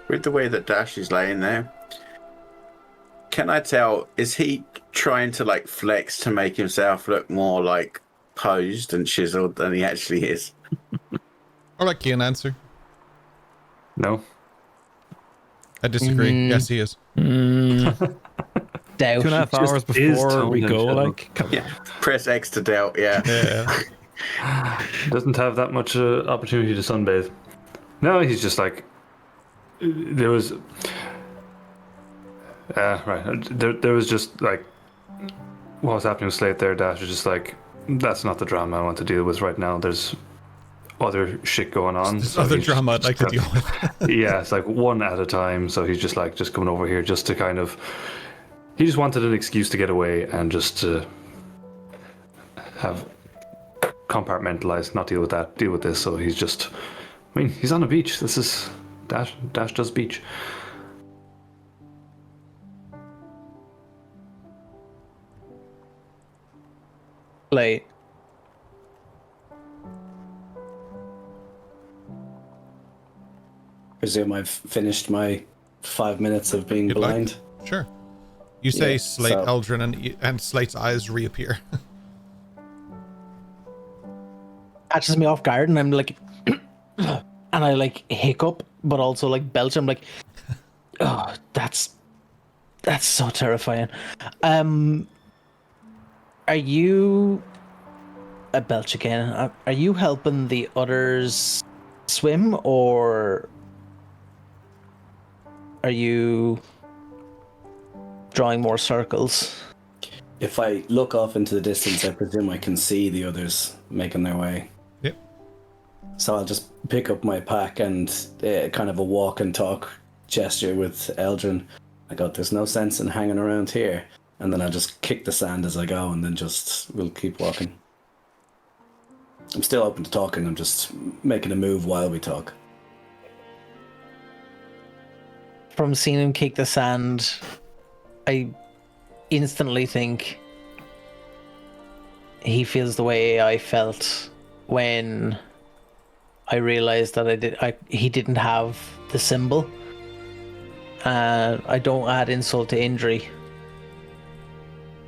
With the way that Dash is laying there, can I tell, is he trying to like flex to make himself look more like posed and chiseled than he actually is?
I'll let Kian answer.
No?
I disagree. Yes, he is.
Doubt.
2.5 hours before we go, like.
Yeah, press X to doubt. Yeah.
Yeah.
Doesn't have that much opportunity to sunbathe. No, he's just like... There was... right. There was just like... What was happening with Slate there, Dash, was just like... That's not the drama I want to deal with right now. There's other shit going on.
There's
so
other
he's
drama I'd like to
just
deal with.
yeah, it's like one at a time. So he's just like, just coming over here just to kind of... He just wanted an excuse to get away and just to have compartmentalized, not deal with that, deal with this. So he's just... I mean, he's on a beach. This is... Dash does beach.
Late.
Presume I've finished my 5 minutes of being
You'd like?
blind.
Sure. You say
Yeah,
Slate
so-
Eldrin and Slate's eyes reappear.
Catches me off guard, and I'm like, and I like hiccup, but also like belch. I'm like, oh, that's so terrifying. Are you a belch again? Are you helping the others swim, or are you drawing more circles?
If I look off into the distance, I presume I can see the others making their way.
Yep.
So I'll just pick up my pack and kind of a walk and talk gesture with Eldrin. I go, there's no sense in hanging around here. And then I'll just kick the sand as I go, and then we'll keep walking. I'm still open to talking, I'm just making a move while we talk.
From seeing him kick the sand, I instantly think he feels the way I felt when I realized that he didn't have the symbol. I don't add insult to injury,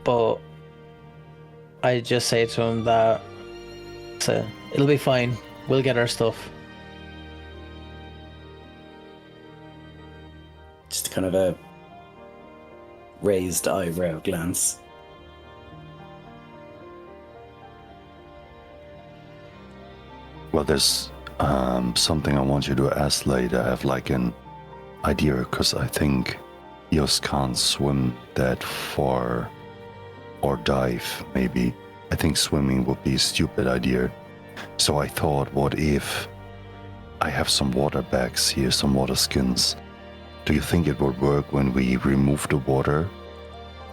but I just say to him that it'll be fine. We'll get our stuff.
Just kind of a raised eyebrow glance.
Well, there's something I want you to ask later. I have like an idea, because I think Eos can't swim that far or dive, maybe. I think swimming would be a stupid idea. So I thought, what if I have some water bags here, some water skins? Do you think it would work when we remove the water,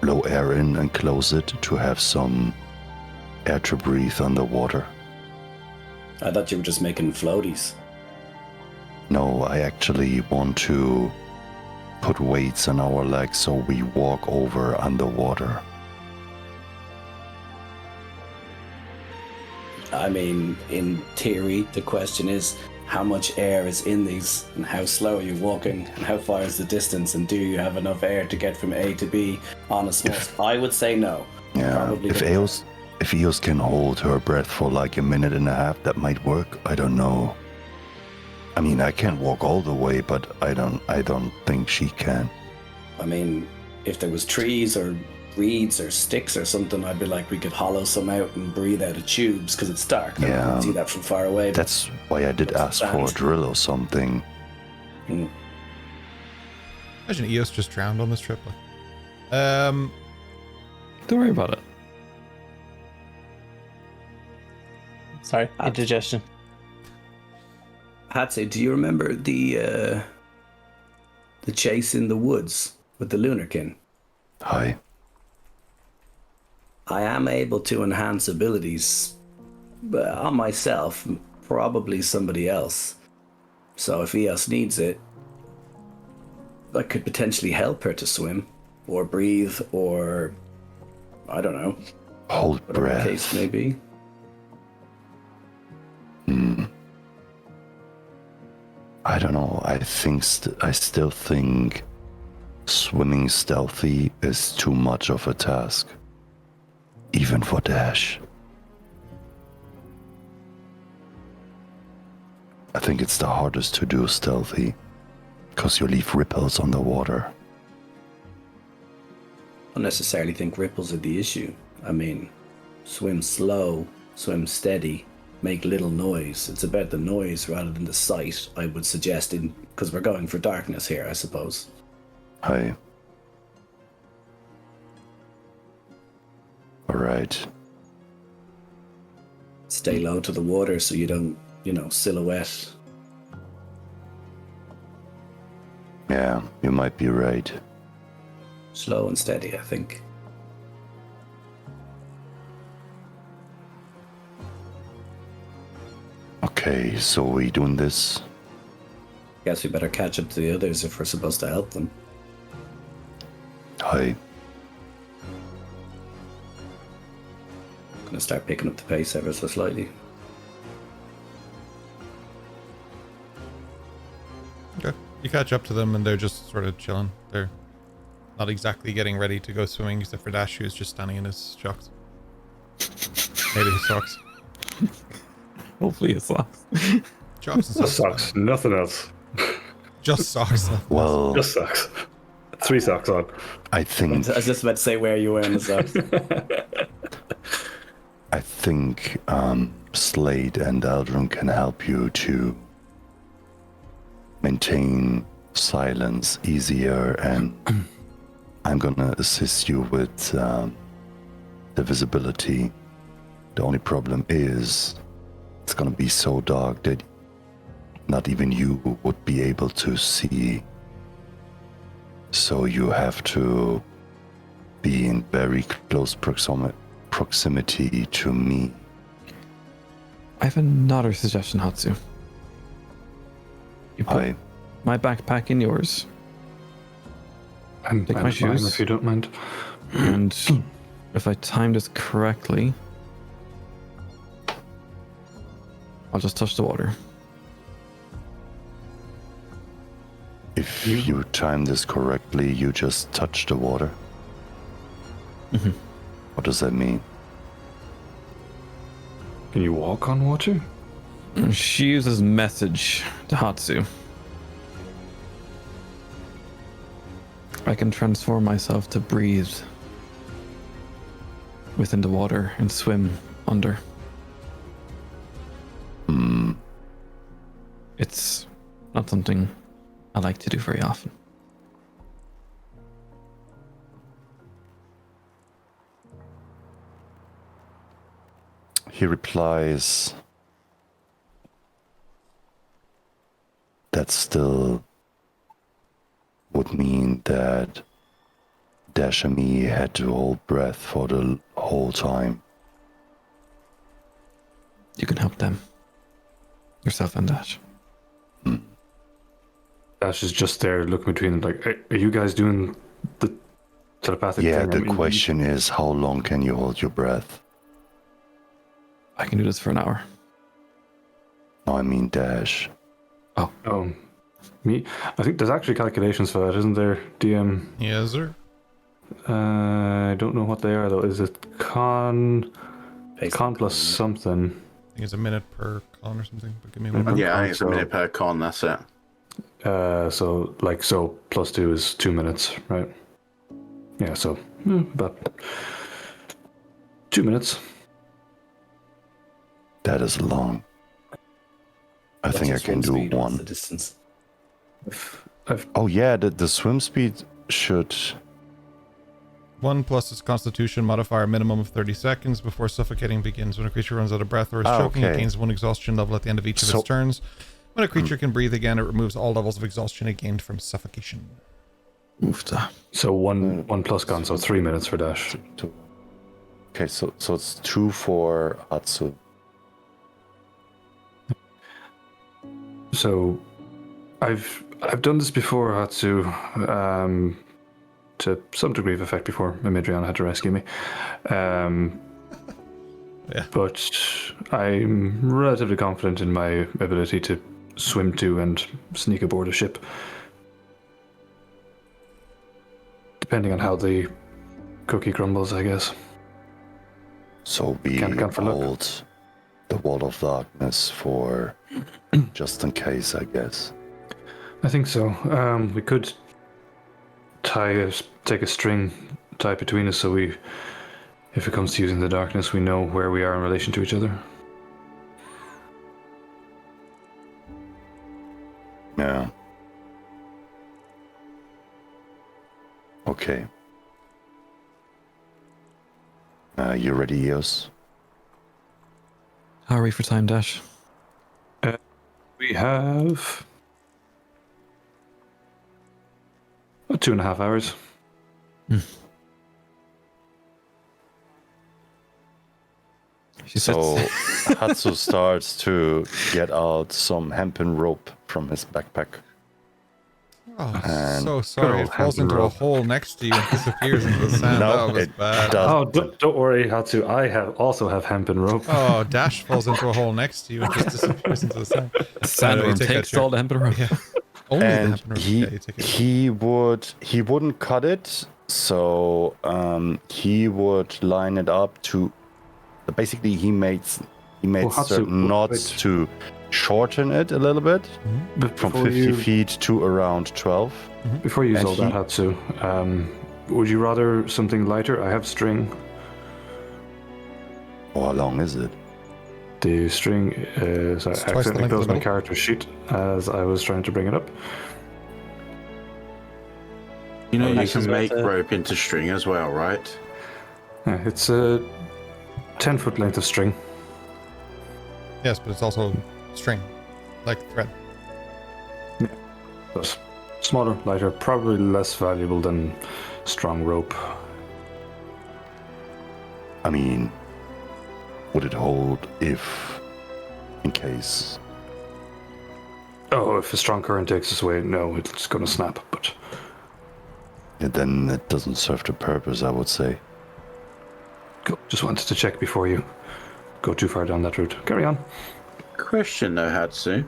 blow air in and close it to have some air to breathe underwater?
I thought you were just making floaties.
No, I actually want to put weights on our legs so we walk over underwater.
I mean, in theory, the question is, how much air is in these, and how slow are you walking, and how far is the distance, and do you have enough air to get from A to B on a small... I would say no.
Yeah,
Probably
if Eos can hold her breath for like a minute and a half, that might work. I don't know. I mean, I can't walk all the way, but I don't think she can.
I mean, if there was trees or reeds or sticks or something, I'd be like, we could hollow some out and breathe out of tubes because it's dark. And
Yeah.
I can see that from far away.
That's why I did ask for a drill or something.
Imagine Eos just drowned on this trip.
Don't worry about it.
Sorry, indigestion.
Hatsu, do you remember the chase in the woods with the Lunarkin?
Hi.
I am able to enhance abilities on myself, probably somebody else. So if Eos needs it, I could potentially help her to swim, or breathe, or I don't know.
Hold
Whatever
breath.
the case may be.
I don't know. I still think swimming stealthy is too much of a task, even for Dash. I think it's the hardest to do stealthy, because you leave ripples on the water.
I don't necessarily think ripples are the issue. I mean, swim slow, swim steady, make little noise. It's about the noise rather than the sight, I would suggest, because we're going for darkness here, I suppose.
Hi. Alright.
Stay low to the water so you don't, silhouette.
Yeah, you might be right.
Slow and steady, I think.
Okay, so we doing this?
Guess we better catch up to the others if we're supposed to help them.
Hi.
Gonna start picking up the pace ever so slightly.
Okay. You catch up to them and they're just sort of chilling. They're not exactly getting ready to go swimming, except for Dash, who's just standing in his shocks. Maybe his socks.
Hopefully it sucks.
Shocks and
Just
socks.
socks, nothing else.
Just socks.
Well,
Just socks. 3 socks on.
I think
I was just about to say where you were in the socks.
I think Slate and Eldrin can help you to maintain silence easier, and I'm gonna assist you with the visibility. The only problem is it's gonna be so dark that not even you would be able to see. So you have to be in very close proximity to me.
I have another suggestion, Hatsu. You put
I
my backpack in yours,
I'm
Take my
fine
shoes.
if you don't mind.
and if I time this correctly, I'll just touch the water.
If you time this correctly, you just touch the water.
Mhm.
What does that mean?
Can you walk on water?
She uses message to Hatsu. I can transform myself to breathe within the water and swim under. It's not something I like to do very often.
He replies, that still would mean that Dash and me had to hold breath for the whole time.
You can help them. Yourself and Dash.
Dash is just there looking between them, like, are you guys doing the telepathic
Yeah,
thing?
the
I mean,
question is, how long can you hold your breath?
I can do this for an hour.
No, I mean Dash.
Me? I think there's actually calculations for that, isn't there, DM?
Yes, sir.
I don't know what they are though. Is it con plus something?
I think it's a minute per con or something. But give me one.
Yeah, I think it's a minute per con. That's it.
So plus 2 is 2 minutes, right? Yeah, so about 2 minutes.
That is long. I think I can do
What's the
one.
distance?
Oh yeah, the swim speed should.
1 plus its constitution modifier, minimum of 30 seconds before suffocating begins. When a creature runs out of breath or is choking, it gains 1 exhaustion level at the end of each of its turns. When a creature can breathe again, it removes all levels of exhaustion it gained from suffocation.
So one plus con, so 3 minutes for Dash.
Okay, so it's 2 for Hatsu.
So I've done this before, Hatsu, to some degree of effect before Midriana had to rescue me. But I'm relatively confident in my ability to swim to and sneak aboard a ship. Depending on how the cookie crumbles, I guess.
So we
Can't for luck.
hold the wall of darkness for just in case, I guess.
I think so. We could take a string, tie it between us, so we, if it comes to using the darkness, we know where we are in relation to each other.
Yeah. Okay. You ready, Eos?
How are we for time, Dash?
We have 2.5 hours.
So Hatsu starts to get out some hempen rope from his backpack.
Oh,
And
so sorry. It falls into a hole next to you and disappears into the sand.
No,
That was
it
bad.
does.
Oh, don't worry, Hatsu. I also have hempen rope.
Oh, Dash falls into a hole next to you and just disappears into the sand.
Sandworm
take that
takes
chair.
all the hempen rope.
Yeah. Only the
And
hempen rope. Yeah, you take it.
he wouldn't cut it, so he would line it up to. Basically, he made
Hatsu,
certain knots
wait.
to shorten it a little bit from 50 feet to around 12.
Before you use
And
all that, Hatsu, would you rather something lighter? I have string.
Oh, how long is it?
The string is... I
It's twice the
accidentally
length of
closed
the
my
boat.
character sheet as I was trying to bring it up.
You know, you
Dash is
can
about
make
to-
rope into string as well, right?
Yeah, it's a 10-foot length of string.
Yes, but it's also string, like thread.
But smaller, lighter, probably less valuable than strong rope.
I mean, would it hold if, in case?
Oh, if a strong current takes us away, no, it's going to snap, but...
Then it doesn't serve the purpose, I would say.
Cool. Just wanted to check before you go too far down that route. Carry on.
Question though, Hatsu.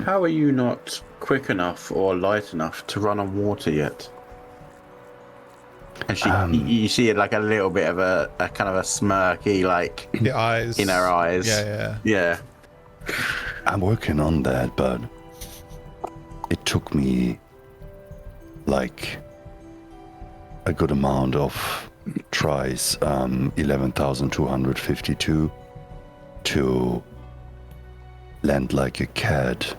How are you not quick enough or light enough to run on water yet? And she, you see it like a little bit of a kind of a smirky, like
The eyes.
in her eyes.
Yeah.
I'm working on that, but it took me like a good amount of tries, 11,252 to land like a cat.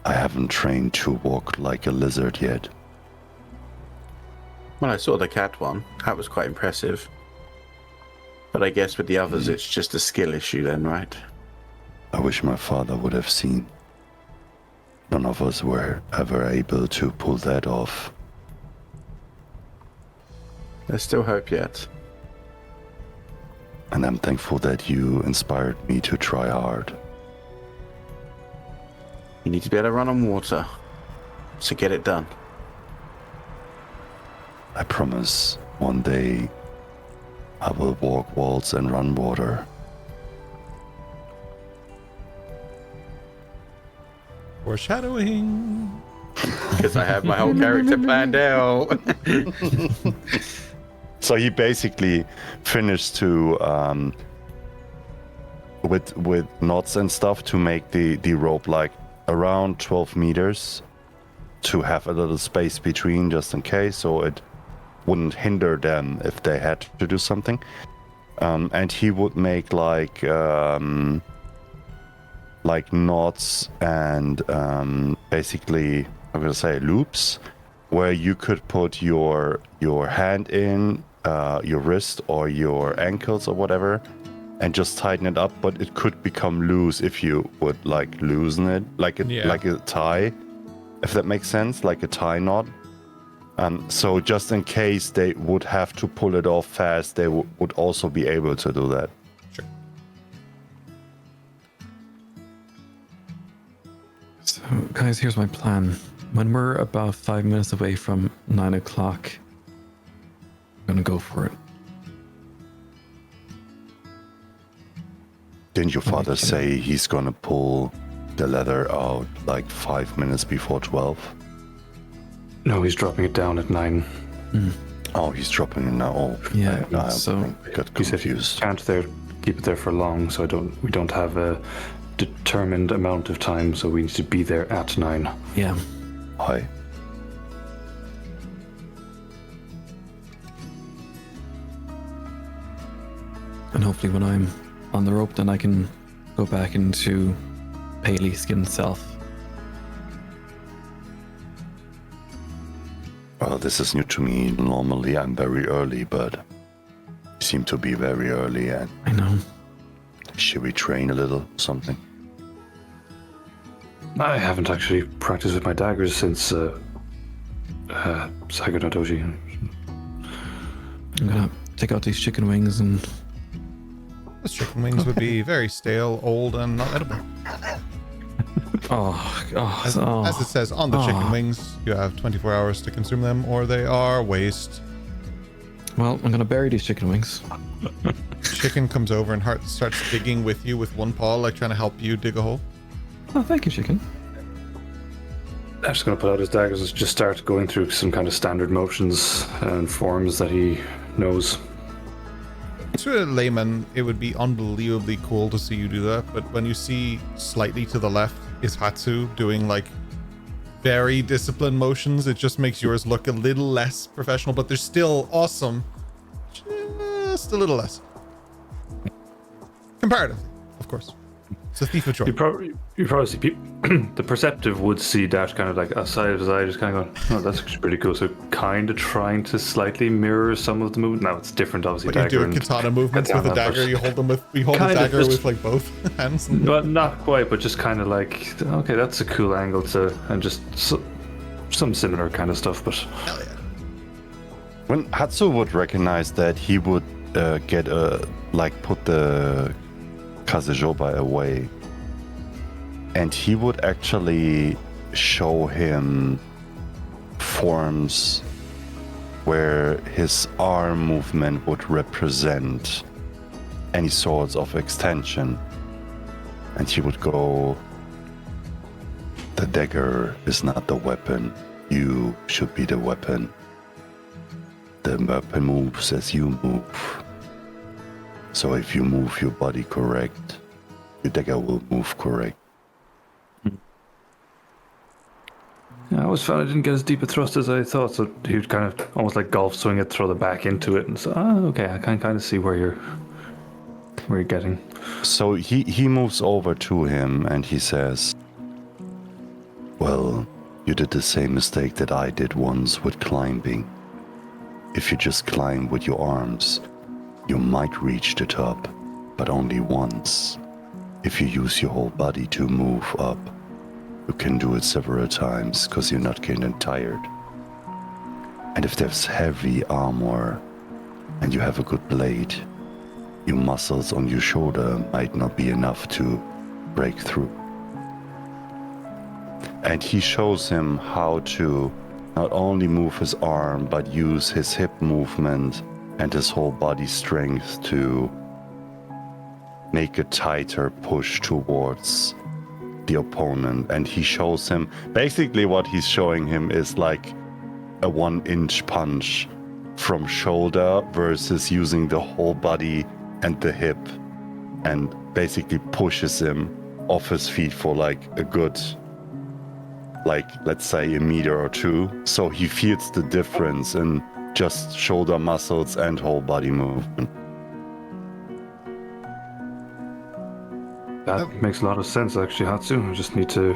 I haven't trained to walk like a lizard yet.
Well, I saw the cat one. That was quite impressive. But I guess with the others, it's just a skill issue then, right?
I wish my father would have seen. None of us were ever able to pull that off.
There's still hope yet.
And I'm thankful that you inspired me to try hard.
You need to be able to run on water. So get it done.
I promise one day I will walk walls and run water.
Foreshadowing.
Because I have my whole character planned out.
So he basically finished to with knots and stuff to make the rope like around 12 meters to have a little space between just in case, so it wouldn't hinder them if they had to do something. And he would make like knots and basically I'm gonna say loops where you could put your hand in, your wrist or your ankles or whatever, and just tighten it up. But it could become loose if you would like loosen it, like a tie, if that makes sense, like a tie knot. So just in case they would have to pull it off fast, they would also be able to do that.
Sure.
So, guys, here's my plan. When we're about 5 minutes away from 9 o'clock, I'm gonna go for it.
Didn't your father say he's gonna pull the leather out like 5 minutes before 12?
No, he's dropping it down at 9.
Oh, he's dropping it now. Oh,
Yeah,
I
so
got
He said you
confused.
can't keep it there for long, so we don't have a determined amount of time, so we need to be there at 9.
yeah.
Hi.
And hopefully when I'm on the rope, then I can go back into Paley skin self.
Well, this is new to me. Normally I'm very early, but you seem to be very early. And
I know.
should we train a little something?
I haven't actually practiced with my daggers since Saigo no Doji.
I'm gonna take out these chicken wings and
Those chicken wings would be very stale, old, and not edible. As it says on the chicken wings, you have 24 hours to consume them, or they are waste.
Well, I'm gonna bury these chicken wings.
Chicken comes over and starts digging with you with one paw, like trying to help you dig a hole.
Oh, thank you, chicken.
I'm just going to pull out his daggers and just start going through some kind of standard motions and forms that he knows.
To a layman, it would be unbelievably cool to see you do that, but when you see slightly to the left is Hatsu doing like very disciplined motions, it just makes yours look a little less professional, but they're still awesome. Just a little less. Comparatively, of course. It's a thief of joy.
You probably see people, the perceptive would see that kind of like a side of his eye, just kind of going, oh, that's actually pretty cool. So kind of trying to slightly mirror some of the movement. Now it's different, obviously.
When you do katana movements with a dagger, you hold the dagger with like both hands.
But not quite, but just kind of like, okay, that's a cool angle and just some similar kind of stuff. But
Hell yeah.
When Hatsu would recognize that, he would put the Kazejoba away, and he would actually show him forms where his arm movement would represent any sorts of extension, and he would go, the dagger is not the weapon, you should be the weapon. The weapon moves as you move. So if you move your body correct, your dagger will move correct.
yeah, I always found I didn't get as deep a thrust as I thought, so he would kind of almost like golf swing it, throw the back into it, and so, okay, I can kind of see where you're getting.
So he moves over to him and he says, well, you did the same mistake that I did once with climbing. If you just climb with your arms, you might reach the top, but only once. If you use your whole body to move up, you can do it several times because you're not getting tired. And if there's heavy armor and you have a good blade, your muscles on your shoulder might not be enough to break through. And he shows him how to not only move his arm, but use his hip movement and his whole body strength to make a tighter push towards the opponent, and he shows him basically what he's showing him is like a 1-inch punch from shoulder versus using the whole body and the hip, and basically pushes him off his feet for like a good, like, let's say a meter or two, so he feels the difference in just shoulder muscles and whole body movement.
That makes a lot of sense, actually, Hatsu. I just need to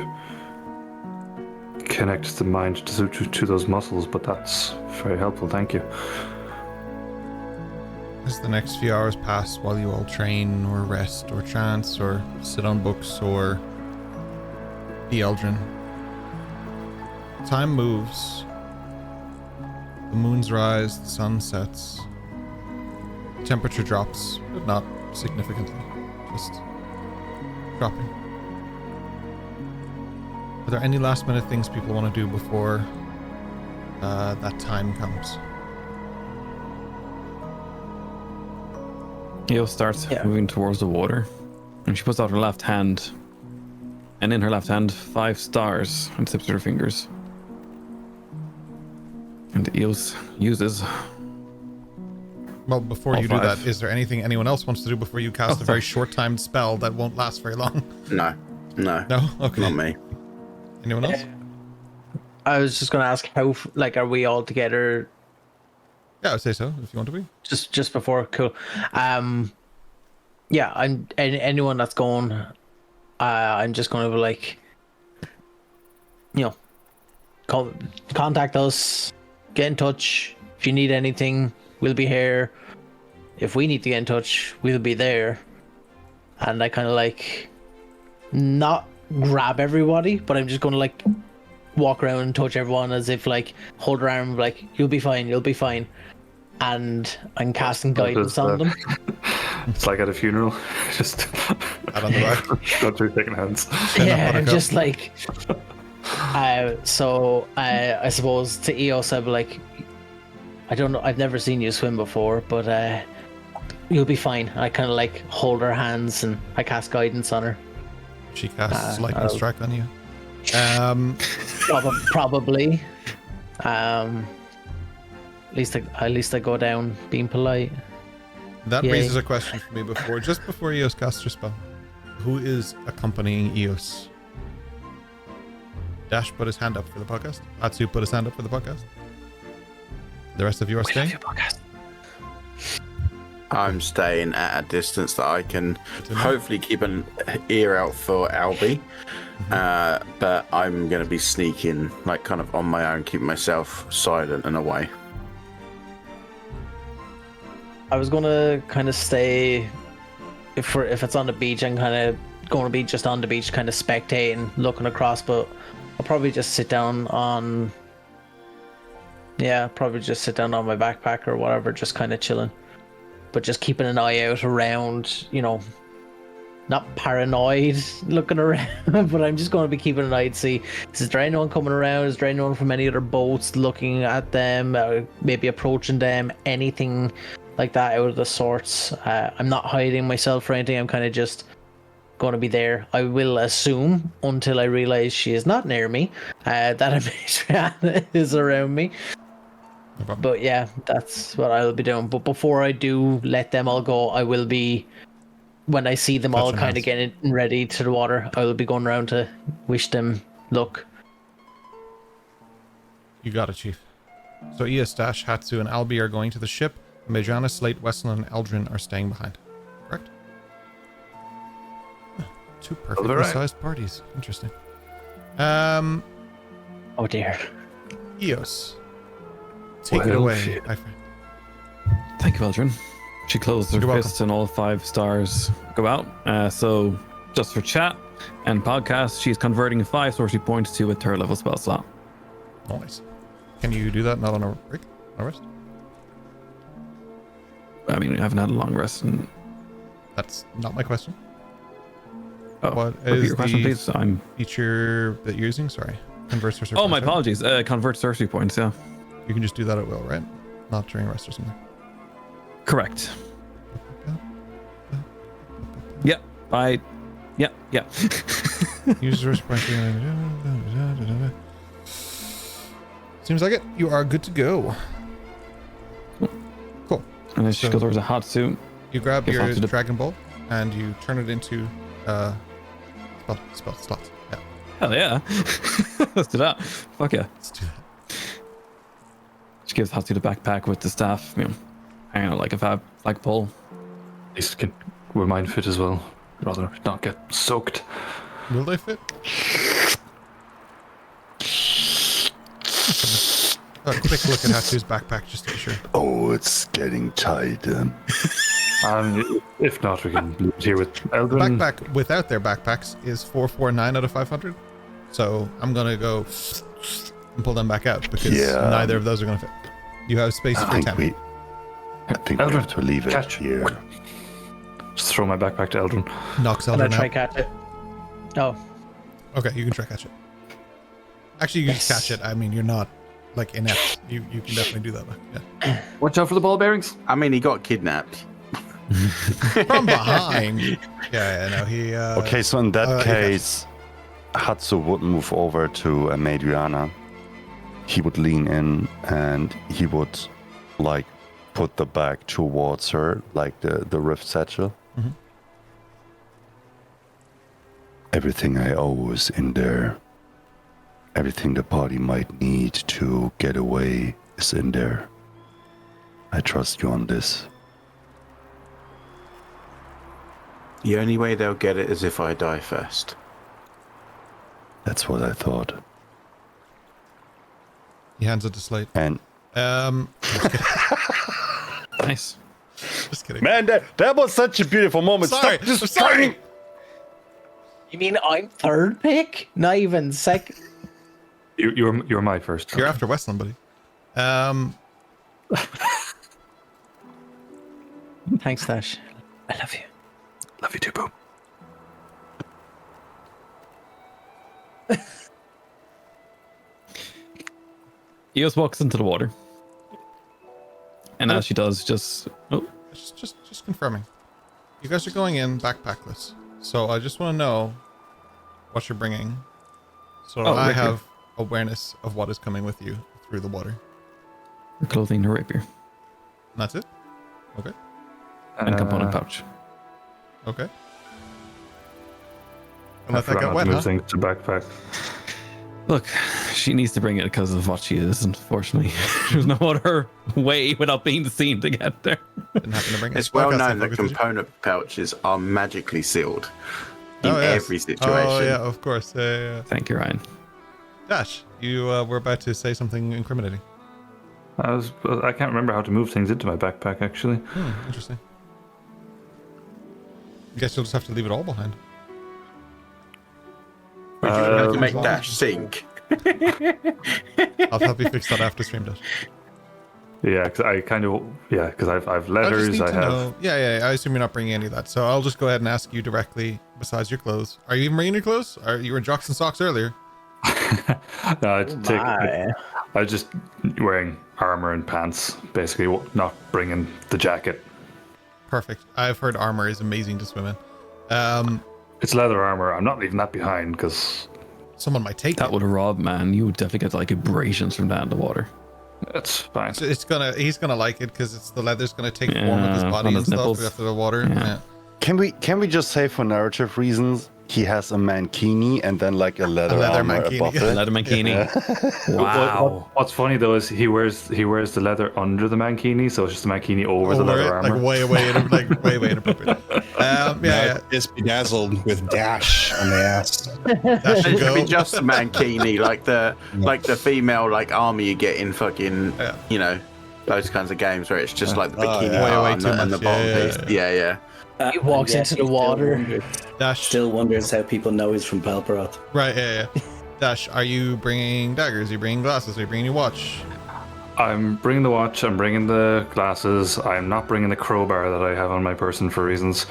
connect the mind to those muscles, but that's very helpful. Thank you.
As the next few hours pass while you all train or rest or chance or sit on books or be Eldrin, time moves. The moons rise, the sun sets. The temperature drops, but not significantly. Just dropping. Are there any last minute things people want to do before that time comes?
Io starts moving towards the water, and she puts out her left hand, and in her left hand, 5 stars, and slips her fingers. And Eos uses.
Well, before
All
you do
5.
that, is there anything anyone else wants to do before you cast a very short-timed spell that won't last very long?
No.
No? Okay.
Not me.
Anyone else?
I was just gonna ask how, like, are we all together?
Yeah, I would say so, if you want to be.
Just before, cool. Yeah, I'm anyone that's going. I'm just gonna be like, contact us, get in touch. If you need anything, we'll be here. If we need to get in touch, we'll be there. And I kind of like not grab everybody, but I'm just gonna like walk around and touch everyone as if like hold their arm, like you'll be fine. And I'm casting guidance on them.
It's like at a funeral. Just
Out on the back.
go through shaking hands.
Yeah, I'm just like. So I suppose to Eos, I'd be like, I don't know, I've never seen you swim before, but you'll be fine. I kind of like hold her hands and I cast guidance on her.
She casts lightning strike on you.
Probably. At least I go down being polite.
That
Yay.
raises a question for me just before Eos casts her spell. Who is accompanying Eos? Dash put his hand up for the podcast. Atsu put his hand up for the podcast. The rest of you are staying?
I'm staying at a distance that I can hopefully keep an ear out for Albie. But I'm going to be sneaking, like, kind of on my own, keeping myself silent and away.
I was gonna kind of stay. If it's on the beach, I'm kind of going to be just on the beach, kind of spectating, looking across. But I'll probably just sit down on. Yeah, probably just sit down on my backpack or whatever, just kind of chilling. But just keeping an eye out around, not paranoid looking around, but I'm just going to be keeping an eye to see, is there anyone coming around? Is there anyone from any other boats looking at them, maybe approaching them, anything like that out of the sorts? I'm not hiding myself or anything. I'm kind of just going to be there. I will assume until I realize she is not near me, that Ametriana is around me.
No problem.
But yeah, that's what I'll be doing. But before I do let them all go, I will be, when I see them all
Touching
kind of
hands.
getting ready to the water, I will be going around to wish them luck.
You got it, Chief. So Eos, Dash, Hatsu, and Albie are going to the ship. Mejana, Slate, Weslyn, and Eldrin are staying behind. Correct? Huh, 2 perfectly
right.
sized parties. Interesting.
Oh dear.
Eos. Take it
Well,
away,
shit.
my friend.
Thank you, Eldrin. She closes her
You're welcome.
fists and all 5 stars go out. So, just for chat and podcast, she's converting 5 sorcery points to a 3rd level spell slot.
Nice. Can you do that not on a break? On a rest?
I mean, we haven't had a long rest. And...
That's not my question.
Oh,
What
repeat
is
your question,
the
please. I'm.
feature that you're using? Sorry. Convert sorcery
Oh, my
points, right?
apologies. Convert sorcery points, yeah.
You can just do that at will, right? Not during rest or something.
Correct. Yeah, I Yeah.
Use resource point. Seems like it. You are good to go. Cool.
And then she goes over to Hatsu.
You grab
Give
your
Hatsu the-
Dragon Ball and you turn it into spell slots. Yeah,
Hell yeah. Let's do that. Fuck yeah.
let's do that.
She gives Hatsu the backpack with the staff, hanging out like a flagpole.
At least will mine fit as well, rather not get soaked.
Will they fit? A quick look at Hatsu's backpack just to be sure.
Oh, it's getting tight.
And if not, we can leave it here with
The
Eldrin.
backpack without their backpacks is 449 out of 500. So I'm gonna go and pull them back out because
Yeah.
neither of those are gonna fit. You have space
I
for
think
10.
we
Eldrin,
have to leave it
catch.
here.
Just throw my backpack to Eldrin.
Knocks
Can I
Eldrin
try
out.
catch it? Oh,
Okay, you can try catch it. Actually, you can just catch it. I mean, you're not like inept. You can definitely do that. Yeah.
Watch out for the ball bearings.
I mean, he got kidnapped.
From behind. Yeah, no, he.
Okay, so in that
you
case, Hatsu would move over to Madriana. He would lean in and he would like put the bag towards her, like the rift satchel.
Mhm.
Everything I owe is in there. Everything the party might need to get away is in there. I trust you on this.
The only way they'll get it is if I die first.
That's what I thought.
He hands it to Slate.
And
Nice.
Just kidding.
man, that was such a beautiful moment.
Sorry,
Stop just
I'm sorry.
trying.
you mean I'm third pick? Not even second.
You're my first.
You're after Weslyn, buddy.
Thanks, Dash. I love you.
Love you too, Boo.
Eos walks into the water. And as she does, just
Just confirming. You guys are going in backpackless, so I just want to know what you're bringing, so
Oh,
I
rapier.
have awareness of what is coming with you through the water.
her clothing, her rapier,
And that's it. Okay.
and component pouch.
Okay. And
I
let that
forgot
get
not
wet,
to move
huh?
things to backpack.
Look, she needs to bring it because of what she is, unfortunately. There's no other way without being seen to get there.
Didn't happen to bring it.
It's well
Podcast
known that
focus, did you?
component pouches are magically sealed in
Oh, yes.
every situation.
Oh yeah, of course. Yeah.
Thank you, Ryan.
Dash, you were about to say something incriminating.
I can't remember how to move things into my backpack actually.
Interesting. Guess you'll just have to leave it all behind.
Would you have to
Um,
make Dash sink?
I'll help you fix that after stream, Dash.
Yeah, because I've
I just
letters.
need
I
to
have.
know. Yeah. I assume you're not bringing any of that, so I'll just go ahead and ask you directly. Besides your clothes, are you even bringing your clothes? You were in jocks and socks earlier.
No, I was just wearing armor and pants, basically, not bringing the jacket.
Perfect. I've heard armor is amazing to swim in.
It's leather armor. I'm not leaving that behind because
Someone might take
That
it.
would rob, man. You would definitely get like abrasions from that in the water.
that's fine.
He's gonna like it because it's the leather's gonna take form of his
Yeah,
body
on
and
his
stuff
nipples.
after the water.
Yeah.
Yeah.
Can we just say for narrative reasons he has a mankini and then like a leather armor
mankini.
above it?
Leather mankini. Wow.
What's funny though is he wears the leather under the mankini, so it's just the mankini over the
Over
leather
it,
armor.
way inappropriate. Yeah.
It's bedazzled with dash on the ass.
That
It
should
should be
go.
just a mankini, like the female armor you get in fucking
Yeah.
those kinds of games where it's just like the
Oh,
bikini
yeah.
part
Way
and,
too
and the
much.
bottom
Yeah,
piece. Yeah.
He walks into the water.
Dash.
Still wonders how people know he's from Palperoth.
Right. Yeah. Dash. Are you bringing daggers? Are you bringing glasses? Are you bringing your watch?
I'm bringing the watch. I'm bringing the glasses. I'm not bringing the crowbar that I have on my person for reasons.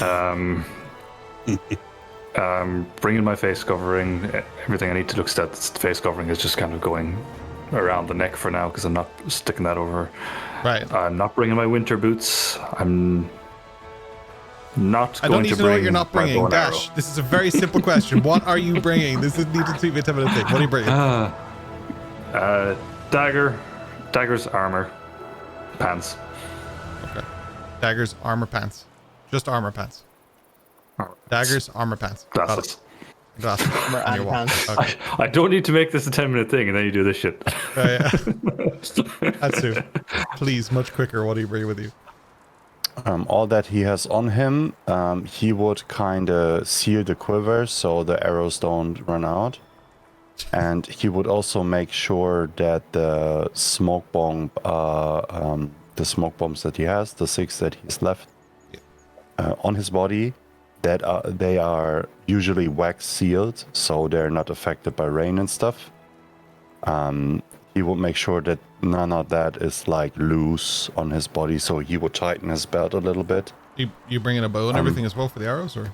I'm bringing my face covering. Everything I need to look at the face covering is just kind of going around the neck for now because I'm not sticking that over.
Right.
I'm not bringing my winter boots. I'm Not
I
going
don't need
to
to know what
bring
you're not
my
bringing.
bow and arrow.
Dash, this is a very simple question. What are you bringing? This is needed to be a 10-minute thing. What are you bringing?
Daggers, armor, pants.
Okay. Daggers, armor, pants. Just armor, pants.
Armor.
Daggers, armor, pants. Got
Glasses.
it. Glasses.
Armor
On your
and
wall.
pants.
Okay.
I don't need to make this a 10-minute thing, and then you do this shit.
Yeah. Hatsu, please, much quicker. What do you bring with you?
All that he has on him, he would kind of seal the quiver so the arrows don't run out. And he would also make sure that the smoke bomb, the smoke bombs that he has, the 6 that he's left on his body, that they are usually wax sealed, so they're not affected by rain and stuff. He would make sure that none of that is like loose on his body, so he would tighten his belt a little bit.
You bringing a bow and everything as well for the arrows, or?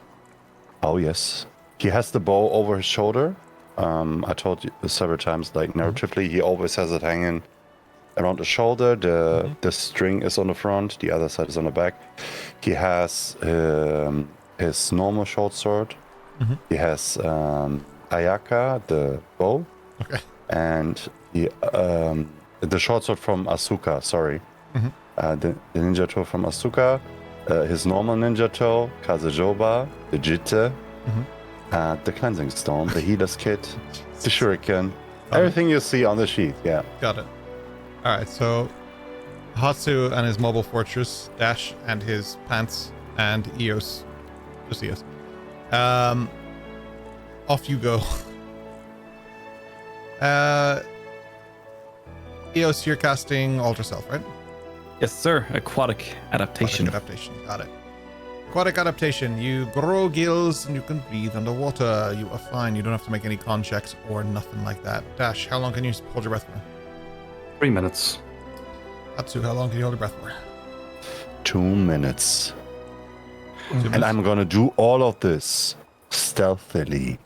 Oh yes, he has the bow over his shoulder. I told you several times, like narratively, he always has it hanging around the shoulder. The string is on the front, the other side is on the back. He has his normal short sword. He has Ayaka, the bow.
Okay.
And the short sword from Asuka, sorry. The ninja toe from Asuka, his normal ninja toe, Kazujoba, the Jitte, the cleansing stone, the healer's kit, the shuriken, everything you see on the sheet, yeah.
Got it. All right, so Hatsu and his mobile fortress, Dash and his pants, and Eos, just Eos. Off you go. Eos, you're casting Alter Self, right?
Yes, sir. Aquatic adaptation.
Aquatic adaptation, got it. Aquatic adaptation, you grow gills and you can breathe underwater. You are fine. You don't have to make any con checks or nothing like that. Dash, how long can you hold your breath for?
3 minutes.
Hatsu, how long can you hold your breath for?
2 minutes.
2 minutes?
And I'm gonna do all of this stealthily.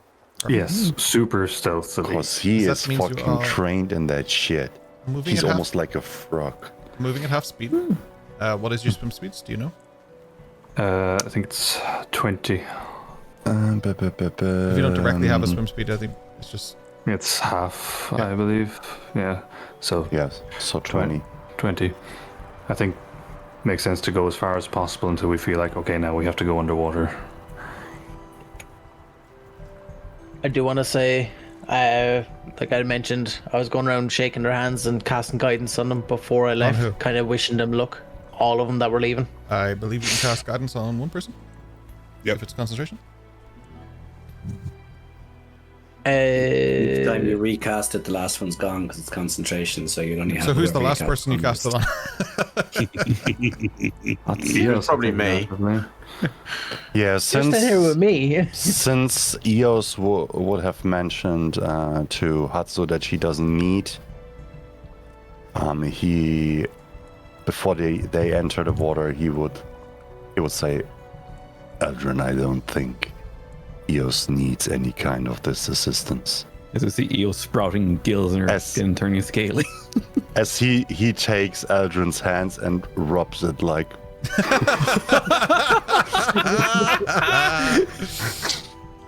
Yes, super stealthily.
Because he
That
is
means you
fucking
are
trained in that shit.
Moving
He's
at
almost like a frog.
moving at half speed. What is your swim speeds? Do you know?
I think it's 20.
If you don't directly have a swim speed, I think it's just
It's half,
Yeah.
I believe. Yeah. So
Yes, so 20.
20. I think makes sense to go as far as possible until we feel like, okay, now we have to go underwater.
I do want to say, like I mentioned, I was going around shaking their hands and casting guidance on them before I left,
who?
kind of wishing them luck. All of them that were leaving.
I believe you can cast guidance on one person.
Yep.
If it's concentration.
Each time you recast it, the last one's gone because it's concentration, so you only have.
So who's the
whoever
last person you
cast
cast it on?
That's
Probably me.
Yeah,
You're still here
since
with me.
since Eos would have mentioned to Hatsu that she doesn't need, he before they enter the water, he would say, Eldrin, I don't think Eos needs any kind of this assistance.
As I see Eo sprouting gills and her
As-
skin turning scaly.
As he takes Eldrin's hands and rubs it like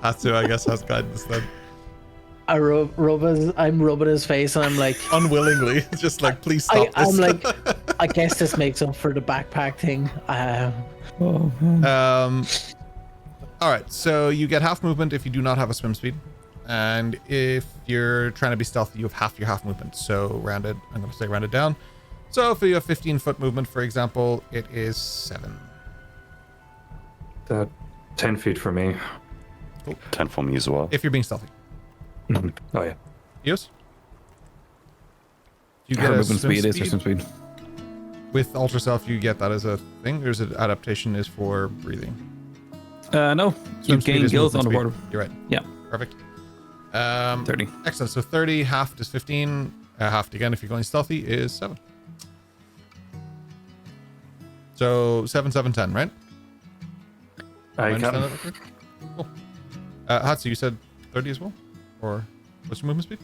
Hatsu, I guess, has guidance then.
I'm rubbing his face, and I'm like,
Unwillingly. Just like, please stop this.
I'm like, I guess this makes up for the backpack thing.
Oh man.
All right, so you get half movement if you do not have a swim speed. And if you're trying to be stealthy, you have half your half movement. So rounded, I'm going to say rounded down. So if you have 15-foot movement, for example, it is 7.
10 feet for me.
10 for me as well.
If you're being stealthy.
Oh, yeah.
Eos? You
Her
a
movement
swim
speed is her swim speed.
With Ultra Self, you get that as a thing, or is it adaptation is for breathing?
No, you
Swim speed
gain
is
gills
movement
underwater.
speed. You're right.
Yeah,
Perfect.
30.
Excellent. So 30, halved is 15. Halved again if you're going stealthy is 7. So 7, 7, 10, right?
I
Understand
can.
that real quick? Cool. Hatsu, you said 30 as well? Or what's your movement speed?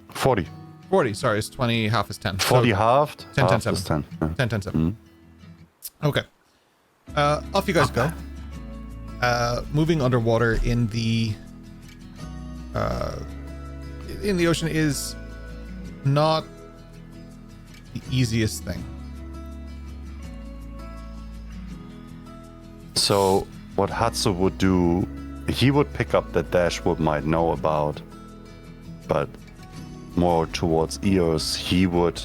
40.
40, sorry, it's 20, half is 10.
40
So
halved?
10, 10,
half
7.
is 10. Yeah.
10, 10, 7. Okay. Off you guys go. Moving underwater in the ocean is not the easiest thing.
So what Hatsu would do, he would pick up that Dashwood might know about, but more towards Eos, he would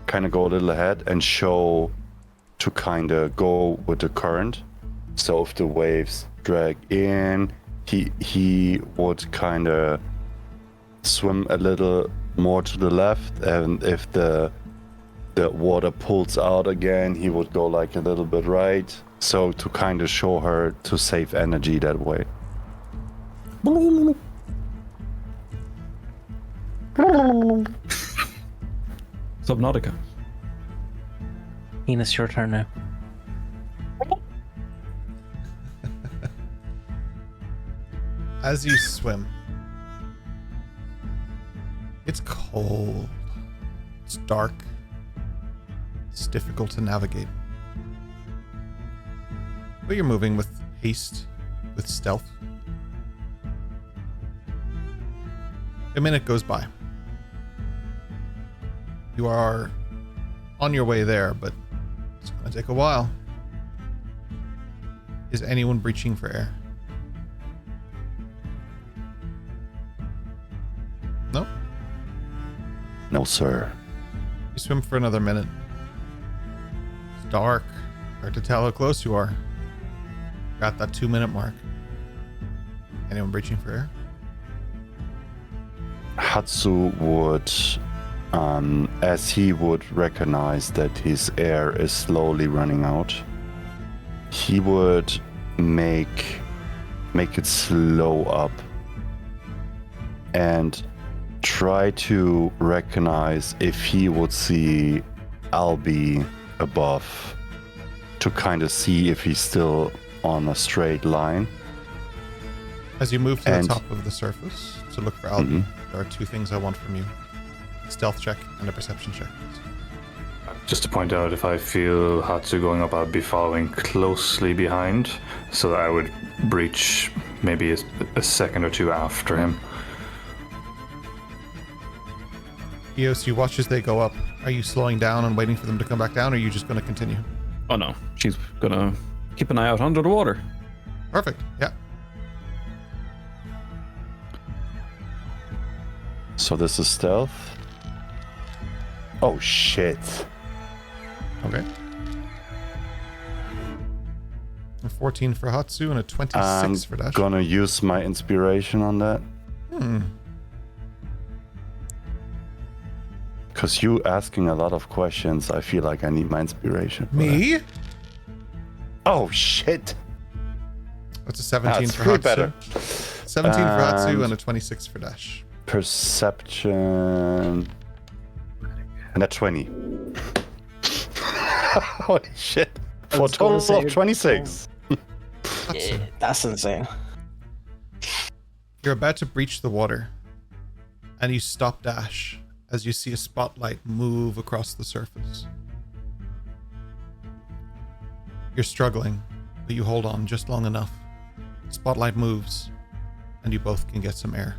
kind of go a little ahead and show to kind of go with the current. So if the waves drag in, he would kind of swim a little more to the left, and if the water pulls out again, he would go like a little bit right. So to kind of show her to save energy that way.
Subnautica.
Enos, your turn now.
As you swim, it's cold, it's dark, it's difficult to navigate. But you're moving with haste, with stealth. A minute goes by. You are on your way there, but it's going to take a while. Is anyone breaching for air? No?
No, sir.
You swim for another minute. It's dark. Hard to tell how close you are. Got that 2-minute mark. Anyone breaching for air?
Hatsu would, as he would recognize that his air is slowly running out, he would make it slow up and try to recognize if he would see Albi above, to kind of see if he's still on a straight line.
As you move to the top of the surface to look for Albi, there are 2 things I want from you. A stealth check and a perception check.
Just to point out, if I feel Hatsu going up, I'll be following closely behind, so that I would breach maybe a second or 2 after him.
Eos, you watch as they go up. Are you slowing down and waiting for them to come back down, or are you just going to continue?
Oh no, she's gonna keep an eye out under the water.
Perfect, yeah.
So this is stealth. Oh shit.
Okay. A 14 for Hatsu and a 26 for Dash.
I'm gonna use my inspiration on that. Because you asking a lot of questions, I feel like I need my inspiration.
Me?
Oh shit.
That's a 17
That's
for
way
Hatsu.
better.
17 for Hatsu and a 26 for Dash.
Perception. And a 20. Holy shit. For a total of 26.
Yeah, that's insane.
You're about to breach the water, and you stop Dash as you see a spotlight move across the surface. You're struggling, but you hold on just long enough. Spotlight moves, and you both can get some air.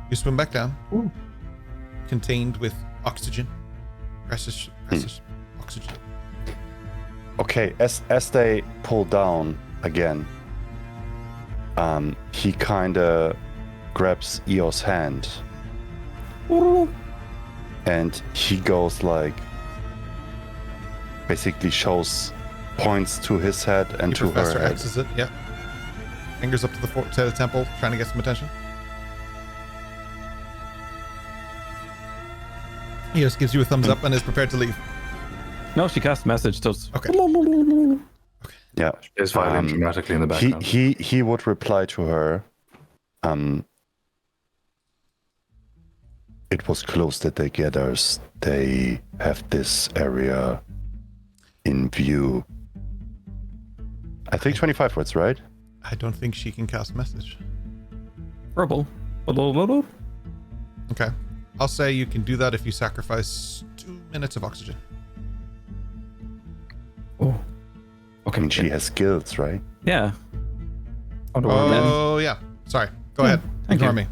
You swim back down, contained with oxygen. Precious oxygen.
Okay, as they pull down again, he kind of grabs Eos' hand, and he goes like, basically points to his head and to her
Professor
head.
X's it, yeah. Fingers up to the temple, trying to get some attention. He just gives you a thumbs up and is prepared to leave.
No, she casts message. Does
Okay.
Yeah.
It's violin dramatically in the background.
He would reply to her. It was close that they gathered. They have this area in view. I think 25 words, right?
I don't think she can cast message.
Rubble.
Okay. I'll say you can do that if you sacrifice 2 minutes of oxygen.
I mean, she has skills, right?
Yeah.
Oh, yeah. Sorry. Go ahead.
thank
Ignore
you.
me.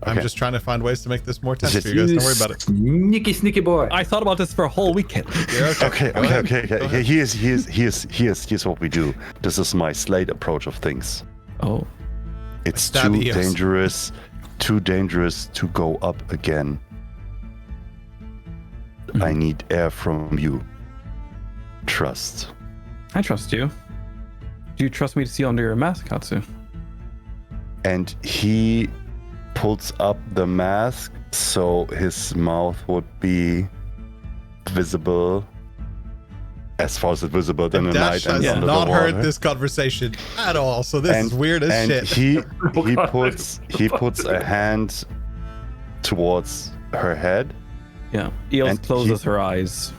I'm
Okay.
just trying to find ways to make this more tense
Is
for
it-
you guys. Don't worry about it.
Sneaky boy.
I thought about this for a whole weekend.
Yeah,
Okay.
Go ahead. Go ahead.
Here's what we do. This is my Slate approach of things.
Oh.
It's
Stab
too
Eos.
dangerous to go up again. I need air from you. Trust.
I trust you. Do you trust me to see under your mask, Katsu?
And he pulls up the mask so his mouth would be visible, as far as it's visible in the
Dash
night and
has
under
not
the water.
heard this conversation at all, so this is weird as
and
shit.
he puts a hand towards her head,
Yeah. Eos
And
closes her eyes.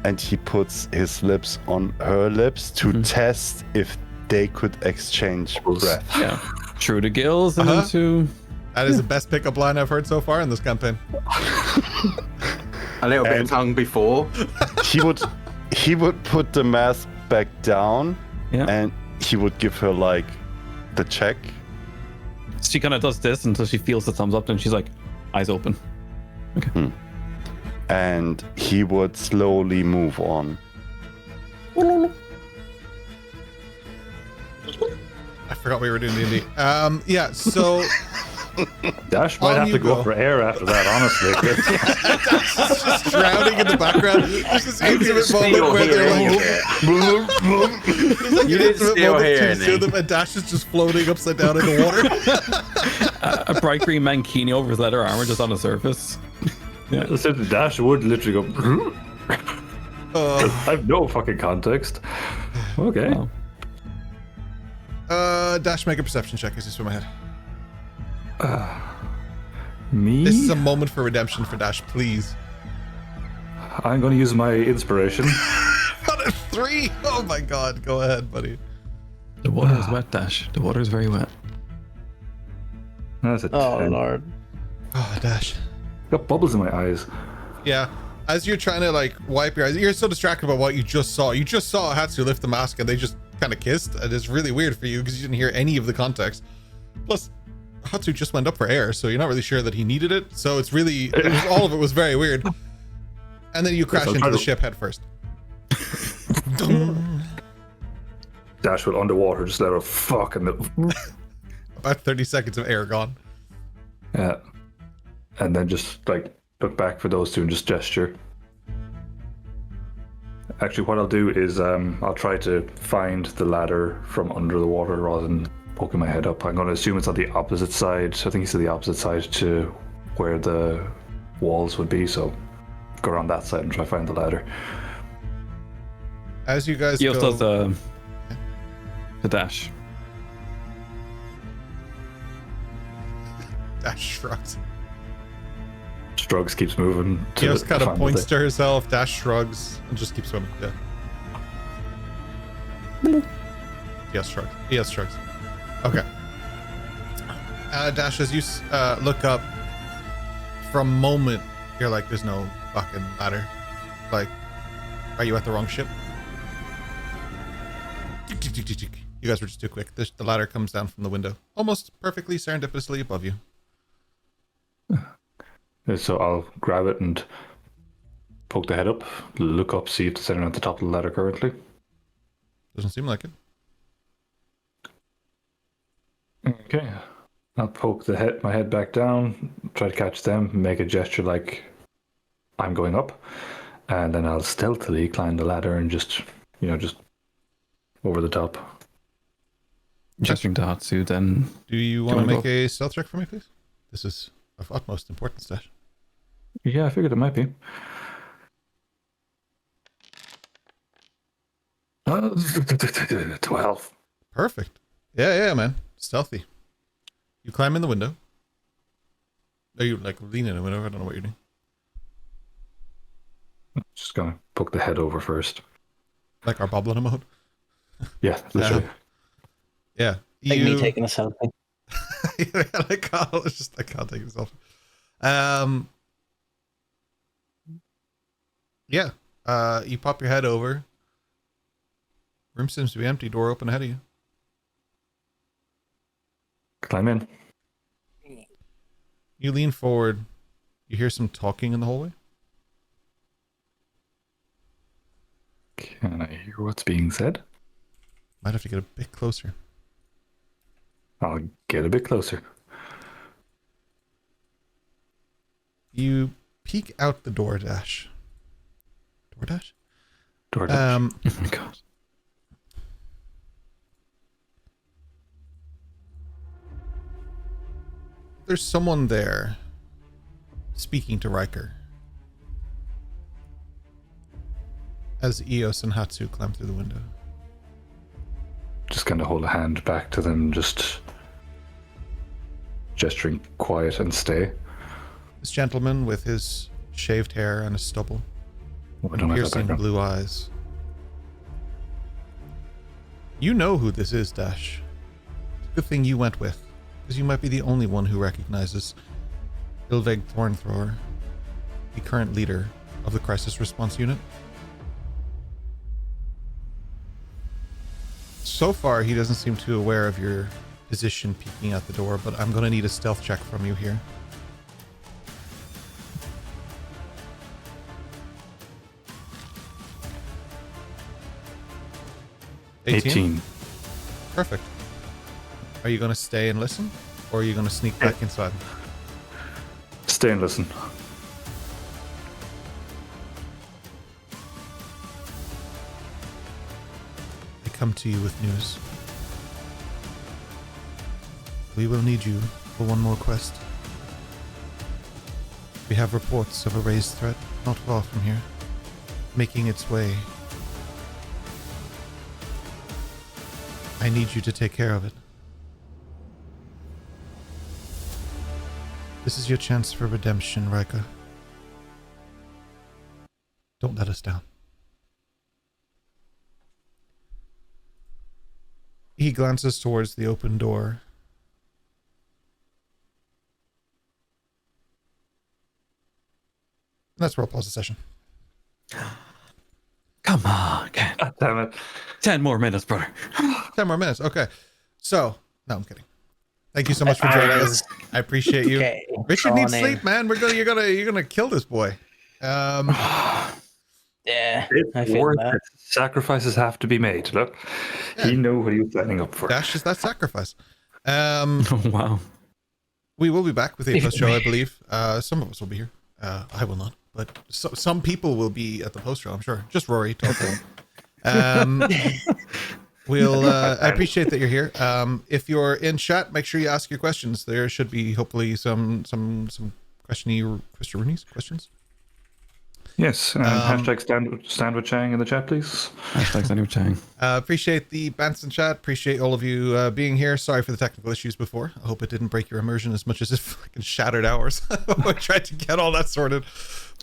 and he puts his lips on her lips to
Mm-hmm.
test if they could exchange breath.
Yeah. True to gills and
Uh-huh.
into.
That is the best pickup line I've heard so far in this campaign.
A little bit of
And-
tongue before.
He would put the mask back down,
Yeah.
and he would give her like the check.
She kind of does this until she feels the thumbs up, then she's like, eyes open.
And he would slowly move on.
I forgot we were doing D&D. Yeah, so
Dash might
On
have
you
to go
go.
for air after that, honestly.
it's just drowning in the background. There's this intimate
Still
moment where they're
hearing
like,
you.
there's like
You
an
didn't
intimate
still
moment
hear
between the two of
any.
them, and Dash is just floating upside down in the water.
A bright green mankini over his leather armor just on the surface.
So Dash would literally go.
Uh,
I have no fucking context. Okay.
Wow.
Dash, make a perception check. I just in my head.
Me?
This is a moment for redemption for Dash, please.
I'm going to use my inspiration.
Got a 3. Oh my god. Go ahead, buddy.
The water is wet, Dash. The water is very wet.
That's a
Oh
10.
lord.
Oh, Dash.
Got bubbles in my eyes.
Yeah. As you're trying to like wipe your eyes, you're so distracted by what you just saw. You just saw Hatsu lift the mask and they just kind of kissed. And it's really weird for you because you didn't hear any of the context. Plus, Hatsu just went up for air, so you're not really sure that he needed it. So it's really, all of it was very weird. And then you crash
I'll
into
try
the
to-
ship head first.
Dash will underwater, just let her fuck and
About 30 seconds of air gone.
yeah. And then just like look back for those two and just gesture. Actually, what I'll do is I'll try to find the ladder from under the water rather than poking my head up. I'm going to assume it's on the opposite side. I think it's to the opposite side to where the walls would be. So go around that side and try to find the ladder.
As you guys
Eos
go,
does the dash.
Dash shrugs.
Strugs keeps moving.
Eos kind of
find the
points
thing.
to herself, Dash shrugs, and just keeps swimming. Yeah. Eos shrugs. Eos shrugs. Okay. Dash, as you look up, for a moment, you're like, there's no fucking ladder. Like, are you at the wrong ship? You guys were just too quick. The ladder comes down from the window, almost perfectly serendipitously above you.
So I'll grab it and poke the head up, look up, see if there's anyone at the top of the ladder currently.
Doesn't seem like it.
Okay. I'll poke my head back down, try to catch them, make a gesture like I'm going up, and then I'll stealthily climb the ladder and just over the top.
Gesturing to Hatsu, then
Do you want to
wanna
make
go?
a stealth check for me, please? This is of utmost importance, Dash.
Yeah, I figured it might be. 12.
Perfect. Yeah, man. Stealthy. You climb in the window. Are you like lean in the window? I don't know what you're doing.
Just gonna poke the head over first.
Like our Boblin mode.
Yeah, literally.
Yeah.
Like me taking a selfie.
Like Kyle, it's just like Kyle taking himself. Yeah. You pop your head over. Room seems to be empty. Door open ahead of you.
Climb in.
You lean forward. You hear some talking in the hallway.
Can I hear what's being said?
Might have to get a bit closer.
I'll get a bit closer.
You peek out the door dash. DoorDash?
DoorDash. Oh my god.
There's someone there speaking to Riker as Eos and Hatsu climb through the window.
Just kind of hold a hand back to them, just gesturing quiet and stay.
This gentleman with his shaved hair and his stubble,
Oh, I don't have that
piercing
background.
blue eyes. You know who this is, Dash. It's a good thing you went with, because you might be the only one who recognizes Ilveg Thornthrower, the current leader of the Crisis Response Unit. So far, he doesn't seem too aware of your position peeking out the door, but I'm going to need a stealth check from you here.
$18.
Perfect. Are you going to stay and listen, or are you going to sneak back inside?
Stay and listen.
I come to you with news. We will need you for one more quest. We have reports of a raised threat not far from here, making its way. I need you to take care of it. This is your chance for redemption, Rika. Don't let us down. He glances towards the open door. And that's where I'll pause the session.
Come on, Ken.
God damn it.
10 more minutes, brother.
10 more minutes. Okay. So, no, I'm kidding. Thank you so much for joining us. I appreciate you.
Okay,
Richard needs
Sean in.
sleep, man. You're gonna kill this boy.
Yeah, I feel
Worth
that.
it. Sacrifices have to be made. Look,
Yeah.
he knew what he was signing up for.
Dash is that sacrifice.
Oh, wow.
We will be back with a post show, I believe. Some of us will be here. I will not, but some people will be at the post show, I'm sure. Just Rory talking. I appreciate that you're here. If you're in chat, make sure you ask your questions. There should be hopefully some questions.
Yes, hashtag stand with Chang in the chat, please.
Hashtag Daniel Chang.
Appreciate the bants in chat. Appreciate all of you being here. Sorry for the technical issues before. I hope it didn't break your immersion as much as it fucking shattered ours. I tried to get all that sorted,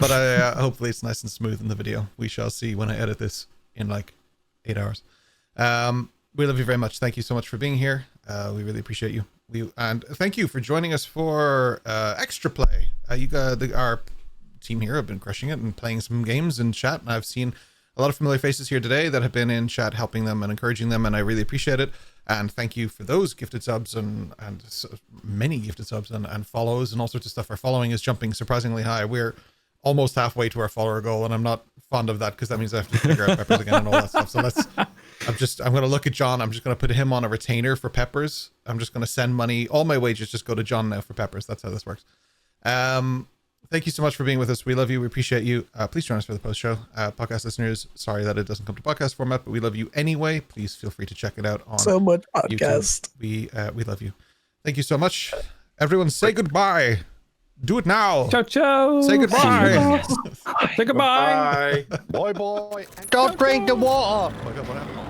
but hopefully it's nice and smooth in the video. We shall see when I edit this in like 8 hours. We love you very much. Thank you so much for being here. We really appreciate you. And thank you for joining us for extra play. You guys, our team here have been crushing it and playing some games in chat, and I've seen a lot of familiar faces here today that have been in chat helping them and encouraging them, and I really appreciate it. And thank you for those gifted subs and so many gifted subs and follows and all sorts of stuff. Our following is jumping surprisingly high. We're almost halfway to our follower goal, and I'm not fond of that because that means I have to figure out Peppers again and all that stuff. So I'm going to look at John. I'm just going to put him on a retainer for Peppers. I'm just going to send money. All my wages just go to John now for Peppers. That's how this works. Thank you so much for being with us. We love you. We appreciate you. Please join us for the post show. Podcast listeners, sorry that it doesn't come to podcast format, but we love you anyway. Please feel free to check it out on
So much
YouTube. We love you. Thank you so much. Everyone say goodbye. Do it now.
Ciao, ciao.
Say goodbye.
Say goodbye.
Bye bye.
Don't drink the water.
Oh my God, what happened?